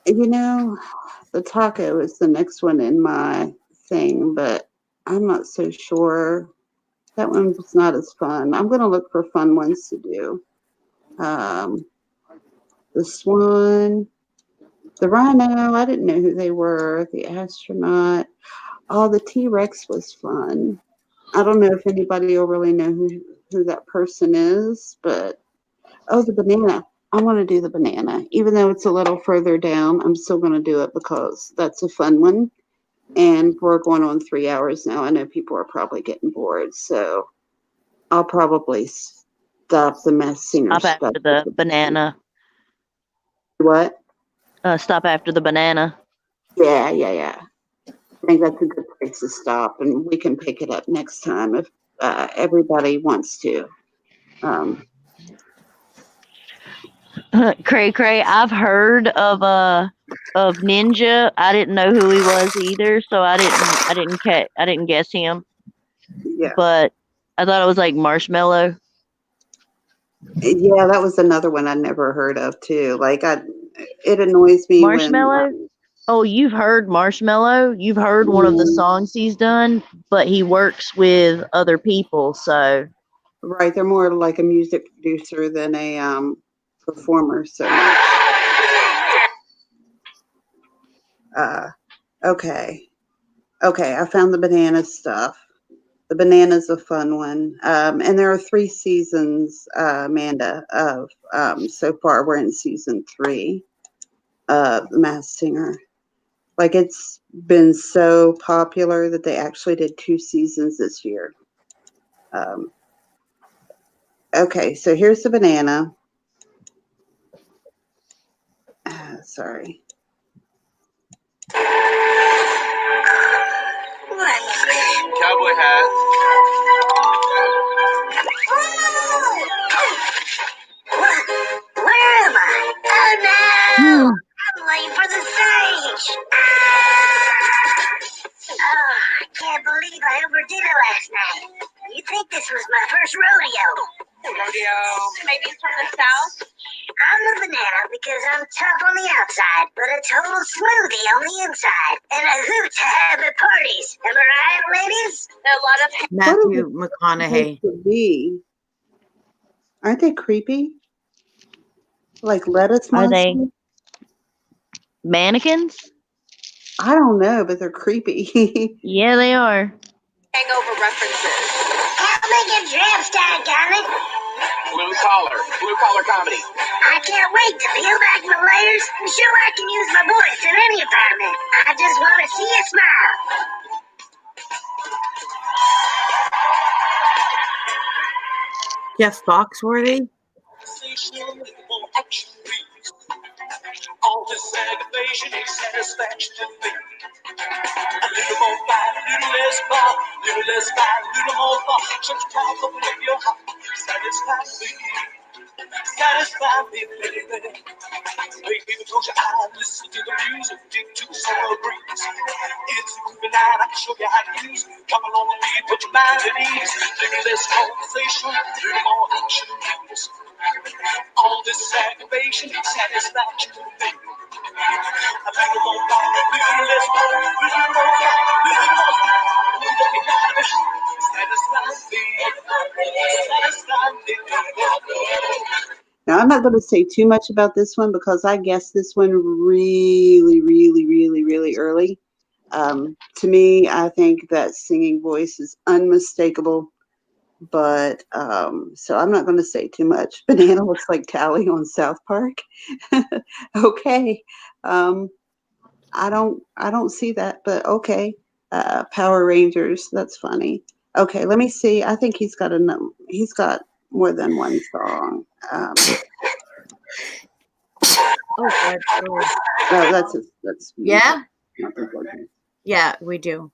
You know, the taco is the next one in my thing, but I'm not so sure. That one's not as fun. I'm gonna look for fun ones to do. The swan, the rhino, I didn't know who they were. The astronaut. Oh, the T-Rex was fun. I don't know if anybody will really know who that person is, but oh, the banana. I want to do the banana. Even though it's a little further down, I'm still going to do it because that's a fun one. And we're going on 3 hours now. I know people are probably getting bored, so I'll probably stop the Masked Singer Stop stuff. after the banana. What? Stop after the banana. Yeah. I think that's a good place to stop, and we can pick it up next time if everybody wants to. Cray Cray, I've heard of Ninja. I didn't know who he was either, so I didn't guess him. Yeah. But I thought it was like Marshmallow. Yeah, that was another one I never heard of too. Like it annoys me Marshmallow? Oh, you've heard Marshmallow? You've heard one of the songs he's done, but he works with other people, so right, they're more like a music producer than a performer. So okay. I found the banana stuff. The banana's a fun one. And there are 3 seasons, Amanda, of so far we're in season 3 of The Masked Singer. Like it's been so popular that they actually did 2 seasons this year. Okay, so here's the banana. Sorry. Cowboy hat. Where am I? Oh no! I'm late for the stage! Oh, I can't believe I overdid it last night. You'd think this was my first rodeo. Rodeo. Maybe it's from the South? I'm a banana because I'm tough on the outside, but a total smoothie on the inside. And a hoot to have at parties. Am I right, ladies? There are a lot of Matthew Supposed McConaughey. to be. Aren't they creepy? Like lettuce Are they monsters? mannequins? I don't know, but they're creepy. Yeah, they are. hangover references. Help me get dressed, dadgummit. Blue collar comedy. I can't wait to peel back my layers and show I can use my voice in any environment. I just want to see you smile. Jeff Foxworthy. All this aggravation ain't satisfaction to me. A little more fight, a little less fight, a little less fight, a little more fight. Shut the top, open up your heart. Satisfy me. Satisfy me, baby. Baby, close your eyes, listen to the music, dig to the summer breeze. It's moving out, I can show you how to use. Come along with me, put your mind at ease. Little less conversation, little more action, please. All this aggravation ain't satisfaction to me. A little more fight, a little less fight, a little more fight, a little more fight. Look at that, satisfy me, satisfy me. Now, I'm not going to say too much about this one because I guessed this one really, really, really, really early. To me, I think that singing voice is unmistakable. But so I'm not going to say too much. Banana looks like Tally on South Park. Okay. I don't see that, but okay. Power Rangers, that's funny. Okay, let me see. I think he's got more than one song. Oh, That's yeah, not important. yeah, we do.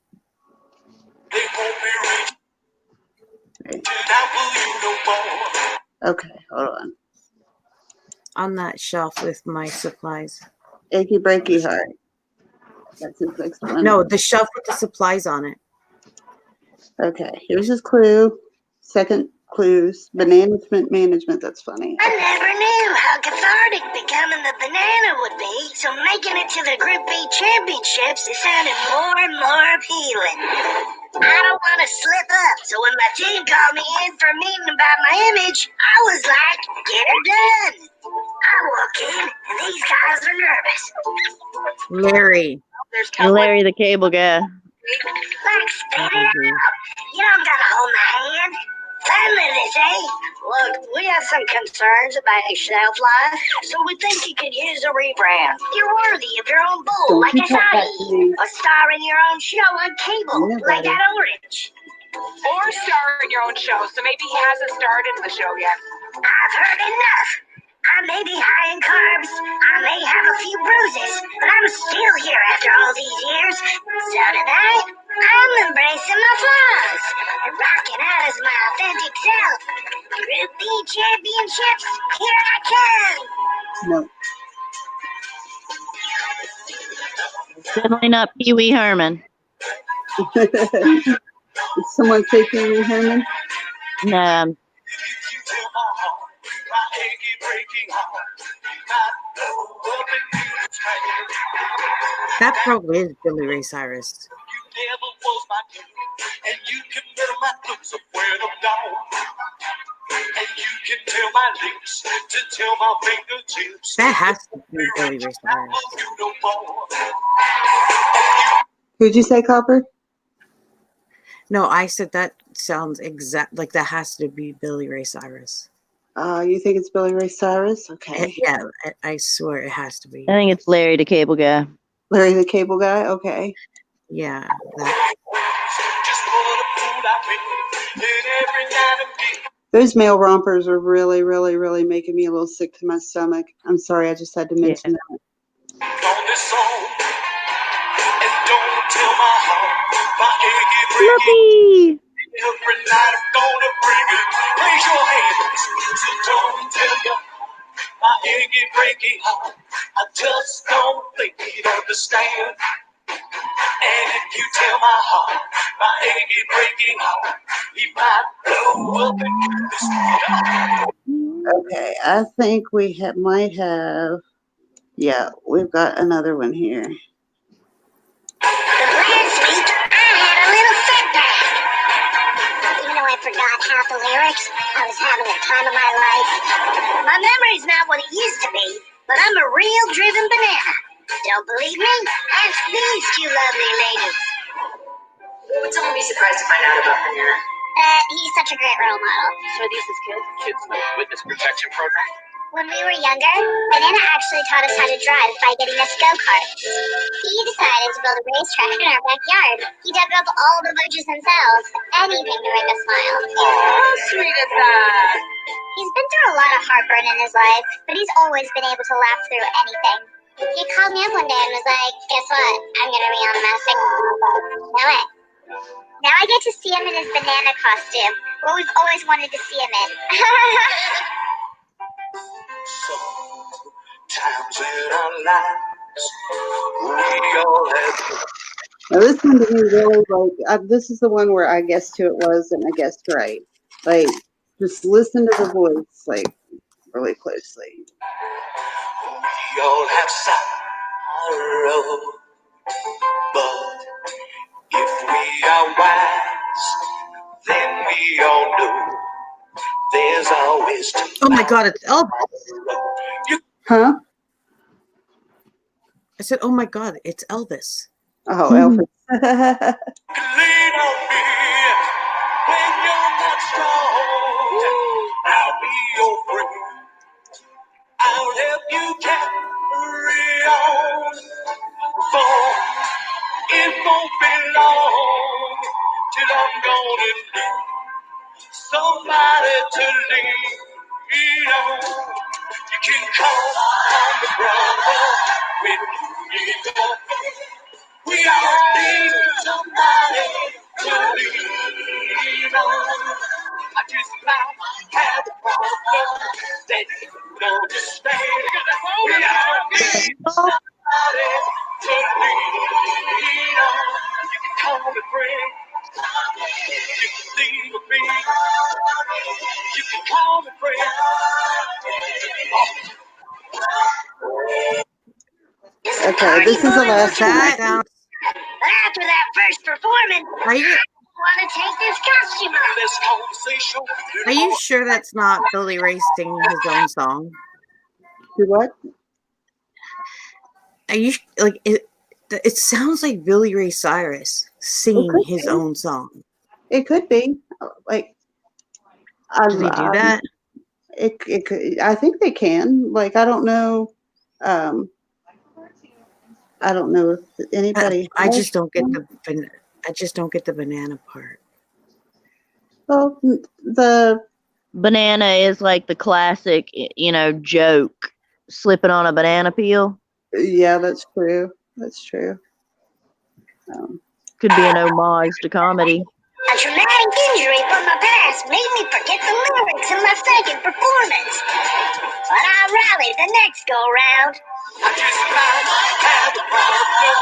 Okay, hold on. On that shelf with my supplies. Achy breaky heart. That's his next one. No, the shelf with the supplies on it. Okay, here's his clue. Second clues. Management. That's funny. I never knew how cathartic becoming the banana would be, so making it to the Group B championships is sounding more and more appealing. I don't want to slip up, so when my team called me in for a meeting about my image, I was like, get her done. I walk in, and these guys are nervous. Larry. There's Cowboy. Larry the Cable Guy. Like, spit it out. You don't gotta hold my hand. Finally, they say, look, we have some concerns about your shelf life, so we think you could use a rebrand. You're worthy of your own bull, like a Saudi, or star in your own show on cable, like that Orange. Or star in your own show, so maybe he hasn't starred in the show yet. I've heard enough. I may be high in carbs, I may have a few bruises, but I'm still here after all these years. So tonight, I'm embracing my flaws and rocking out as my authentic self. Group B championships, here I come. No. Definitely not Pee Wee Herman. Did someone say Pee Wee Herman? No. That probably is Billy Ray Cyrus. And you can tell my looks of where I'm down. And you can tell my lips to tell my fingertips. That has to be Billy Ray Cyrus. Who'd you say, Copper? No, I said that sounds exact like that has to be Billy Ray Cyrus. You think it's Billy Ray Cyrus? Okay. Yeah, I swear it has to be. I think it's Larry the Cable Guy. Larry the Cable Guy? Okay. Yeah. That. Those male rompers are really, really, really making me a little sick to my stomach. I'm sorry, I just had to mention that. Fluffy! Every night I'm gonna bring it. Raise your hands. So don't tell you my achy breaky heart. I just don't think he'd understand. And if you tell my heart, my achy breaky heart, he might blow up and Okay, I think we might have. Yeah, we've got another one here. But last week, I had a little setback. Even though I forgot half the lyrics, I was having the time of my life. My memory's not what it used to be, but I'm a real driven banana. Don't believe me? Ask these two lovely ladies. Who would someone be surprised to find out about Banana? He's such a great role model. So are these his kids? Kids in the witness protection program? When we were younger, Banana actually taught us how to drive by getting us go-karts. He decided to build a racetrack in our backyard. He dug up all the bushes himself, anything to make us smile. How sweet is that? He's been through a lot of heartburn in his life, but he's always been able to laugh through anything. He called me up one day and was like, guess what? I'm going to be on the Masked Singer. Know it. Now I get to see him in his banana costume, what we've always wanted to see him in. Sometimes in our lives, we all have. Now this one to me really this is the one where I guessed who it was and I guessed right. Like, just listen to the voice like really closely. We all have sorrow, but if we are wise, then we all know there's always tomorrow. Oh my God, it's Elvis. Huh? I said, oh my God, it's Elvis. Oh, Elvis. Lean on me when you're not strong. I'll be your friend. I'll help you carry on. For it won't be long till I'm gonna need somebody to lean on. You can call on the brother when you need help. We all need somebody to lean on. I just might have a problem that you don't understand. We all need somebody to lean on. You can call me friend. You can lean with me. You can call me friend. Okay, this is the last one. But after that first performance, Are you I want to take this costume off. This conversation. are you sure that's not Billy Ray singing his own song? Do what? Are you like it? It sounds like Billy Ray Cyrus singing his be. own song. It could be. Like, Do they do that? It could. I think they can. Like, I don't know. I don't know if anybody. I just don't get the banana part. Well, the Banana is like the classic, joke, slipping on a banana peel. yeah, that's true. That's true. Could be an homage to comedy. A traumatic injury from my past made me forget the lyrics in my second performance. But I rallied the next go-round. I just might have a problem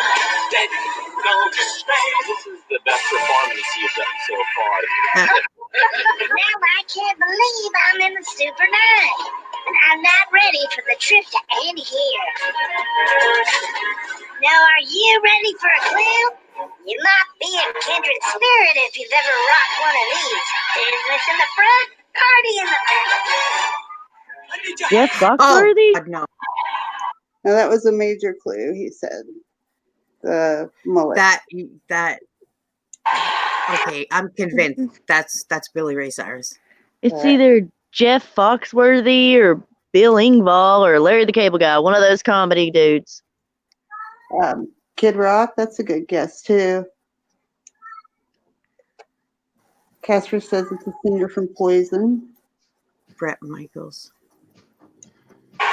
that you don't understand. This is the best performance you've done so far. Now I can't believe I'm in the Super 9. And I'm not ready for the trip to end here. Now are you ready for a clue? You might be a kindred spirit if you've ever rocked one of these. Business in the front, party in the back. Jeff Foxworthy? Oh, no. now that was a major clue. He said the mullet. That. Okay, I'm convinced that's Billy Ray Cyrus. It's either Jeff Foxworthy or Bill Engvall or Larry the Cable Guy, one of those comedy dudes. Kid Rock. That's a good guess too. Casper says it's a singer from Poison. Brett Michaels. Big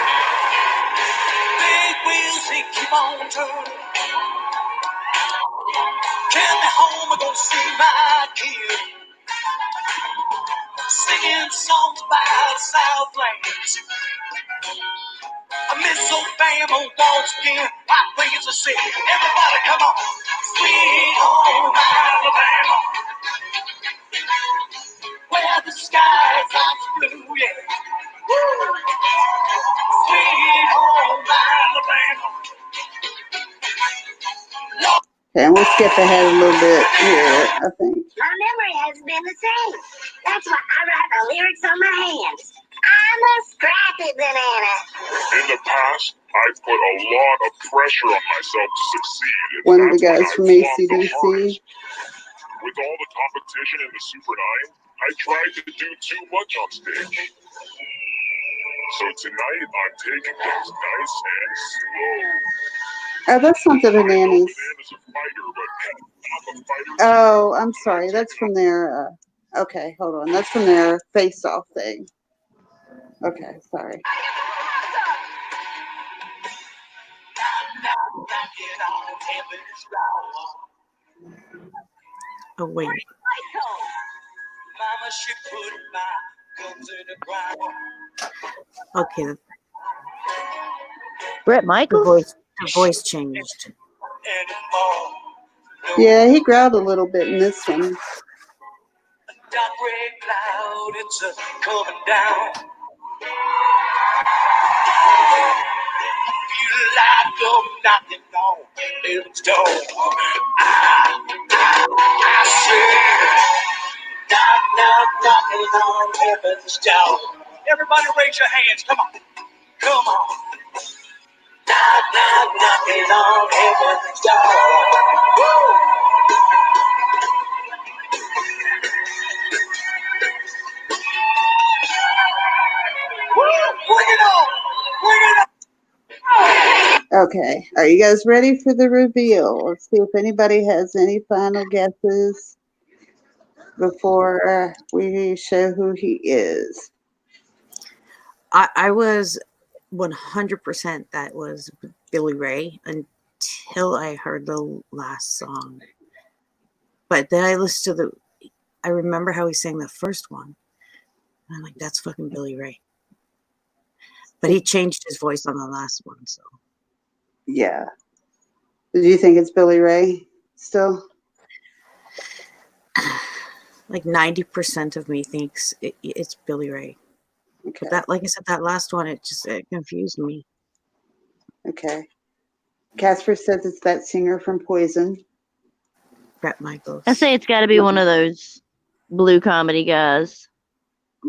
wheels, they keep on turning. Carry me home, I'm gonna see my kid. Singing songs about Southlands. I miss old Bama once again. I think it's a sin. Everybody come on. Sweet home Alabama. Where the skies are blue, yeah. Woo! skip ahead a little bit here, I think. My memory has been the same. That's why I write the lyrics on my hands. I'm a scrappy banana. In the past, I've put a lot of pressure on myself to succeed. And One of the that's when guys I from flopped the AC/DC. hardest. With all the competition in the Super 9, I tried to do too much on stage. So tonight, I'm taking things nice and slow. Oh, that's not the Bananas. Banana's a fighter, but I'm a fighter. Oh, I'm sorry. That's from their. Okay, hold on. That's from their face-off thing. Okay, sorry. Oh wait. Okay, Brett the Michaels? voice changed. Yeah, he growled a little bit in this one. Dark gray cloud, it's coming down. Feel like I'm knocking on heaven's door. I said, knocking on heaven's door. Everybody raise your hands, come on, come on. Knocking on heaven's door. Woo! Bring it on! Bring it on! Okay, are you guys ready for the reveal? Let's see if anybody has any final guesses before we show who he is. I was 100% that was Billy Ray until I heard the last song. But then I listened to I remember how he sang the first one. And I'm like, that's fucking Billy Ray. But he changed his voice on the last one, so. Yeah. Do you think it's Billy Ray still? Like 90% of me thinks it's Billy Ray. Okay. But that, like I said, that last one, it confused me. Okay. Casper says it's that singer from Poison. Brett Michaels. I say it's got to be one of those blue comedy guys.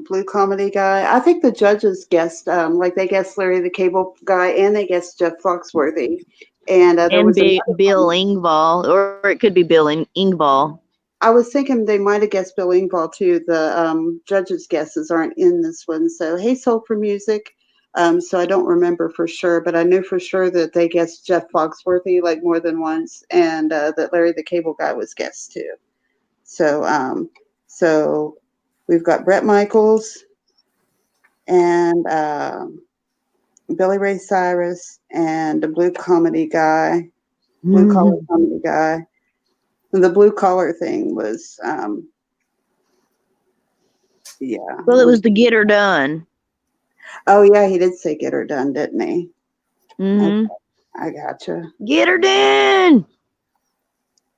Blue comedy guy. I think the judges guessed, like they guessed Larry the Cable Guy, and they guessed Jeff Foxworthy, and there was Bill Engvall, or it could be Bill Engvall. I was thinking they might have guessed Bill Engvall too. The judges' guesses aren't in this one. So hey, Soul for Music. So I don't remember for sure, but I knew for sure that they guessed Jeff Foxworthy like more than once, and that Larry the Cable Guy was guessed too. So so we've got Brett Michaels and Billy Ray Cyrus and the blue comedy guy, blue collar comedy guy. And the blue collar thing was, yeah. Well, it was the Get Her Done. Oh, yeah, he did say get her done, didn't he? Mm-hmm. Okay, I gotcha. Get her done!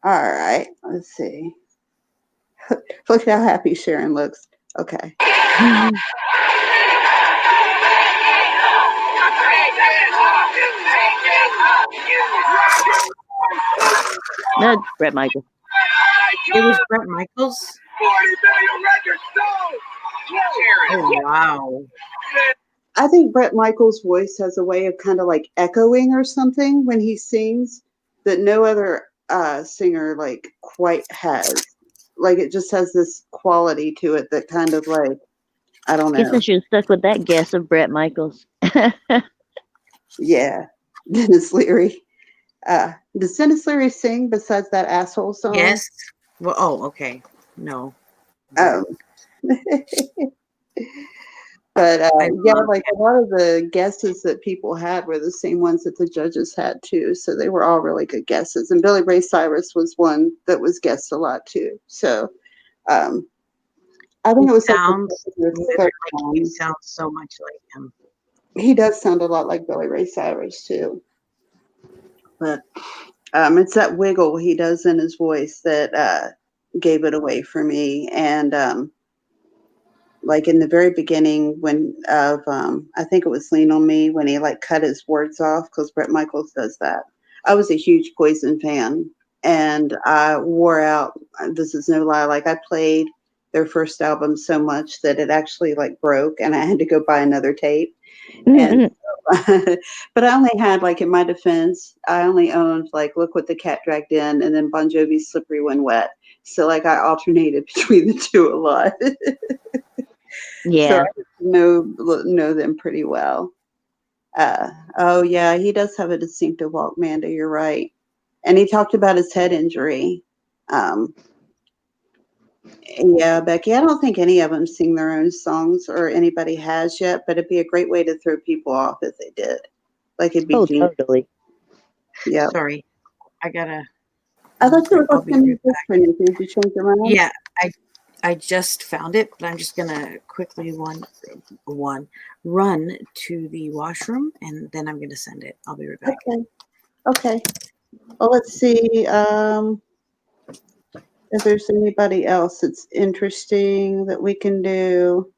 All right, let's see. Look how happy Sharon looks. Okay. No, Brett Michaels. It was Brett Michaels? 40 million records sold! Oh, wow. I think Brett Michaels' voice has a way of kind of like echoing or something when he sings that no other singer like quite has. Like it just has this quality to it that kind of like, I don't know. Guess I should have stuck with that guess of Brett Michaels. Yeah, Dennis Leary. Does Dennis Leary sing besides that asshole song? Yes. Well, oh, okay. No. But yeah, like a lot of the guesses that people had were the same ones that the judges had too. So they were all really good guesses. And Billy Ray Cyrus was one that was guessed a lot too. So I think it was sounds he sounds so much like him. He does sound a lot like Billy Ray Cyrus too. But it's that wiggle he does in his voice that gave it away for me. And like in the very beginning when I think it was Lean on Me when he like cut his words off because Brett Michaels does that. I was a huge Poison fan and I wore out. This is no lie. Like I played their first album so much that it actually like broke, and I had to go buy another tape. And but I only had, like, in my defense, I only owned like Look What the Cat Dragged In and then Bon Jovi's Slippery When Wet. So like I alternated between the two a lot. So Yeah. I know them pretty well. Oh yeah, he does have a distinctive walk, Manda. You're right. And he talked about his head injury. Um, yeah, Becky, I don't think any of them sing their own songs or anybody has yet, but it'd be a great way to throw people off if they did. Like it'd be Oh, genius. totally. Yeah. Sorry, I gotta. I thought you were I'll going be to right this back. for you. Did you change your mind? Yeah, I just found it, but I'm just gonna quickly run to the washroom, and then I'm gonna send it. I'll be right back. Okay. Okay. Well, let's see if there's anybody else that's interesting that we can do.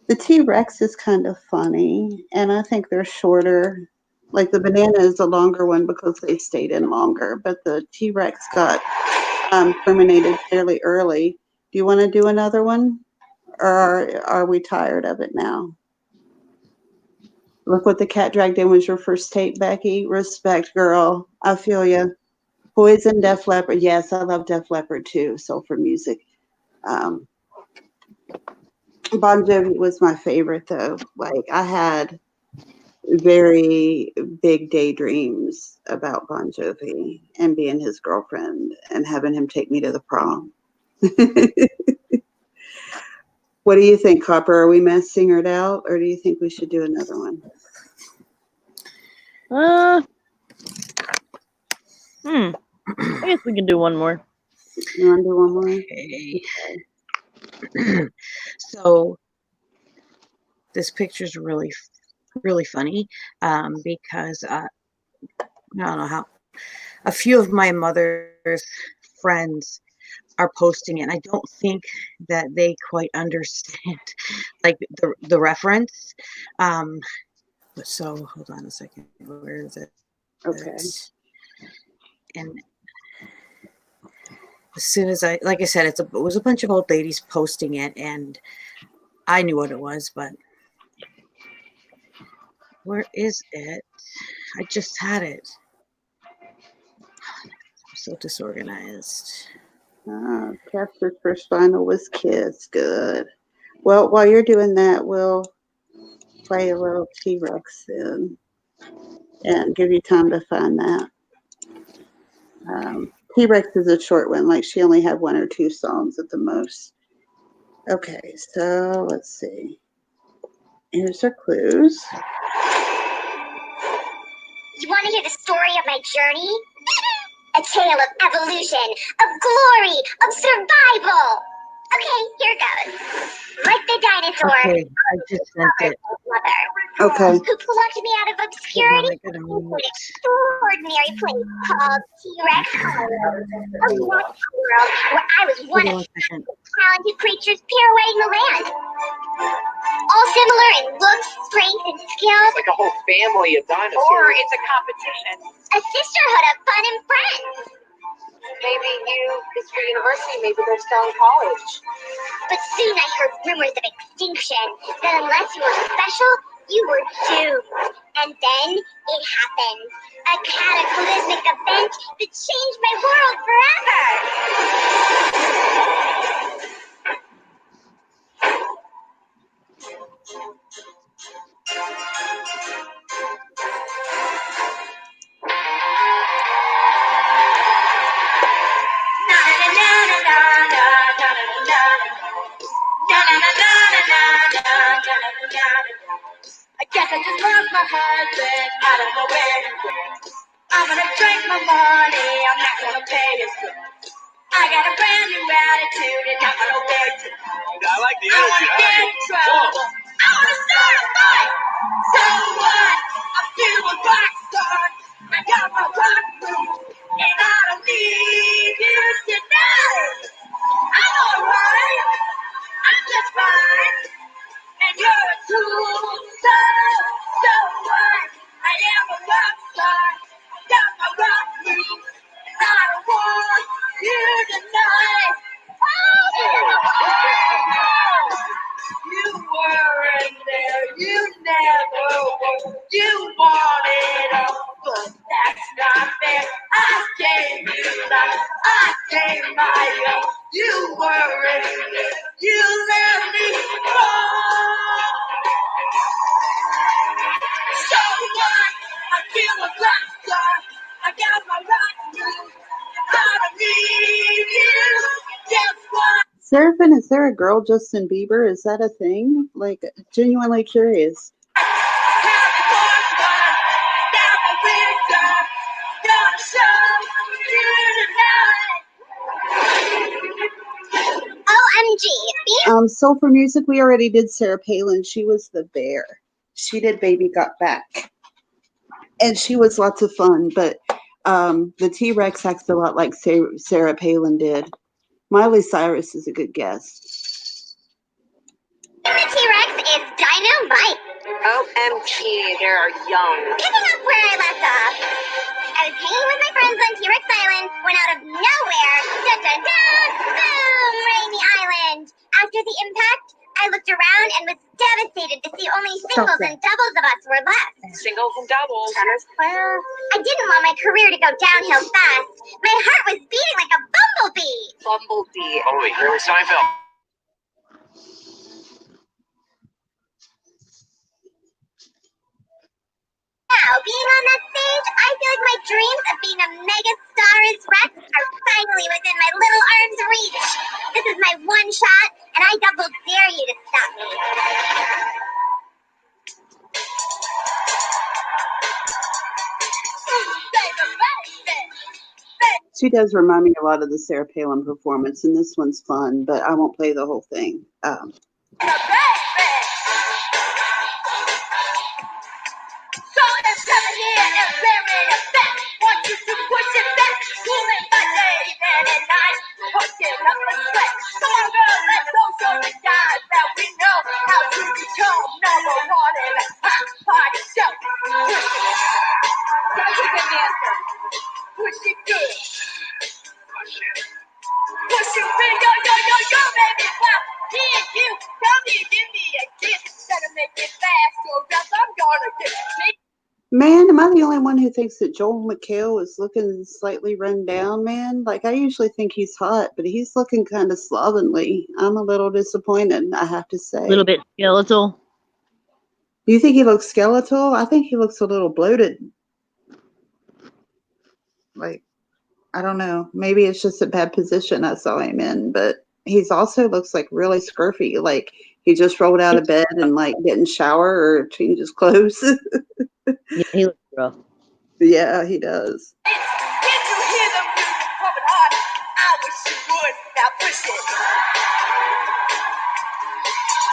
The T-Rex is kind of funny, and I think they're shorter. Like the banana is a longer one because they stayed in longer, but the T-Rex got terminated fairly early. Do you want to do another one, or are we tired of it now? Look What the Cat Dragged In was your first tape, Becky. Respect, girl. I feel you. Poison, Def Leppard. Yes, I love Def Leppard too. So for music, um, Bon Jovi was my favorite though. Like I had very big daydreams about Bon Jovi and being his girlfriend and having him take me to the prom. What do you think, Copper? Are we messing it out, or do you think we should do another one? I guess we can do one more. You want to do one more? Okay. So this picture's really funny because I don't know how a few of my mother's friends are posting it. And I don't think that they quite understand like the reference. So hold on a second. Where is it? Okay. And as soon as like I said, it was a bunch of old ladies posting it, and I knew what it was, but where is it? I just had it. I'm so disorganized. Casper's first final was Kiss. Good. Well, while you're doing that, we'll play a little T-Rex then and give you time to find that. T-Rex is a short one. Like she only had one or two songs at the most. Okay, so let's see. Here's our clues. You want to hear the story of my journey? A tale of evolution, of glory, of survival. Okay, here goes. Like the dinosaur, Okay, I just sent it. mother, Okay. who plucked me out of obscurity Hold on, I gotta into mute. an extraordinary place called T-Rex Hollow. A wonderful world where I was one Hold on of one second. the talented creatures pirouetting the land. All similar in looks, strength, and skill. It's like a whole family of dinosaurs. Or it's a competition. A sisterhood of fun and friends. Maybe it's for university, maybe they're still in college. But soon I heard rumors of extinction, that unless you were special, you were doomed. And then it happened. A cataclysmic event that changed my world forever. I guess I just lost my husband. I don't know where to go. I'm gonna drink my money. I'm not gonna pay his bills. I got a brand new attitude and I'm gonna wear it tonight. I like the I energy. wanna get in trouble. I wanna start a fight. So what? I'm still a rock star. I got my rock moves and I don't need you to know. I'm alright. I'm just fine. And you're a tool, so what? I am a rock star. I got my rock moves, and I don't want Seraphin, is there a girl Justin Bieber? Is that a thing? Like, genuinely curious. OMG. So for music, we already did Sarah Palin. She was the bear. She did Baby Got Back. And she was lots of fun, but the T-Rex acts a lot like Sarah Palin did. Miley Cyrus is a good guess. The T-Rex is Dynamite. OMG, they're young. Picking up where I left off, I was hanging with my friends on T-Rex Island when out of nowhere, dun-dun-dun, boom, rainy island. After the impact, I looked around and was devastated to see only singles and doubles of us were left. Singles and doubles. Tennis player? I didn't want my career to go downhill fast. My heart was beating like a bumblebee. Bumblebee. Oh, wait, here was Seinfeld. Now, being on that stage, I feel like my dreams of being a mega star as Rex are finally within my little arm's reach. This is my one shot, and I double dare you to stop me. She does remind me a lot of the Sarah Palin performance, and this one's fun, but I won't play the whole thing. Man, am I the only one who thinks that Joel McHale is looking slightly run down, man? Like, I usually think he's hot, but he's looking kind of slovenly. I'm a little disappointed, I have to say. A little bit skeletal. Do you think he looks skeletal? I think he looks a little bloated. Like, I don't know. Maybe it's just a bad position I saw him in, but he's also looks like really scruffy. Like, he just rolled out of bed and, like, didn't shower or change his clothes. Yeah, he looks rough. Yeah, he does. Did you hear the music pumping hard? I wish you would. Now push it.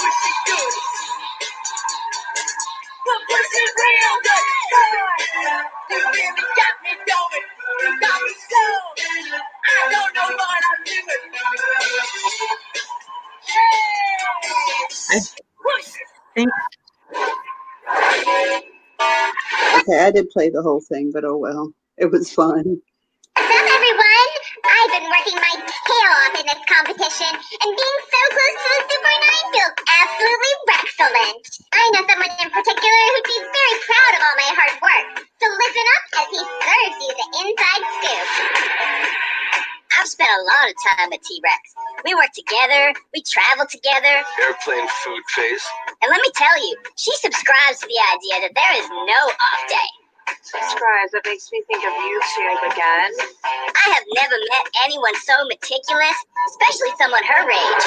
Push it good. But push it real good. You really got me going. You got me so. I don't know what I'm doing. I think Okay, I did play the whole thing, but oh well. It was fun. What's up, everyone? I've been working my tail off in this competition, and being so close to the Super 9 feels absolutely excellent. I know someone in particular who'd be very proud of all my hard work, so listen up as he serves you the inside scoop. I've spent a lot of time with T-Rex. We work together, we travel together, Airplane food face. and let me tell you, she subscribes to the idea that there is no off day. Subscribes. That makes me think of YouTube again. I have never met anyone so meticulous, especially someone her age.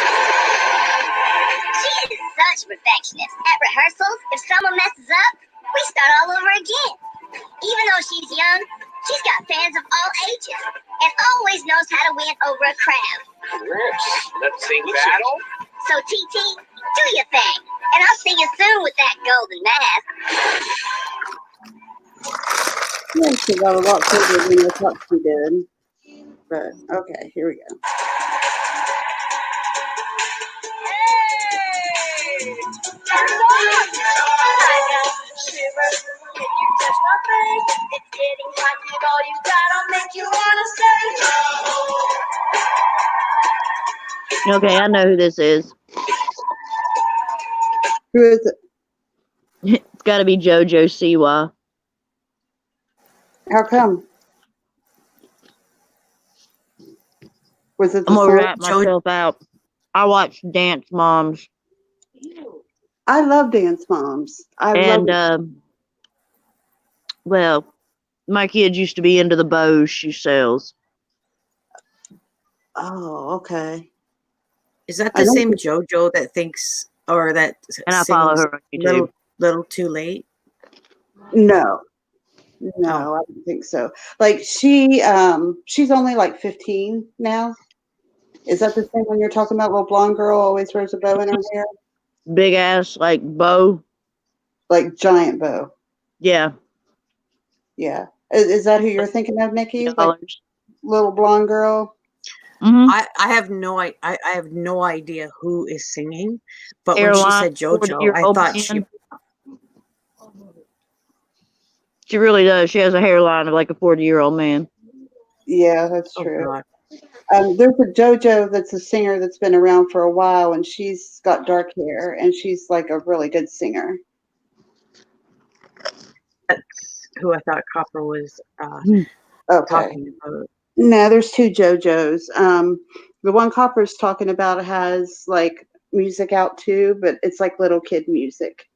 She is such a perfectionist. At rehearsals, if someone messes up, we start all over again. Even though she's young, she's got fans of all ages and always knows how to win over a crowd. Let's see battle. So TT, do your thing, and I'll see you soon with that golden mask. Yeah, she got a lot further than I thought she did. But okay, here we go. Okay, I know who this is. Who is it? It's got to be JoJo Siwa. How come? Was it the I'm gonna song? wrap myself out. I watched Dance Moms, I love Dance Moms. and well, my kids used to be into the bows she sells. Oh, okay. Is that I the know same JoJo that thinks or that And I follow sings her on YouTube. little too late? No, Oh. I don't think so. Like she's only like 15 now. Is that the same one you're talking about? Little blonde girl always wears a bow in her hair, Big ass like bow. like giant bow. Yeah. Yeah, is that who you're thinking of, Nikki? Like $50. little blonde girl. Mm-hmm. I have no idea who is singing, but when she Hairline, said JoJo, I 40-year-old thought she. man. She really does. She has a hairline of like a 40-year-old man. Yeah, that's Oh true. God. There's a JoJo that's a singer that's been around for a while, and she's got dark hair, and she's like a really good singer. That's who I thought Copper was Okay. talking about. No, there's two JoJos. The one Copper's talking about has like music out too, but it's like little kid music.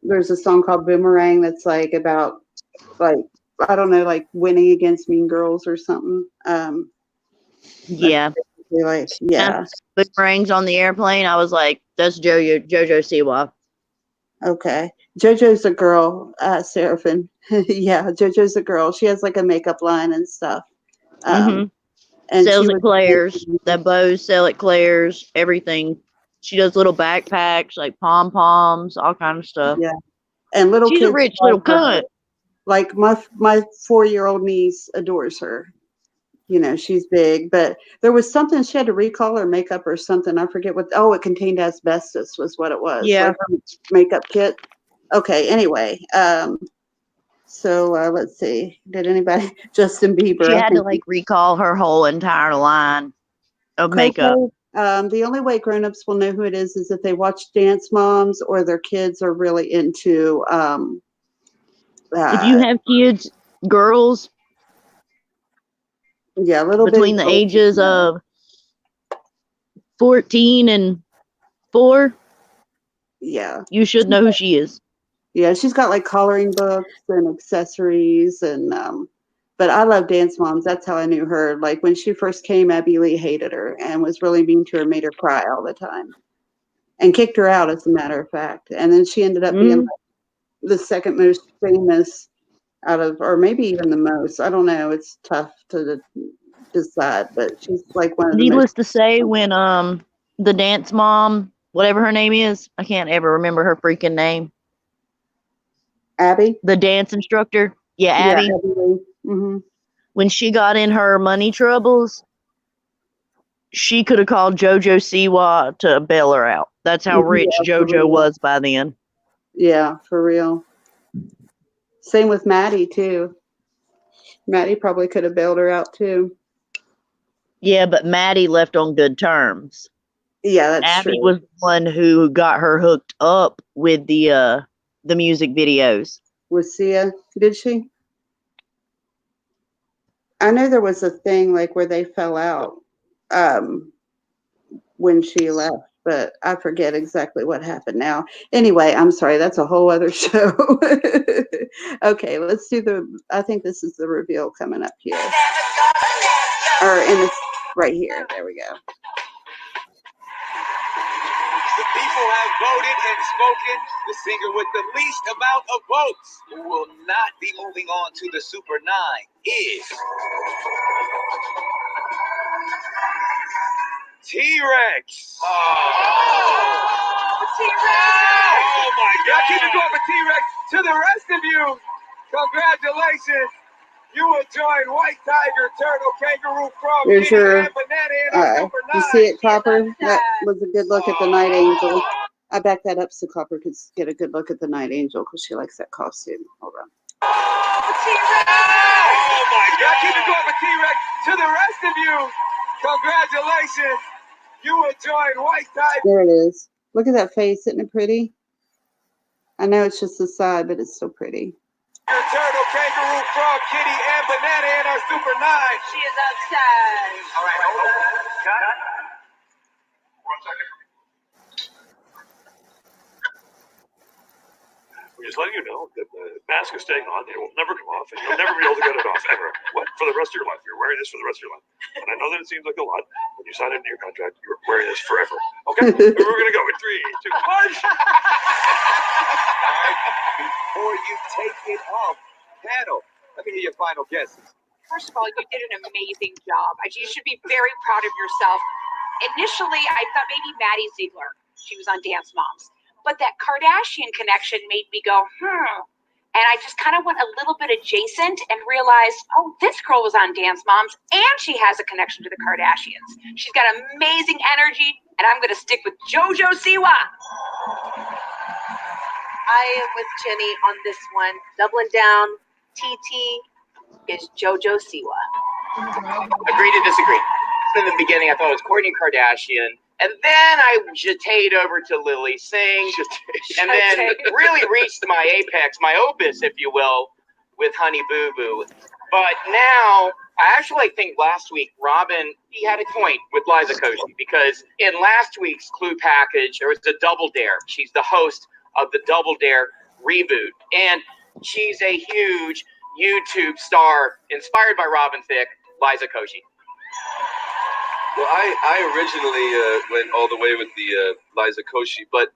There's a song called Boomerang that's like about like I don't know, like winning against mean girls or something. Yeah. Like yeah. Boomerangs on the airplane. I was like, that's JoJo Siwa. Okay. JoJo's a girl, Seraphim. Yeah, JoJo's a girl. She has like a makeup line and stuff. And Sells she at Claire's. That bows sell at Claire's. Everything. She does little backpacks, like pom poms, all kind of stuff. Yeah. And little She's kids a rich little cunt. Like my 4-year-old niece adores her. You know, she's big, but there was something she had to recall her makeup or something. I forget what. Oh, it contained asbestos was what it was. Yeah. Like her makeup kit. Okay. Anyway, so let's see. Did anybody? Justin Bieber. She I had to think like recall her whole entire line of makeup. The only way grown-ups will know who it is if they watch Dance Moms or their kids are really into. If you have kids, girls, yeah, a little between bit the ages of 14 and 4, yeah, you should know who she is. Yeah, she's got like coloring books and accessories and but I love Dance Moms. That's how I knew her. Like when she first came, Abby Lee hated her and was really mean to her, made her cry all the time. And kicked her out, as a matter of fact. And then she ended up being like, the second most famous out of, or maybe even the most. I don't know. It's tough to decide, but she's like one of the Needless most. to say, when the dance mom, whatever her name is, I can't ever remember her freaking name. Abby? The dance instructor. Yeah, Abby. Yeah, Abby Lee. Mm-hmm. When she got in her money troubles, she could have called JoJo Siwa to bail her out. That's how rich JoJo was by then. Yeah, for real. Same with Maddie, too. Maddie probably could have bailed her out, too. Yeah, but Maddie left on good terms. Yeah, that's Abby true. was the one who got her hooked up with the music videos. With Sia, did she? I know there was a thing like where they fell out when she left, but I forget exactly what happened now. Anyway, I'm sorry, that's a whole other show. Okay, let's do I think this is the reveal coming up here. Or in this, right here. There we go. The people have voted and spoken. The singer with the least amount of votes, who will not be moving on to the Super 9, is T-Rex. Oh, T-Rex! Oh my God! Keep it going for T-Rex. To the rest of you, congratulations. You will join White Tiger, Turtle, Kangaroo, Frog, There's Kitty, your, and Banana in our Super 9. you see it, Copper? That was a good look at the Night Angel. I backed that up so Copper could get a good look at the Night Angel because she likes that costume. Hold on. T-Rex! Oh my God! Keep it going for T-Rex. To the rest of you, congratulations. You will join White Tiger. There it is. Look at that face. Isn't it pretty? I know it's just the side, but it's so pretty. Turtle, Kangaroo, Frog, Kitty, and Banana in our Super 9. She is outside. All right, hold on. Cut. 1 second. We're just letting you know that the mask is staying on. It will never come off, and you'll never be able to get it off, ever. What? For the rest of your life. You're wearing this for the rest of your life. And I know that it seems like a lot, when you sign into your contract, you're wearing this forever. Okay? And we're gonna go in 3, 2, 1. All right, before you take it off, panel, let me hear your final guesses. First of all, you did an amazing job. You should be very proud of yourself. Initially, I thought maybe Maddie Ziegler. She was on Dance Moms. But that Kardashian connection made me go, And I just kind of went a little bit adjacent and realized, oh, this girl was on Dance Moms and she has a connection to the Kardashians. She's got amazing energy, and I'm going to stick with JoJo Siwa. I am with Jenny on this one. Doubling down, TT is JoJo Siwa. Agree to disagree. In the beginning, I thought it was Kourtney Kardashian. And then I jetted over to Lily Singh. And then really reached my apex, my opus, if you will, with Honey Boo Boo. But now, I actually think last week, Robin, he had a point with Liza Koshy. Because in last week's Clue package, there was a Double Dare. She's the host of the Double Dare reboot. And she's a huge YouTube star, inspired by Robin Thicke, Liza Koshy. Well, I originally went all the way with the Liza Koshy, but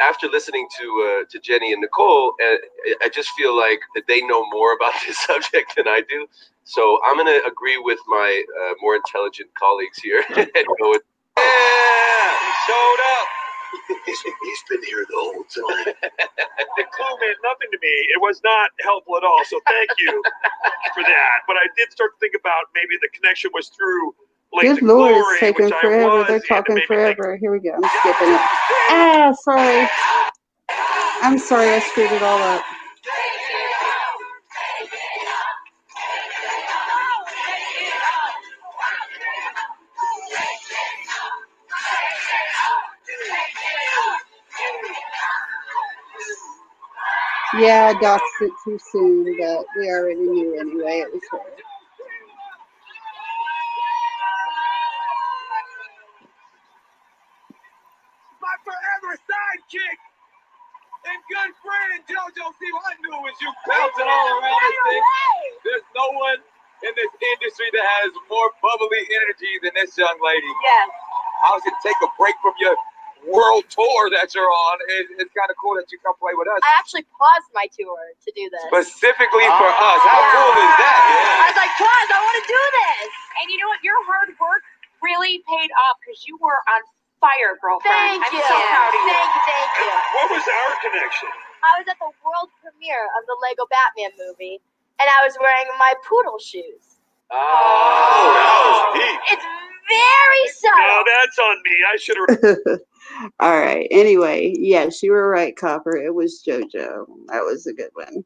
after listening to Jenny and Nicole, I just feel like that they know more about this subject than I do. So I'm gonna agree with my more intelligent colleagues here and go with. Yeah, he showed up. He's been here the whole time. The clue meant nothing to me. It was not helpful at all. So thank you for that. But I did start to think about maybe the connection was through. Good Lord, it's taking forever. They're talking forever. Here we go. I'm skipping it. Ah, sorry. I'm sorry, I screwed it all up. Yeah, I doxed it too soon, but we already knew anyway it was her. My forever sidekick and good friend JoJo Siwa. I knew it was you bouncing all around this thing. There's no one in this industry that has more bubbly energy than this young lady. Yes. I was gonna take a break from your world tour that you're on. It's kind of cool that you come play with us. I actually paused my tour to do this. Specifically for us. How cool is that? I was like, pause, I want to do this. And you know what? Your hard work really paid off because you were on fire, girlfriend. Thank you. I'm so proud of you. Thank you. What was our connection? I was at the world premiere of the Lego Batman movie, and I was wearing my poodle shoes. Oh, that was deep. It's very subtle. No, that's on me. I should have. All right. Anyway, yes, you were right, Copper. It was JoJo. That was a good one.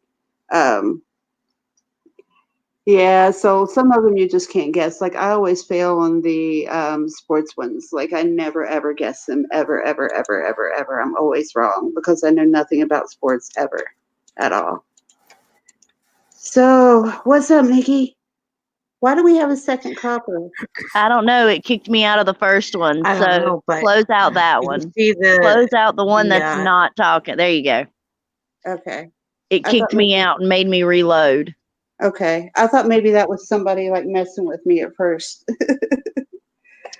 Yeah, so some of them you just can't guess. Like I always fail on the sports ones. Like I never ever guess them ever. I'm always wrong because I know nothing about sports ever at all. So what's up, Mickey? Why do we have a second Copper? I don't know. It kicked me out of the first one. I don't know, but close out that one. Close out the one that's not talking. There you go. Okay. It kicked me out and made me reload. Okay. I thought maybe that was somebody like messing with me at first.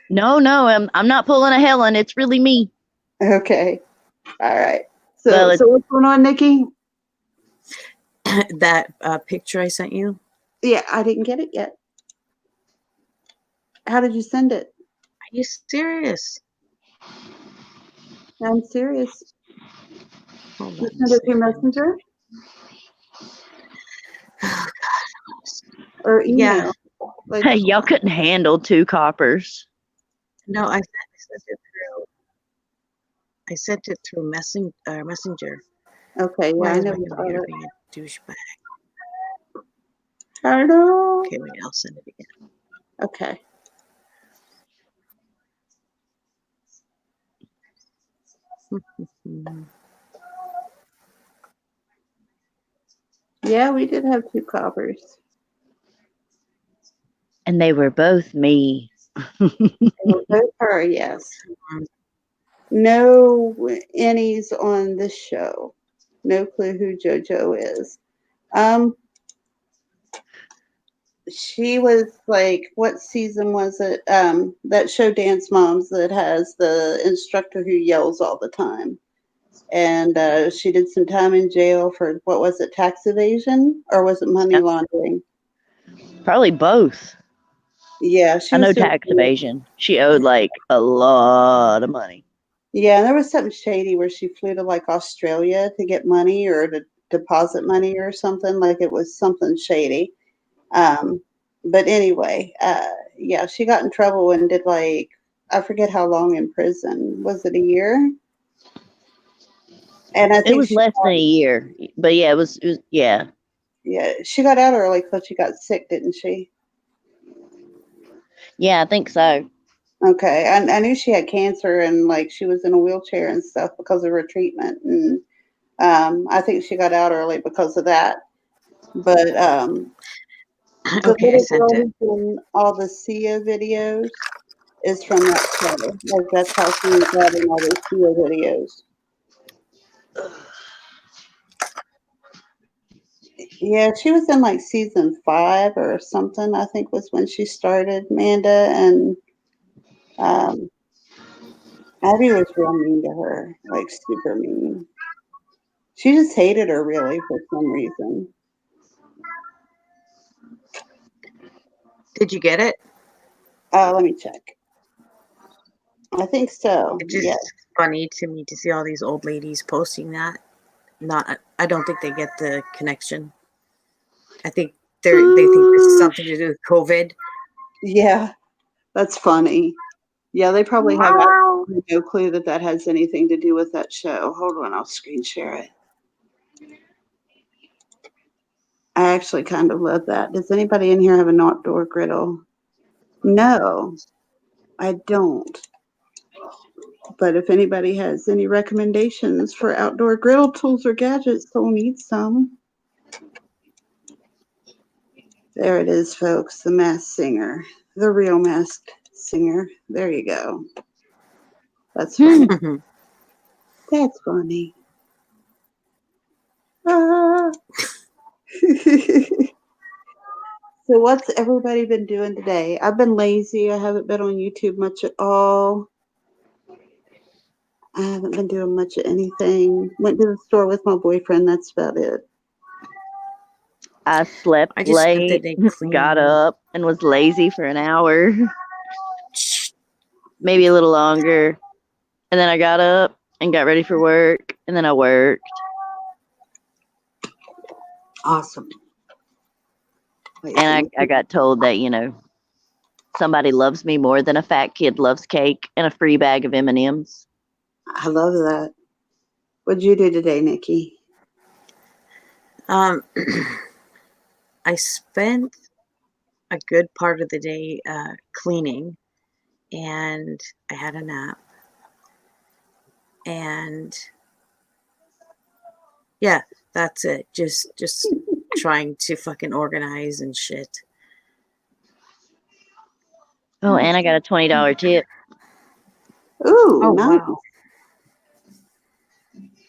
No, I'm not pulling a Helen. It's really me. Okay. All right. So what's going on, Nikki? That picture I sent you? Yeah, I didn't get it yet. How did you send it? Are you serious? I'm serious. You send it through Messenger? Oh, God. Or email? Yeah. Like, Hey, y'all couldn't handle 2 coppers. No, I sent it through Messenger. Okay, yeah, Why I is know. my computer being a douchebag? Hello. Okay, wait, I'll send it again. Okay. Yeah, we did have 2 coppers. And they were both me. They were both her, yes. No Annies on this show. No clue who JoJo is. she was like, what season was it? That show Dance Moms that has the instructor who yells all the time. And she did some time in jail for, what was it, tax evasion? Or was it money laundering? Probably both. Yeah, she I was know doing. tax evasion. She owed like a lot of money. Yeah, and there was something shady where she flew to like Australia to get money or to deposit money or something. Like it was something shady. But anyway, yeah, she got in trouble and did like, I forget how long in prison. Was it a year? And I It think was less than a year, but yeah, it was yeah. yeah, she got out early because she got sick, didn't she? Yeah, I think so. Okay, I knew she had cancer and like she was in a wheelchair and stuff because of her treatment, and I think she got out early because of that. But the Okay, I little sent girl it. who's in all the Sia videos is from that show. Like that's how she got in all those Sia videos. Yeah, she was in like season 5 or something. I think was when she started, Amanda, and um, Abby was real mean to her, like super mean. She just hated her really for some reason. Did you get it? Let me check. I think so. It's just Yeah. funny to me to see all these old ladies posting that. I don't think they get the connection. I think they think this is something to do with COVID. Yeah, that's funny. Yeah, they probably have absolutely no clue that that has anything to do with that show. Hold on, I'll screen share it. I actually kind of love that. Does anybody in here have an outdoor griddle? No, I don't. But if anybody has any recommendations for outdoor griddle tools or gadgets, they'll need some. There it is, folks. The Masked Singer. The real Masked Singer. There you go. That's funny. That's funny. Ah. So what's everybody been doing today? I've been lazy. I haven't been on YouTube much at all. I haven't been doing much of anything. Went to the store with my boyfriend. That's about it. I slept I just spent the late, day got cleaning. up, and was lazy for an hour, maybe a little longer. And then I got up and got ready for work, and then I worked. Awesome. And I got told that, somebody loves me more than a fat kid loves cake and a free bag of M&Ms. I love that. What'd you do today, Nikki? I spent a good part of the day cleaning, and I had a nap. And yeah, that's it. Just trying to fucking organize and shit. Oh, and I got a $20 tip. Ooh, Oh, nice. wow.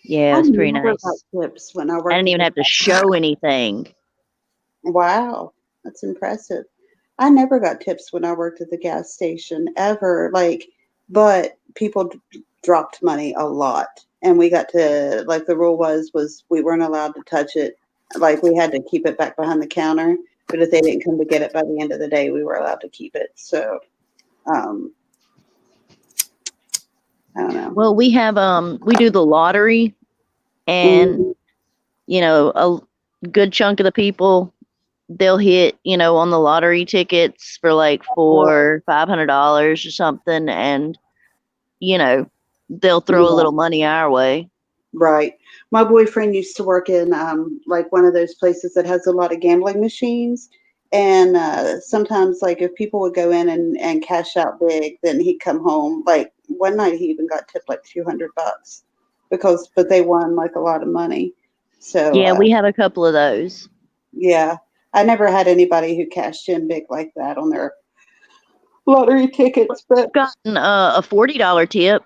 Yeah, it was pretty never got nice. tips when I I worked. didn't even have to show anything. Wow, that's impressive. I never got tips when I worked at the gas station ever. Like, but people dropped money a lot, and we got to like the rule was we weren't allowed to touch it. Like we had to keep it back behind the counter. But if they didn't come to get it by the end of the day, we were allowed to keep it. So, I don't know. Well, we have we do the lottery, and a good chunk of the people, they'll hit, on the lottery tickets for like $400-$500 or something, and they'll throw a little money our way. Right. My boyfriend used to work in like one of those places that has a lot of gambling machines. And sometimes, like, if people would go in and cash out big, then he'd come home. Like, one night he even got tipped like $200 but they won like a lot of money. So, Yeah, we have a couple of those. yeah, I never had anybody who cashed in big like that on their lottery tickets, but I've gotten a $40 tip.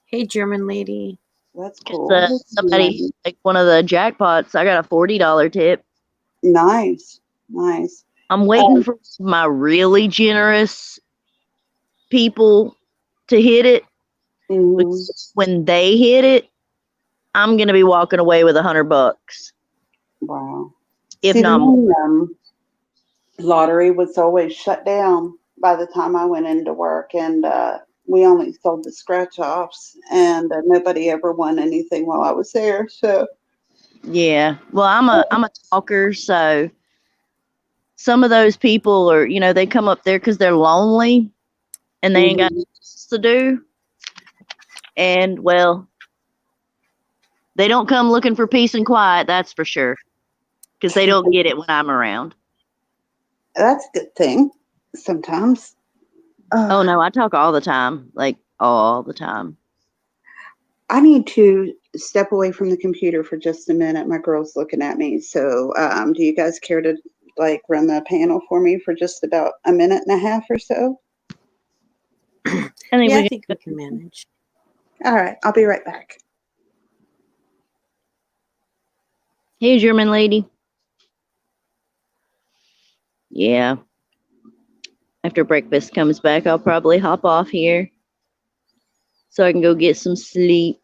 Hey, German lady. That's cool. Somebody, like one of the jackpots, I got a $40 tip. Nice. Nice. I'm waiting for my really generous people to hit it. Because when they hit it, I'm gonna be walking away with $100. Wow. If See, not more. the lottery was always shut down by the time I went into work, and we only sold the scratch offs, and nobody ever won anything while I was there. So Yeah. Well, I'm a talker, so some of those people are, they come up there because they're lonely and they ain't got nothing else to do. And well, they don't come looking for peace and quiet, that's for sure. Because they don't get it when I'm around. that's a good thing sometimes. Oh no, I talk all the time, like all the time. I need to step away from the computer for just a minute. My girl's looking at me. So, do you guys care to run the panel for me for just about a minute and a half or so? I think we can manage. All right, I'll be right back. Hey, German lady. Yeah. After breakfast comes back, I'll probably hop off here so I can go get some sleep.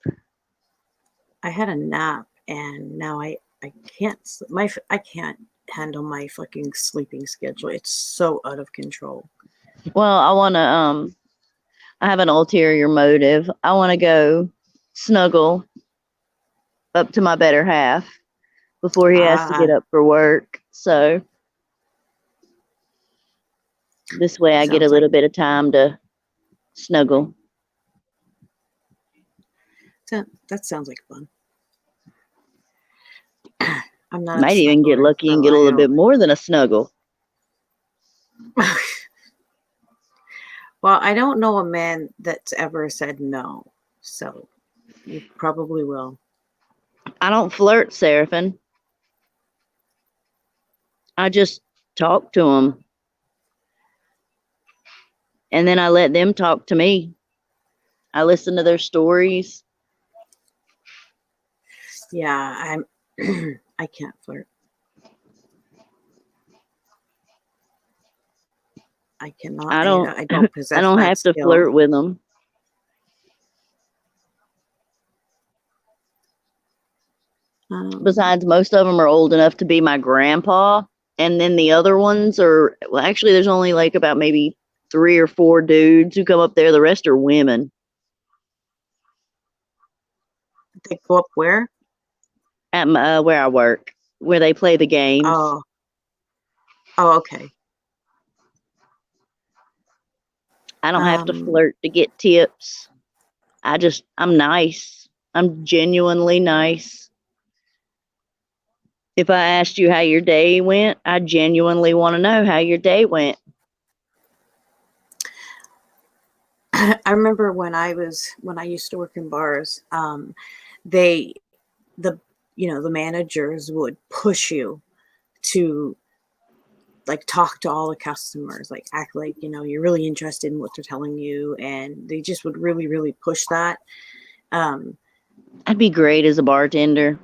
I had a nap and now I can't I can't handle my fucking sleeping schedule. It's so out of control. Well, I have an ulterior motive. I want to go snuggle up to my better half before he has to get up for work. So this way I get a little bit of time to snuggle. That sounds like fun. I'm not. Might even get lucky and get a little bit more than a snuggle. Well, I don't know a man that's ever said no, so you probably will. I don't flirt, Seraphin. I just talk to them. And then I let them talk to me. I listen to their stories. Yeah, I can't flirt. I cannot. I don't. I don't possess. I don't that have skill. to flirt with them. Besides, most of them are old enough to be my grandpa, and then the other ones are. Well, actually, there's only about maybe 3 or 4 dudes who come up there. The rest are women. They go up where? At where I work, where they play the games. Oh, okay. I don't have to flirt to get tips. I'm nice. I'm genuinely nice. If I asked you how your day went, I genuinely want to know how your day went. I remember when I used to work in bars, the managers would push you to talk to all the customers, act like you're really interested in what they're telling you, and they just would really, really push that. I'd be great as a bartender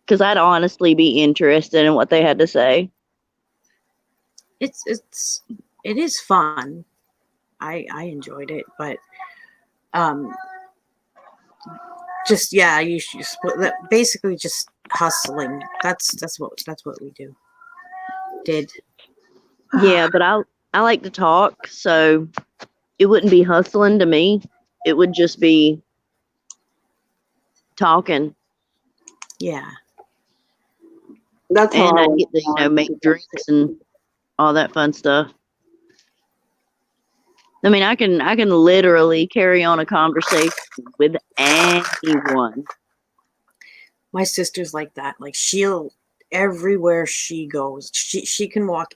because I'd honestly be interested in what they had to say. It is fun. I enjoyed it, but you should split, basically just hustling. That's what we did. Yeah, but I like to talk, so it wouldn't be hustling to me. It would just be talking. Yeah. That's how and I I'd get to make drinks and all that fun stuff. I mean, I can literally carry on a conversation with anyone. My sister's like that. She'll, everywhere she goes, she can walk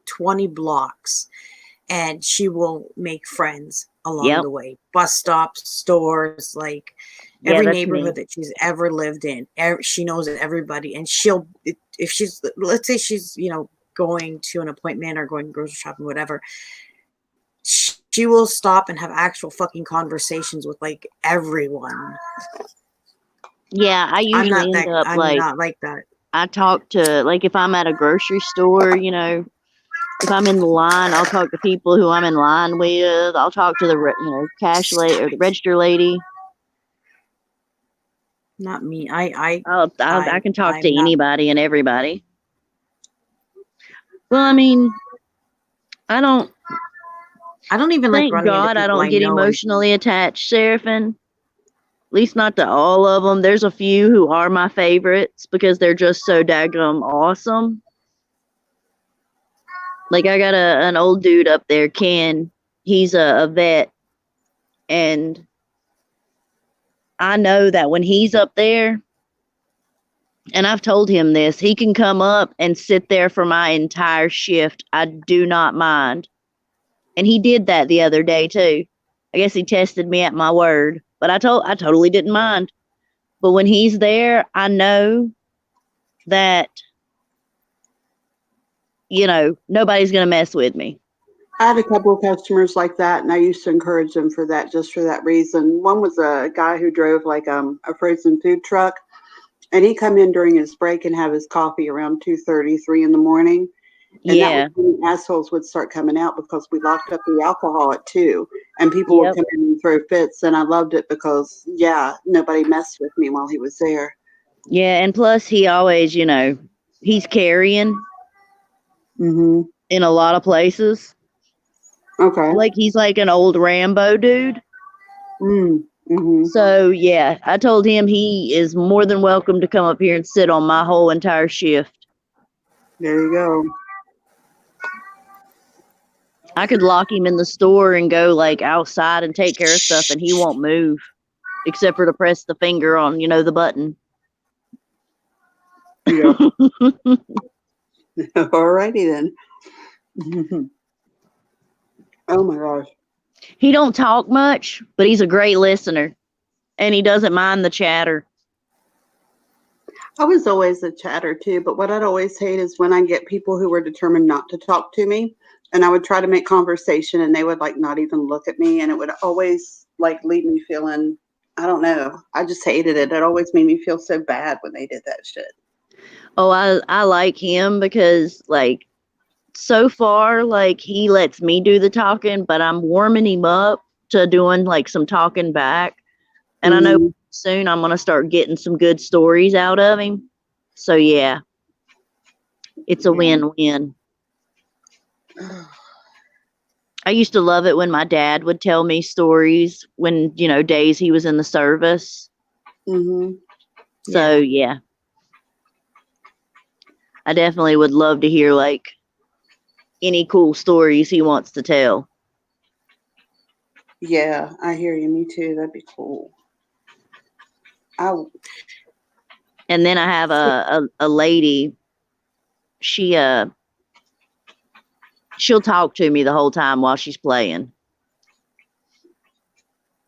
20 blocks and she will make friends along the way. Bus stops, stores, every neighborhood that she's ever lived in. She knows everybody, and she'll, if she's, let's say she's, going to an appointment or going grocery shopping, whatever, she will stop and have actual fucking conversations with everyone. Yeah, I usually end up I'm not like that. I talk to, if I'm at a grocery store, if I'm in the line, I'll talk to people who I'm in line with. I'll talk to the cash lady or the register lady. Not me. I can talk I'm to not. anybody and everybody. Well, I mean, I don't even like thank running into God I people don't I get know. emotionally attached, Seraphin. At least not to all of them. There's a few who are my favorites because they're just so daggum awesome. Like I got an old dude up there, Ken. He's a vet, and I know that when he's up there, and I've told him this, he can come up and sit there for my entire shift. I do not mind. And he did that the other day too. I guess he tested me at my word, but I totally didn't mind. But when he's there, I know that, you know, nobody's going to mess with me. I had a couple of customers like that, and I used to encourage them for that, just for that reason. One was a guy who drove like a frozen food truck, and he'd come in during his break and have his coffee around 2:30, 3 in the morning. And Yeah. that was when the assholes would start coming out because we locked up the alcohol at 2, and people would come in and throw fits. And I loved it because, yeah, nobody messed with me while he was there. Yeah, and plus he always, you know, he's carrying Mm-hmm. in a lot of places. Okay. Like he's like an old Rambo dude. Mm-hmm. So yeah, I told him he is more than welcome to come up here and sit on my whole entire shift. There you go. I could lock him in the store and go like outside and take care of stuff, and he won't move except for to press the finger on, you know, the button. Yeah. Alrighty then. Oh my gosh. He don't talk much, but he's a great listener, and he doesn't mind the chatter. I was always a chatter too, but what I'd always hate is when I get people who were determined not to talk to me, and I would try to make conversation and they would like not even look at me, and it would always like leave me feeling, I don't know. I just hated it. It always made me feel so bad when they did that shit. Oh, I like him because like so far, like he lets me do the talking, but I'm warming him up to doing like some talking back. And I know soon I'm going to start getting some good stories out of him. So yeah, it's a win-win. I used to love it when my dad would tell me stories when, you know, days he was in the service. Mm-hmm. So yeah, I definitely would love to hear like any cool stories he wants to tell. Yeah, I hear you. Me too. That'd be cool. And then I have a lady. She'll talk to me the whole time while she's playing.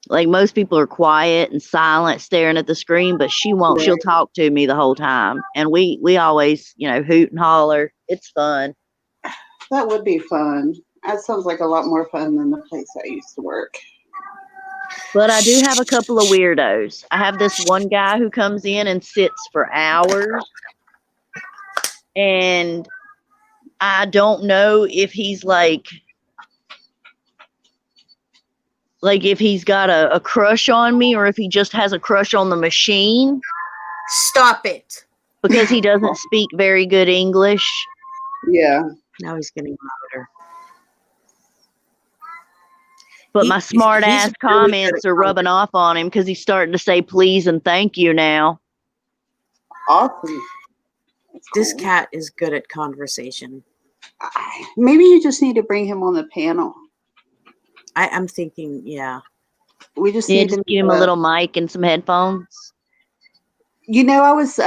Like most people are quiet and silent, staring at the screen, but she won't. Right. She'll talk to me the whole time, and we always, you know, hoot and holler. It's fun. That would be fun. That sounds like a lot more fun than the place I used to work. But I do have a couple of weirdos. I have this one guy who comes in and sits for hours, and I don't know if he's like if he's got a crush on me or if he just has a crush on the machine. Stop it. Because he doesn't speak very good English. Yeah. Now he's getting louder. But my smart ass comments are rubbing off on him because he's starting to say please and thank you now. Awesome. This cat is good at conversation. Maybe you just need to bring him on the panel. I'm thinking, yeah. We just need to give him a little mic and some headphones. You know, I was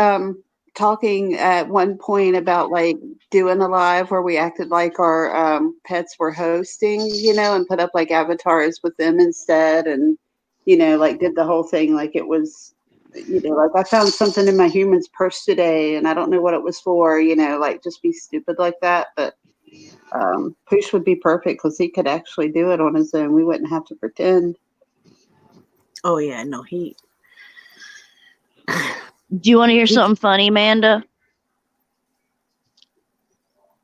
talking at one point about like doing a live where we acted like our pets were hosting, you know, and put up like avatars with them instead, and you know, like did the whole thing like it was, you know, like I found something in my human's purse today and I don't know what it was for, you know, like just be stupid like that. But Poosh would be perfect because he could actually do it on his own. We wouldn't have to pretend. Oh yeah, no, he. Do you want to hear something funny, Amanda?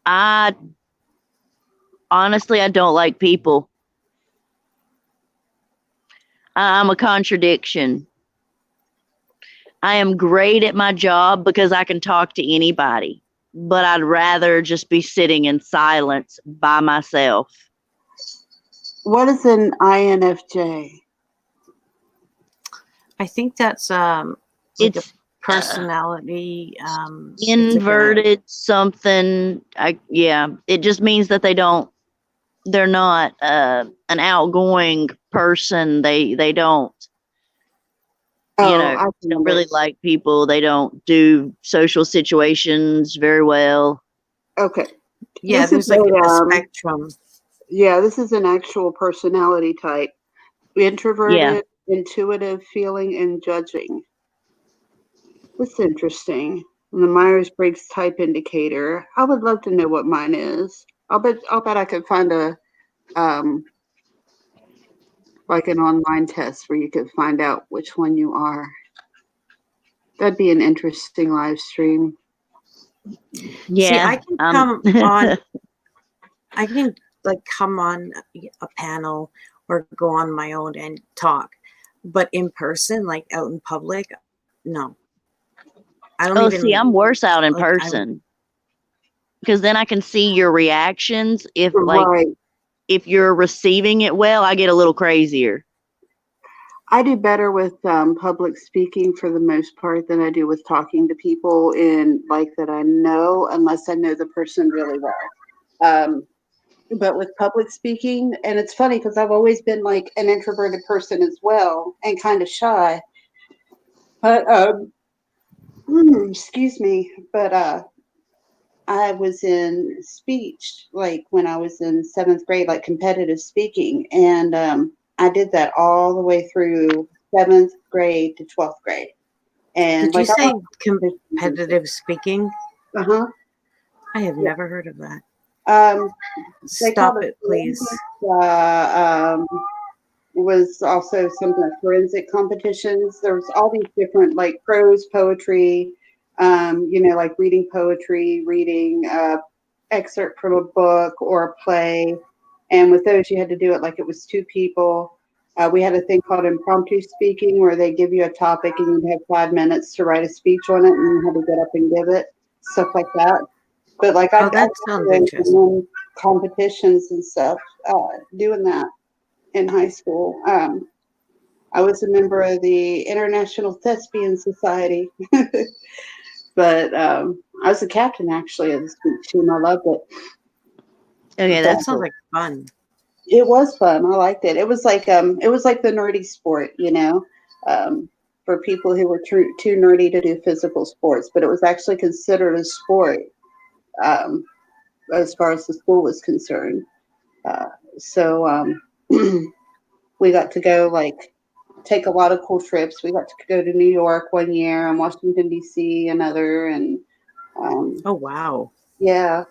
I honestly, I don't like people. I'm a contradiction. I am great at my job because I can talk to anybody, but I'd rather just be sitting in silence by myself. What is an INFJ? I think that's like It's a personality. It's like inverted something. It just means that they're not an outgoing person. They don't, I don't really like people. They don't do social situations very well. Okay. yeah. This is There's like a a, spectrum. yeah, this is an actual personality type. Yeah. Introverted, intuitive, feeling, and judging. That's interesting. The Myers-Briggs type indicator. I would love to know what mine is. I'll bet I could find a like an online test where you could find out which one you are. That'd be an interesting live stream. Yeah. See, I can come on. I can like come on a panel or go on my own and talk, but in person, like out in public, no. I don't even. See, I'm worse out in like, person because then I can see your reactions. If Right. if you're receiving it well, I get a little crazier. I do better with public speaking for the most part than I do with talking to people in like that I know, unless I know the person really well. But with public speaking, and it's funny because I've always been like an introverted person as well and kind of shy. But excuse me, but I was in speech like when I was in 7th grade, like competitive speaking, and I did that all the way through 7th grade to 12th grade. And did you like say competitive speaking? Uh-huh. I have never heard of that. Stop it, please. Was also some forensic competitions. There was all these different like prose poetry, like reading poetry, reading excerpt from a book or a play. And with those, you had to do it like it was 2 people. We had a thing called impromptu speaking where they give you a topic and you'd have 5 minutes to write a speech on it and you had to get up and give it, stuff like that. But like I sounds interesting. Competitions and stuff, doing that in high school. I was a member of the International Thespian Society, but I was the captain actually of the speech team. I loved it. Okay, that sounds like fun. It was fun. I liked it. It was like the nerdy sport, for people who were too nerdy to do physical sports, but it was actually considered a sport as far as the school was concerned. So we got to go take a lot of cool trips. We got to go to New York one year and Washington D.C. another, and oh wow, yeah.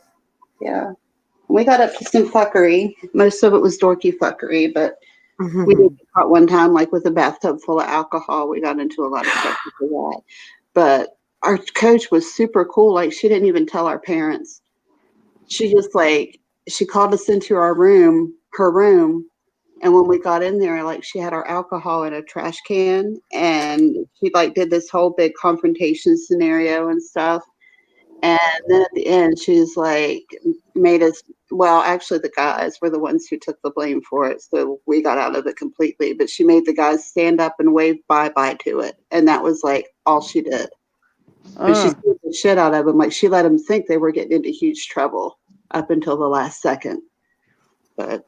We got up to some fuckery. Most of it was dorky fuckery, but we did get caught one time, like with a bathtub full of alcohol. We got into a lot of trouble for that. But our coach was super cool. Like, she didn't even tell our parents. She just she called us into her room, and when we got in there, she had our alcohol in a trash can, and she did this whole big confrontation scenario and stuff. And then at the end, she's made us, well, actually the guys were the ones who took the blame for it. So we got out of it completely, but she made the guys stand up and wave bye-bye to it. And that was all she did. And she scared the shit out of them. She let them think they were getting into huge trouble up until the last second. But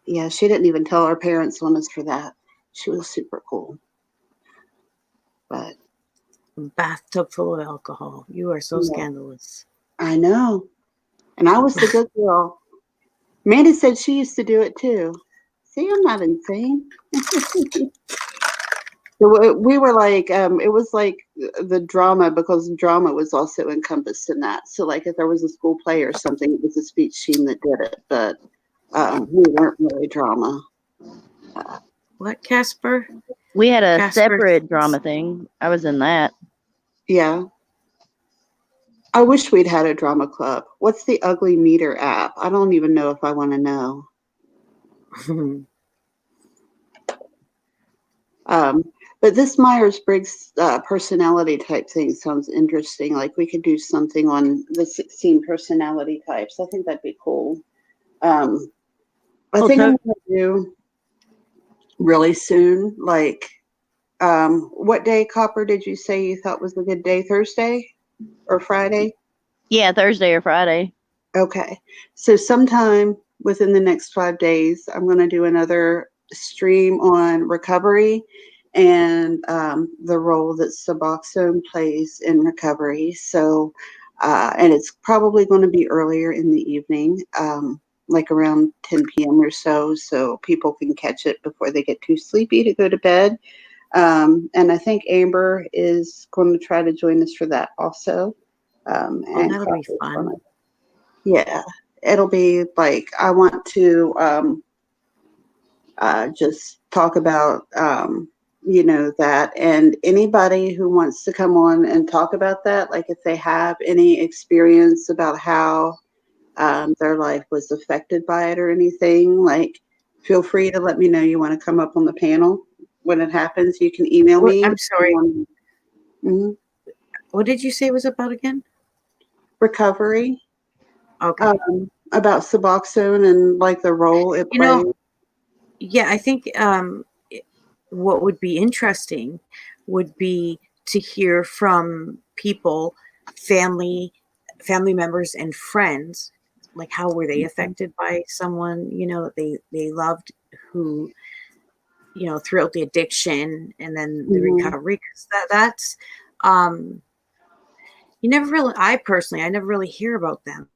yeah, she didn't even tell our parents on us for that. She was super cool. But bathtub full of alcohol. You are so scandalous. I know. And I was the good girl. Mandy said she used to do it too. See, I'm not insane. So we were it was the drama, because drama was also encompassed in that. So if there was a school play or something, it was a speech team that did it. But we weren't really drama. What, Casper? We had a separate drama thing. I was in that. Yeah. I wish we'd had a drama club. What's the Ugly Meter app? I don't even know if I want to know. But this Myers-Briggs personality type thing sounds interesting. Like we could do something on the 16 personality types. I think that'd be cool. I think I'm going to do really soon. Like, what day, Copper, did you say you thought was a good day? Thursday or Friday? Yeah, Thursday or Friday. Okay. So sometime within the next 5 days, I'm going to do another stream on recovery and the role that Suboxone plays in recovery. So, and it's probably going to be earlier in the evening, like around 10 p.m. or so people can catch it before they get too sleepy to go to bed. And I think Amber is going to try to join us for that also. And that'll be fun. Yeah, it'll be like I want to just talk about that, and anybody who wants to come on and talk about that, like if they have any experience about how their life was affected by it or anything, like feel free to let me know you want to come up on the panel when it happens. You can email me. I'm sorry. Mm-hmm. What did you say it was about again? Recovery. Okay. About Suboxone and like the role it plays. Yeah, I think what would be interesting would be to hear from people, family members and friends, like how were they affected by someone, that they loved, who, throughout the addiction and then the recovery, because that's I never really hear about them.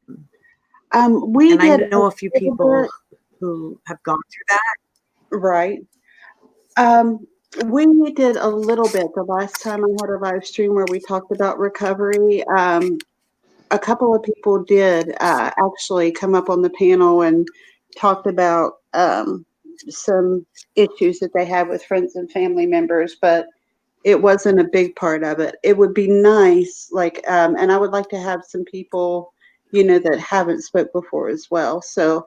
I know a few people who have gone through that. Right. We did a little bit the last time I had a live stream where we talked about recovery. A couple of people did actually come up on the panel and talked about some issues that they had with friends and family members, but it wasn't a big part of it. It would be nice, like, and I would like to have some people, that haven't spoke before as well. So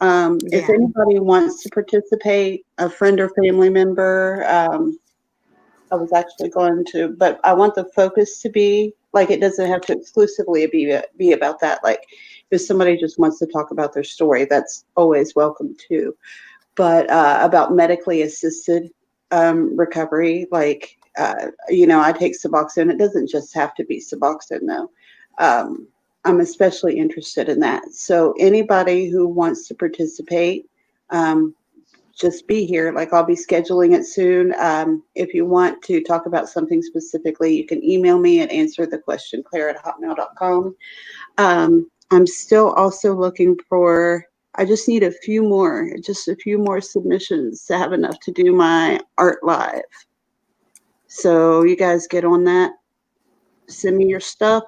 if anybody wants to participate, a friend or family member, I was actually going to, but I want the focus to be like, it doesn't have to exclusively be about that. Like if somebody just wants to talk about their story, that's always welcome too. But about medically assisted recovery, like, I take Suboxone. It doesn't just have to be Suboxone though. I'm especially interested in that. So anybody who wants to participate, just be here. Like I'll be scheduling it soon. If you want to talk about something specifically, you can email me at answerthequestionclaire@hotmail.com. I'm still also looking for, I just need a few more submissions to have enough to do my art live. So you guys get on that. Send me your stuff.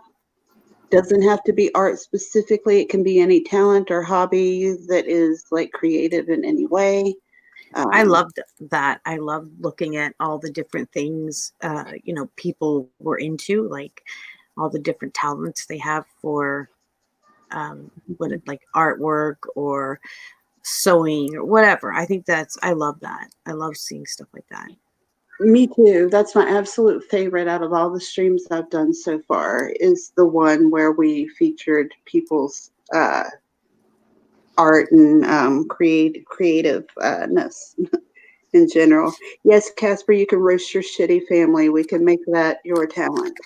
Doesn't have to be art specifically. It can be any talent or hobby that is like creative in any way. I loved that. I loved looking at all the different things, people were into, like all the different talents they have for like artwork or sewing or whatever. I think I love that. I love seeing stuff like that. Me too. That's my absolute favorite out of all the streams I've done so far, is the one where we featured people's art and creativeness in general. Yes, Casper, you can roast your shitty family. We can make that your talent.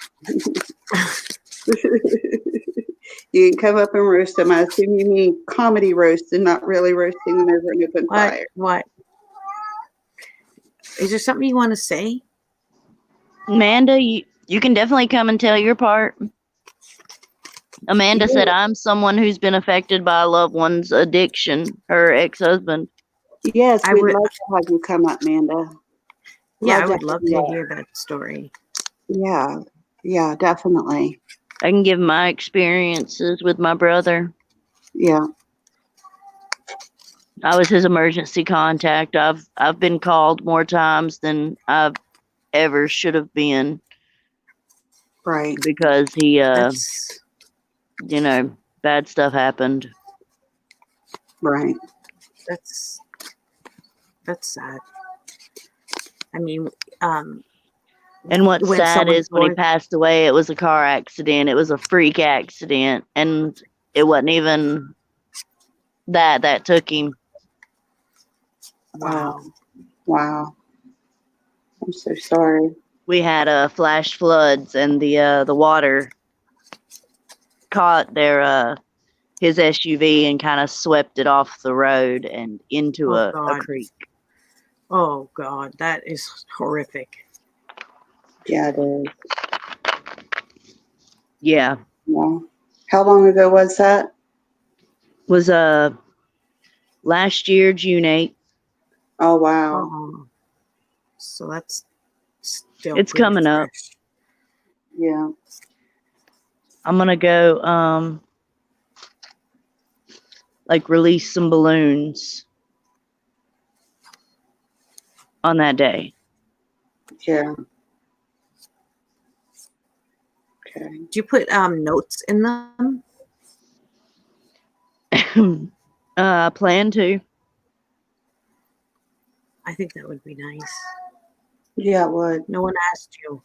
You can come up and roast them. I assume you mean comedy roast and not really roasting them over an open fire. What? Is there something you want to say? Amanda, you can definitely come and tell your part. Amanda said, I'm someone who's been affected by a loved one's addiction, her ex-husband. Yes, we'd love to have you come up, Amanda. Yeah, I would love to hear that story. Yeah, definitely. I can give my experiences with my brother. Yeah. I was his emergency contact. I've been called more times than I've ever should have been. Right. Because he you know, bad stuff happened. Right. That's sad. I mean, um, And what's when sad someone's is when he going, passed away, it was a car accident. It was a freak accident, and it wasn't even that took him. wow, Wow. I'm so sorry. We had flash floods, and the water caught his SUV and kind of swept it off the road and into oh a God, creek. oh God, that is horrific. Yeah, it is. Yeah, Yeah. How long ago was that? was last year, June 8th. Oh, wow. Oh, so that's still It's pretty coming up. fresh. Yeah. I'm gonna go like release some balloons on that day. Yeah. Okay. Do you put notes in them? I plan to. I think that would be nice. Yeah, it would. No one asked you.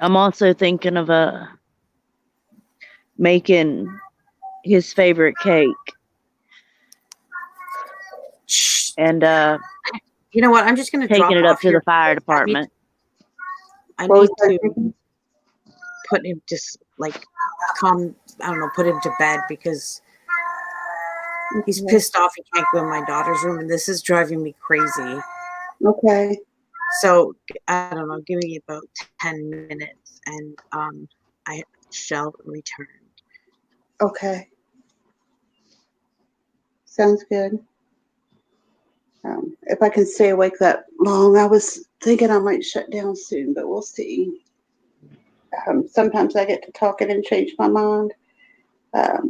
I'm also thinking of making his favorite cake. Shh. And You know what? I'm just going to drop taking it up off to here. the fire department. I What was need that? to put him just like put him to bed because he's pissed off he can't go in my daughter's room, and this is driving me crazy. Okay. So I don't know, give me about 10 minutes and I shall return. Okay. Sounds good. If I can stay awake that long, I was thinking I might shut down soon, but we'll see. Sometimes I get to talking and change my mind. But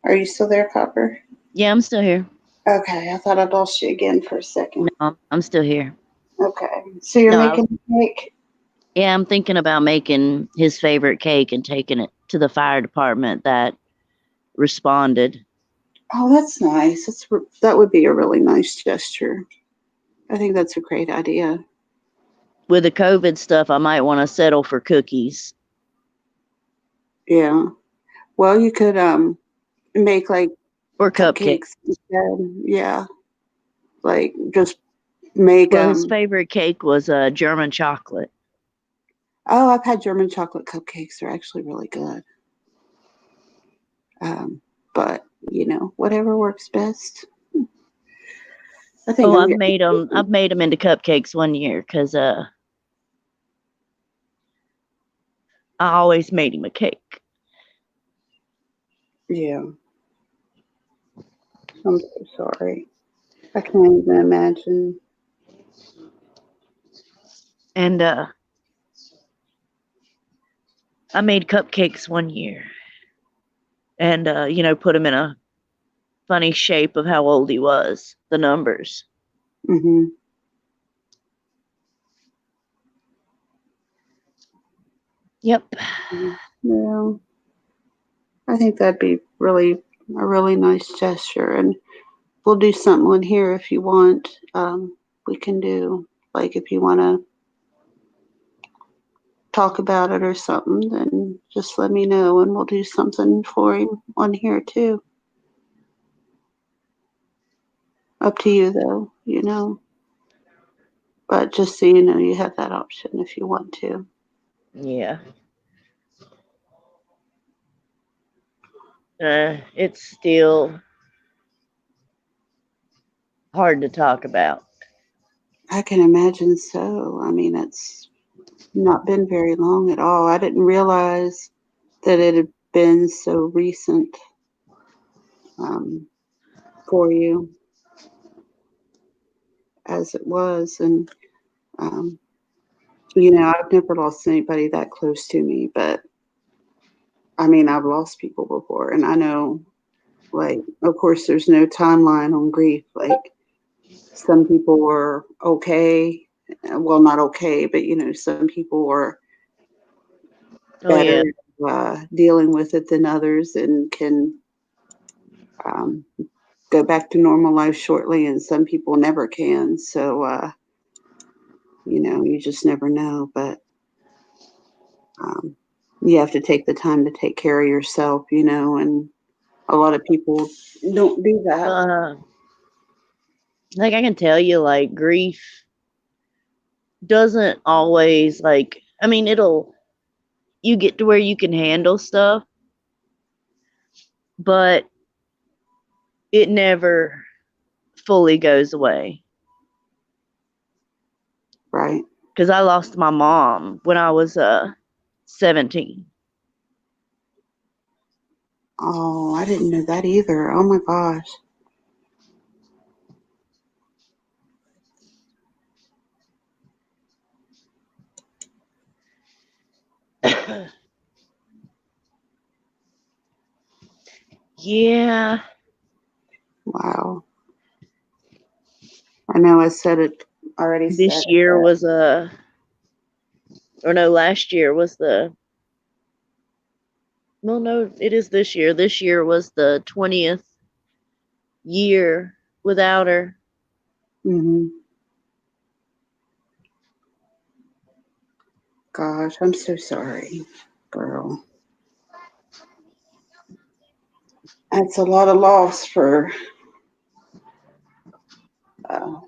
are you still there, Copper? Yeah, I'm still here. Okay, I thought I'd lost you again for a second. No, I'm still here. Okay, so you're No, making a cake? Yeah, I'm thinking about making his favorite cake and taking it to the fire department that responded. Oh, that's nice. That would be a really nice gesture. I think that's a great idea. With the COVID stuff, I might want to settle for cookies. Yeah. Well, you could make like Or cupcakes instead. Yeah. Like just make Well, his favorite cake was German chocolate. Oh, I've had German chocolate cupcakes. They're actually really good. But whatever works best. I think I've made them into cupcakes one year because I always made him a cake. Yeah. I'm so sorry. I can't even imagine. And I made cupcakes one year and put him in a funny shape of how old he was, the numbers. Mm-hmm. Yep. Yeah. I think that'd be a really nice gesture, and we'll do something in here if you want. We can do, like, if you want to talk about it or something, then just let me know and we'll do something for him on here too. Up to you though. But just so you know, you have that option if you want to. Yeah. It's still hard to talk about. I can imagine so. I mean, it's not been very long at all. I didn't realize that it had been so recent for you as it was. And, I've never lost anybody that close to me, but I mean, I've lost people before. And I know, like, of course, there's no timeline on grief. Like, some people were okay. Well, not okay, but, some people were Oh yeah. better dealing with it than others and can um, go back to normal life shortly, and some people never can. So, you just never know. But you have to take the time to take care of yourself, and a lot of people don't do that. Like I can tell you, like grief doesn't always I mean, you get to where you can handle stuff, but it never fully goes away. Right. Because I lost my mom when I was 17. Oh, I didn't know that either. Oh my gosh. Yeah. Wow. I know I said it already. This year was or no, last year was well, no, it is this year. This year was the 20th year without her. Mm-hmm. Gosh, I'm so sorry, girl. That's a lot of loss for uh,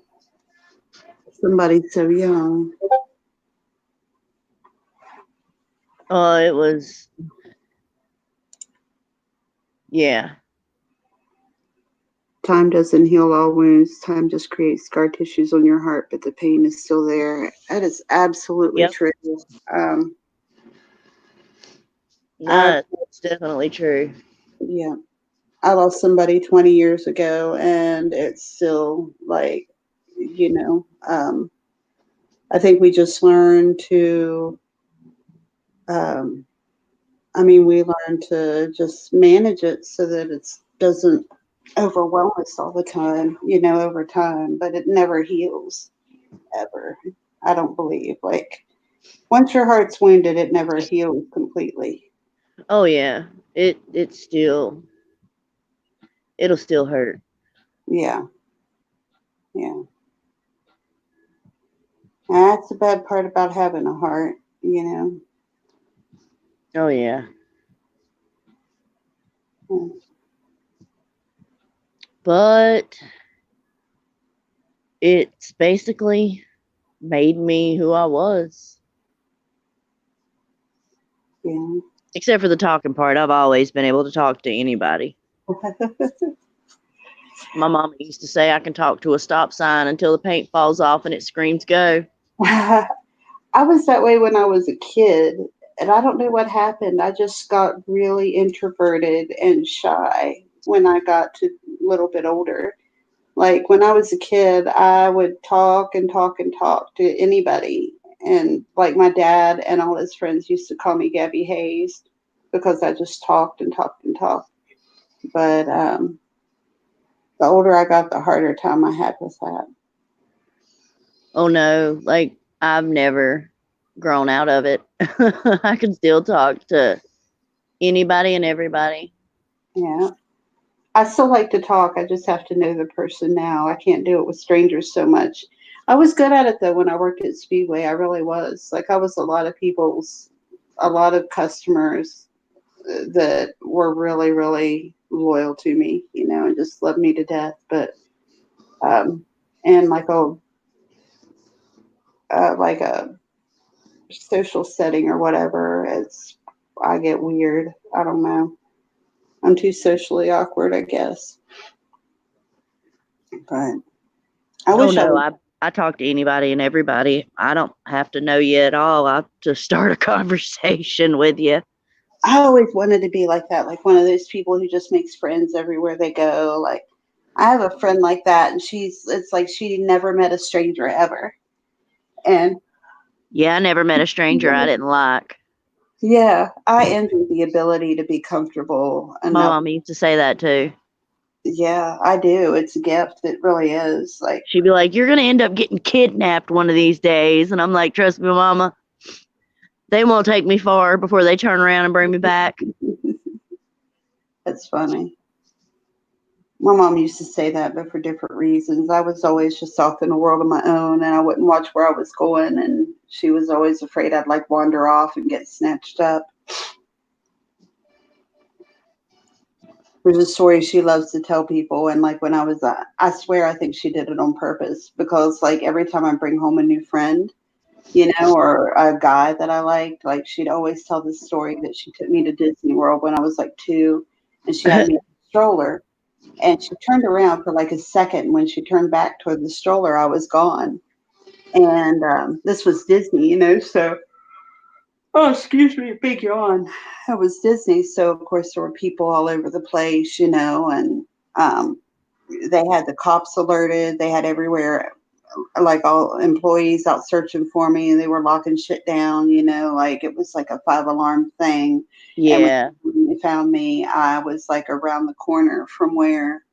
somebody so young. Oh, it was, yeah. Time doesn't heal all wounds. Time just creates scar tissues on your heart, but the pain is still there. That is absolutely Yep. true. That's definitely true. Yeah. I lost somebody 20 years ago, and it's still like, I think we just learned to, we learned to just manage it so that it doesn't overwhelm us all the time, over time, but it never heals ever. I don't believe. Like, once your heart's wounded, it never heals completely. Oh yeah. It'll still hurt. Yeah. Yeah. That's the bad part about having a heart, Oh yeah. Mm. But it's basically made me who I was. Yeah. Except for the talking part. I've always been able to talk to anybody. My mama used to say I can talk to a stop sign until the paint falls off and it screams go. I was that way when I was a kid, and I don't know what happened. I just got really introverted and shy when I got to a little bit older. Like when I was a kid, I would talk and talk and talk to anybody. And like my dad and all his friends used to call me Gabby Hayes because I just talked and talked and talked. But the older I got, the harder time I had with that. Oh no, I've never grown out of it. I can still talk to anybody and everybody. Yeah. I still like to talk. I just have to know the person now. I can't do it with strangers so much. I was good at it though when I worked at Speedway. I really was. Like I was a lot of customers that were really, really loyal to me, and just loved me to death. But and like a social setting or whatever, I get weird. I don't know. I'm too socially awkward, I guess. But I Oh wish I no, was. I talk to anybody and everybody. I don't have to know you at all. I just start a conversation with you. I always wanted to be like that, like one of those people who just makes friends everywhere they go. Like I have a friend like that, and it's like she never met a stranger ever. And Yeah, I never met a stranger I didn't like. yeah, I envy the ability to be comfortable My enough. mom used to say that too. Yeah, I do. It's a gift. It really is. Like, She'd be like, "You're gonna end up getting kidnapped one of these days," and I'm like, "Trust me, Mama, They won't take me far before they turn around and bring me back. That's funny. My mom used to say that, but for different reasons. I was always just off in a world of my own, and I wouldn't watch where I was going, and she was always afraid I'd like wander off and get snatched up. There's a story she loves to tell people, and like when I was, I swear I think she did it on purpose, because like every time I bring home a new friend, or a guy that I liked, like she'd always tell this story that she took me to Disney World when I was like 2, and she had me in a stroller. And she turned around for like a second. When she turned back toward the stroller, I was gone. And this was Disney, so, oh, excuse me, big yawn. It was Disney. So, of course, there were people all over the place, and they had the cops alerted. They had everywhere, like all employees out searching for me, and they were locking shit down, like it was like a 5-alarm thing. Yeah. And when they found me, I was like around the corner from where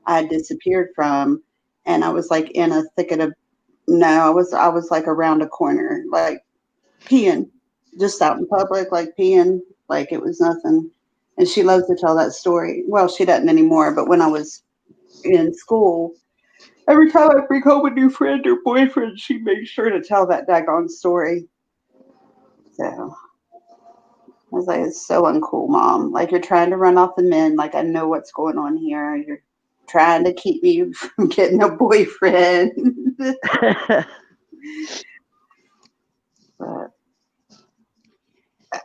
I had disappeared from, and I was like in a thicket of, no, I was like around a corner, like peeing, just out in public, like peeing, like it was nothing. And she loves to tell that story. Well, she doesn't anymore, but when I was in school, every time I bring home a new friend or boyfriend, she made sure to tell that daggone story. So I was like, it's so uncool, Mom. Like, you're trying to run off the men. Like, I know what's going on here. You're trying to keep me from getting a boyfriend. But,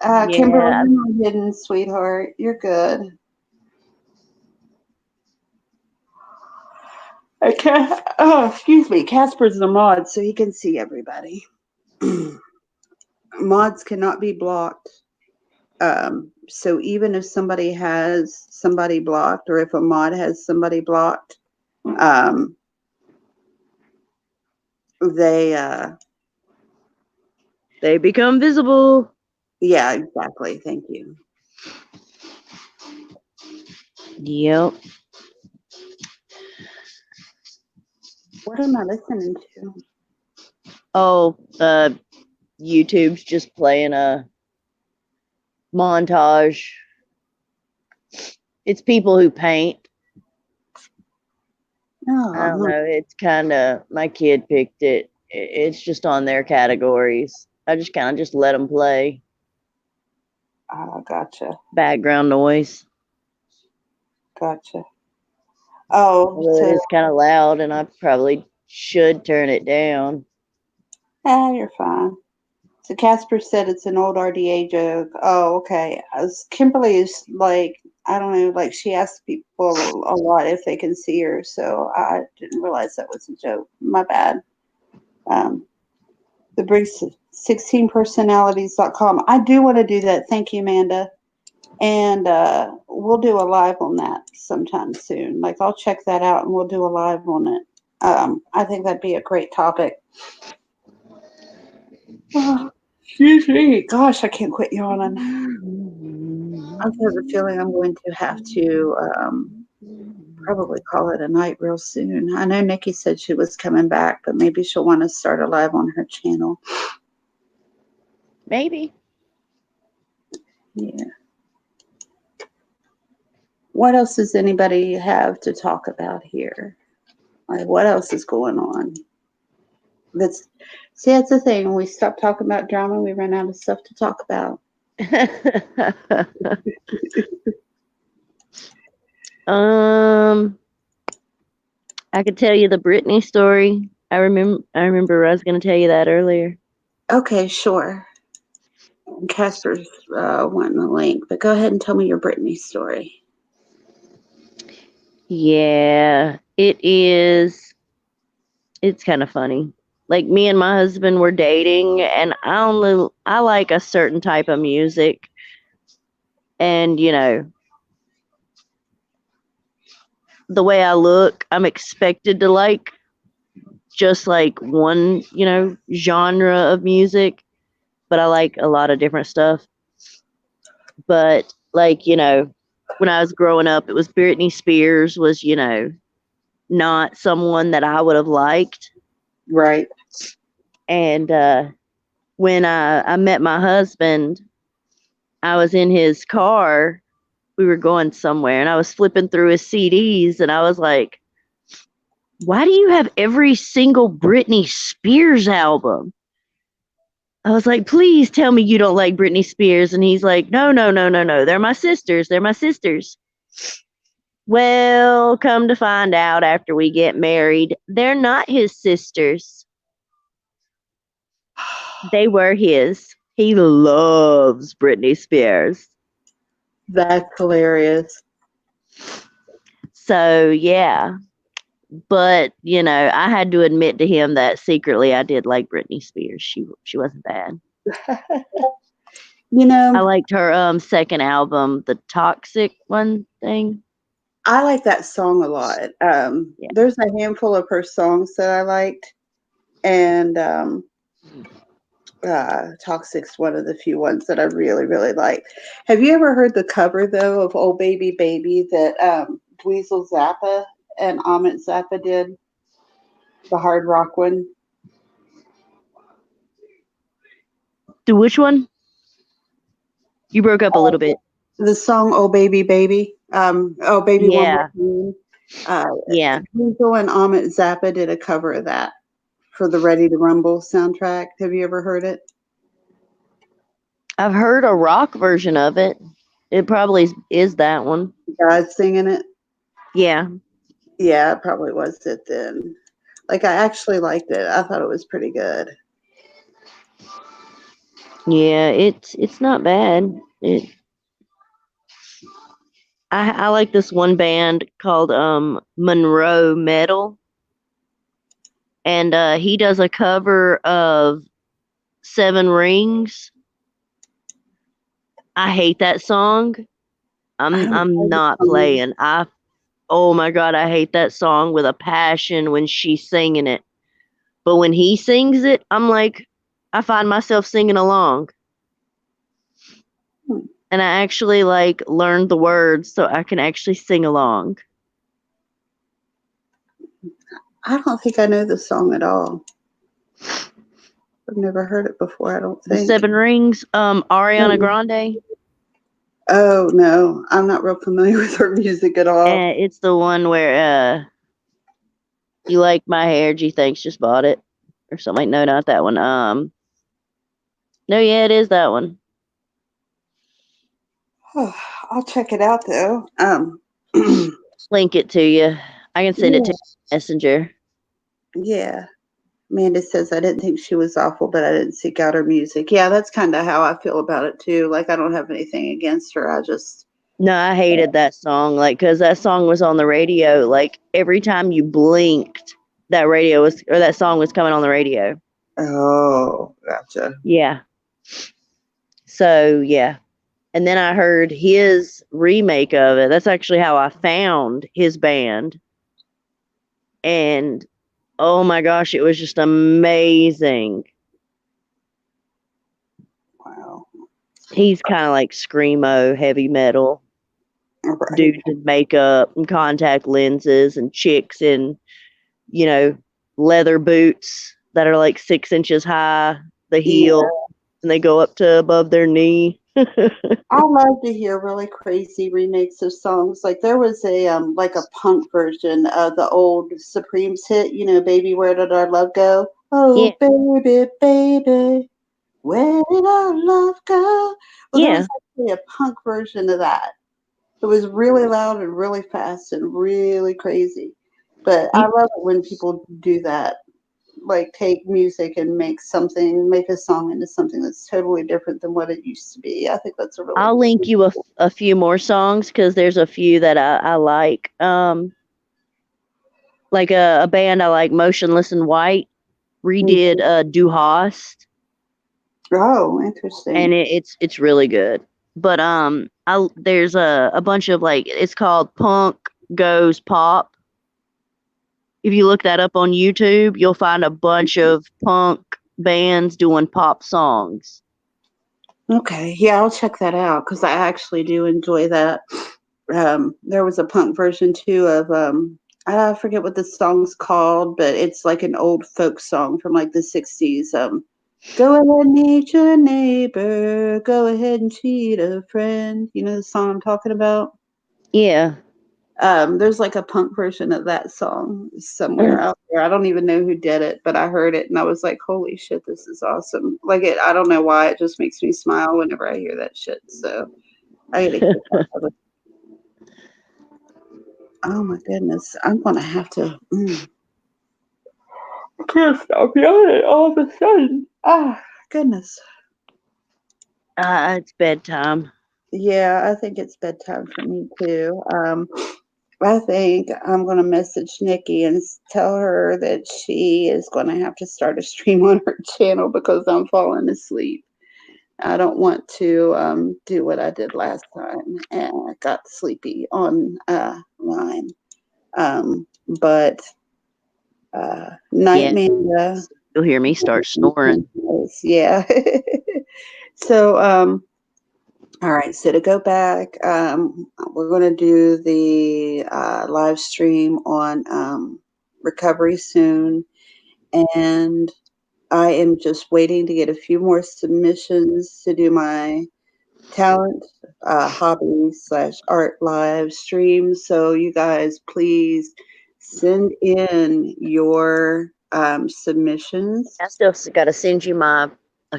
Kimberly, Yeah. you're not hidden, sweetheart. You're good. Excuse me. Casper's the mod, so he can see everybody. Mods cannot be blocked. So even if somebody has somebody blocked, or if a mod has somebody blocked, they become visible. Yeah, exactly. Thank you. Yep. What am I listening to? Oh, YouTube's just playing a montage. It's people who paint. Oh, I don't know. It's kind of, my kid picked it. It's just on their categories. I just kind of just let them play. Gotcha. Background noise. Gotcha. Oh, well, so it's kind of loud, and I probably should turn it down. you're fine. So Casper said it's an old RDA joke. Oh, okay. As Kimberly is like, I don't know, like she asks people a lot if they can see her, so I didn't realize that was a joke. My bad. The Briggs 16personalities.com. I do want to do that. Thank you, Amanda. And we'll do a live on that sometime soon. Like, I'll check that out and we'll do a live on it. I think that'd be a great topic. Excuse me. Gosh, I can't quit yawning. I have a feeling I'm going to have to probably call it a night real soon. I know Nikki said she was coming back, but maybe she'll want to start a live on her channel. Maybe. Yeah. What else does anybody have to talk about here? Like, what else is going on? That's the thing. When we stop talking about drama, we run out of stuff to talk about. I could tell you the Britney story. I remember I was going to tell you that earlier. Okay, sure. Casper's wanting the link, but go ahead and tell me your Britney story. Yeah, it is. It's kind of funny. Like, me and my husband were dating, and I like a certain type of music, and the way I look, I'm expected to like just like one genre of music, but I like a lot of different stuff. But like when I was growing up, it was Britney Spears was not someone that I would have liked. Right. And when I met my husband, I was in his car. We were going somewhere, and I was flipping through his CDs, and I was like, why do you have every single Britney Spears album? I was like, please tell me you don't like Britney Spears. And he's like, no. They're my sisters. They're my sisters. Well, come to find out after we get married, they're not his sisters. They were his. He loves Britney Spears. That's hilarious. So, yeah. But, you know, I had to admit to him that secretly I did like Britney Spears. She wasn't bad. You know, I liked her second album, the Toxic one thing. I like that song a lot. There's a handful of her songs that I liked, and Toxic's one of the few ones that I really, really like. Have you ever heard the cover, though, of Oh Baby Baby that Dweezil Zappa and Amit Zappa did? The hard rock one? To which one? You broke up a little bit. The song Oh Baby Baby. Oh Baby One More Time. Yeah. Dweezil and Amit Zappa did a cover of that for the Ready to Rumble soundtrack. Have you ever heard it? I've heard a rock version of it. It probably is that one. Guys singing it? Yeah. Yeah, it probably was it then. Like, I actually liked it. I thought it was pretty good. Yeah, it's not bad. I like this one band called Monroe Metal. And he does a cover of Seven Rings. I hate that song. I'm not playing. Oh my god, I hate that song with a passion when she's singing it. But when he sings it, I'm like, I find myself singing along. And I actually like learned the words so I can actually sing along. I don't think I know the song at all. I've never heard it before, I don't think. The Seven Rings, Ariana Grande. Oh, no. I'm not real familiar with her music at all. It's the one where you like my hair, G thanks, just bought it. Or something like, no, not that one. No, yeah, it is that one. I'll check it out, though. Link it to you. I can send it to Messenger. Yeah. Amanda says, I didn't think she was awful, but I didn't seek out her music. Yeah, that's kind of how I feel about it, too. Like, I don't have anything against her. I just... No, I hated that song. Like, because that song was on the radio. Like, every time you blinked, that song was coming on the radio. Oh, gotcha. Yeah. So, yeah. And then I heard his remake of it. That's actually how I found his band. And oh my gosh, it was just amazing. Wow. He's kind of like screamo, heavy metal. Right. Dudes in makeup and contact lenses and chicks in, you know, leather boots that are like 6 inches high, the heel, and they go up to above their knee. I love to hear really crazy remakes of songs. Like there was a like a punk version of the old Supremes hit, you know, Baby Where Did Our Love Go? Oh baby, baby, where did our love go? Well, there was actually a punk version of that. It was really loud and really fast and really crazy. But I love it when people do that. Like take music and make a song into something that's totally different than what it used to be. I think that's a really I'll link you a few more songs because there's a few that I like. Like a band I like, Motionless in White, redid Du Hast. Oh, interesting. And it's really good. But there's a bunch of like, it's called Punk Goes Pop. If you look that up on YouTube, you'll find a bunch of punk bands doing pop songs. Okay, yeah, I'll check that out because I actually do enjoy that. There was a punk version too of I forget what the song's called, but it's like an old folk song from like the 60s. Go ahead and eat your neighbor. Go ahead and cheat a friend. You know the song I'm talking about? Yeah. There's like a punk version of that song somewhere out there. I don't even know who did it, but I heard it and I was like, holy shit, this is awesome. Like I don't know why, it just makes me smile whenever I hear that shit. So I gotta get off of it. Oh my goodness. I'm gonna have to I can't stop yawning all of a sudden. Ah, goodness. It's bedtime. Yeah, I think it's bedtime for me too. I think I'm going to message Nikki and tell her that she is going to have to start a stream on her channel because I'm falling asleep. I don't want to do what I did last time and I got sleepy on line. But Night Yeah. Manga. You'll hear me start snoring. Yeah. So, all right, so to go back, we're going to do the live stream on recovery soon. And I am just waiting to get a few more submissions to do my talent hobby / art live stream. So you guys, please send in your submissions. I still got to send you a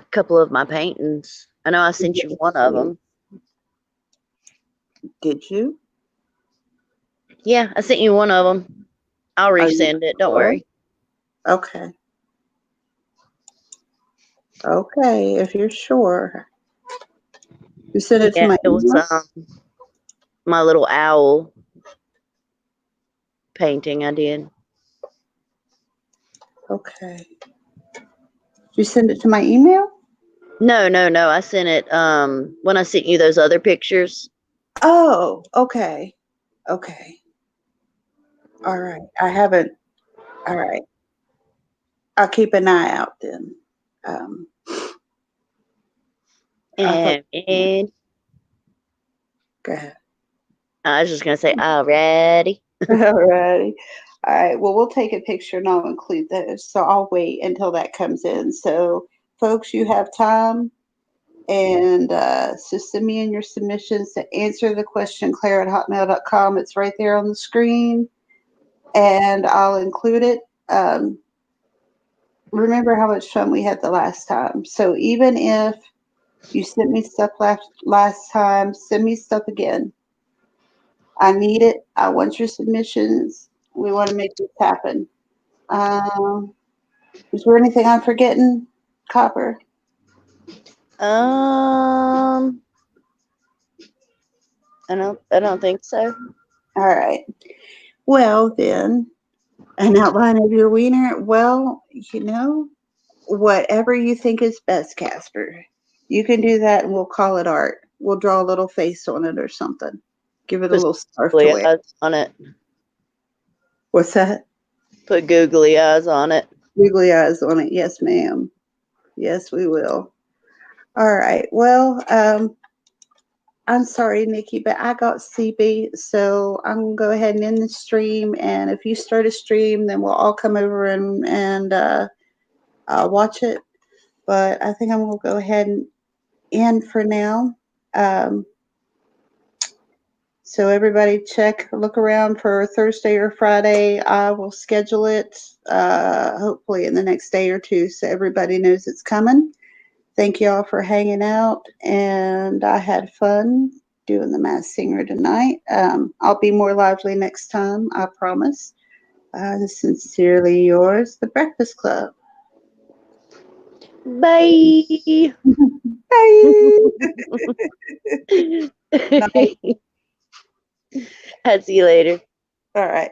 couple of my paintings. I know I sent you one of them. Did you? Yeah, I sent you one of them. I'll resend it. Don't worry. Okay. Okay, if you're sure. You sent it to my it was my little owl painting I did. Okay. You send it to my email? No. I sent it when I sent you those other pictures. Oh, okay. Okay. All right. I haven't. All right. I'll keep an eye out then. And go ahead. I was just gonna say alrighty. Alrighty. All right. Well, we'll take a picture and I'll include those. So I'll wait until that comes in. So, folks, you have time. And so send me in your submissions to answerthequestionclaire@hotmail.com. It's right there on the screen. And I'll include it. Remember how much fun we had the last time. So even if you sent me stuff last time, send me stuff again. I need it. I want your submissions. We want to make this happen. Is there anything I'm forgetting, Copper? I don't think so. All right. Well, then, an outline of your wiener. Well, whatever you think is best, Casper. You can do that and we'll call it art. We'll draw a little face on it or something. Give it a little scarf to wear. Eyes on it. What's that? Put googly eyes on it. Googly eyes on it. Yes, ma'am. Yes, we will. All right. Well, I'm sorry, Nikki, but I got sleepy, so I'm going to go ahead and end the stream. And if you start a stream, then we'll all come over and watch it. But I think I'm going to go ahead and end for now. So everybody look around for Thursday or Friday. I will schedule it hopefully in the next day or two so everybody knows it's coming. Thank you all for hanging out, and I had fun doing the Masked Singer tonight. I'll be more lively next time, I promise. Sincerely yours, The Breakfast Club. Bye. Bye. I'll see you later. All right.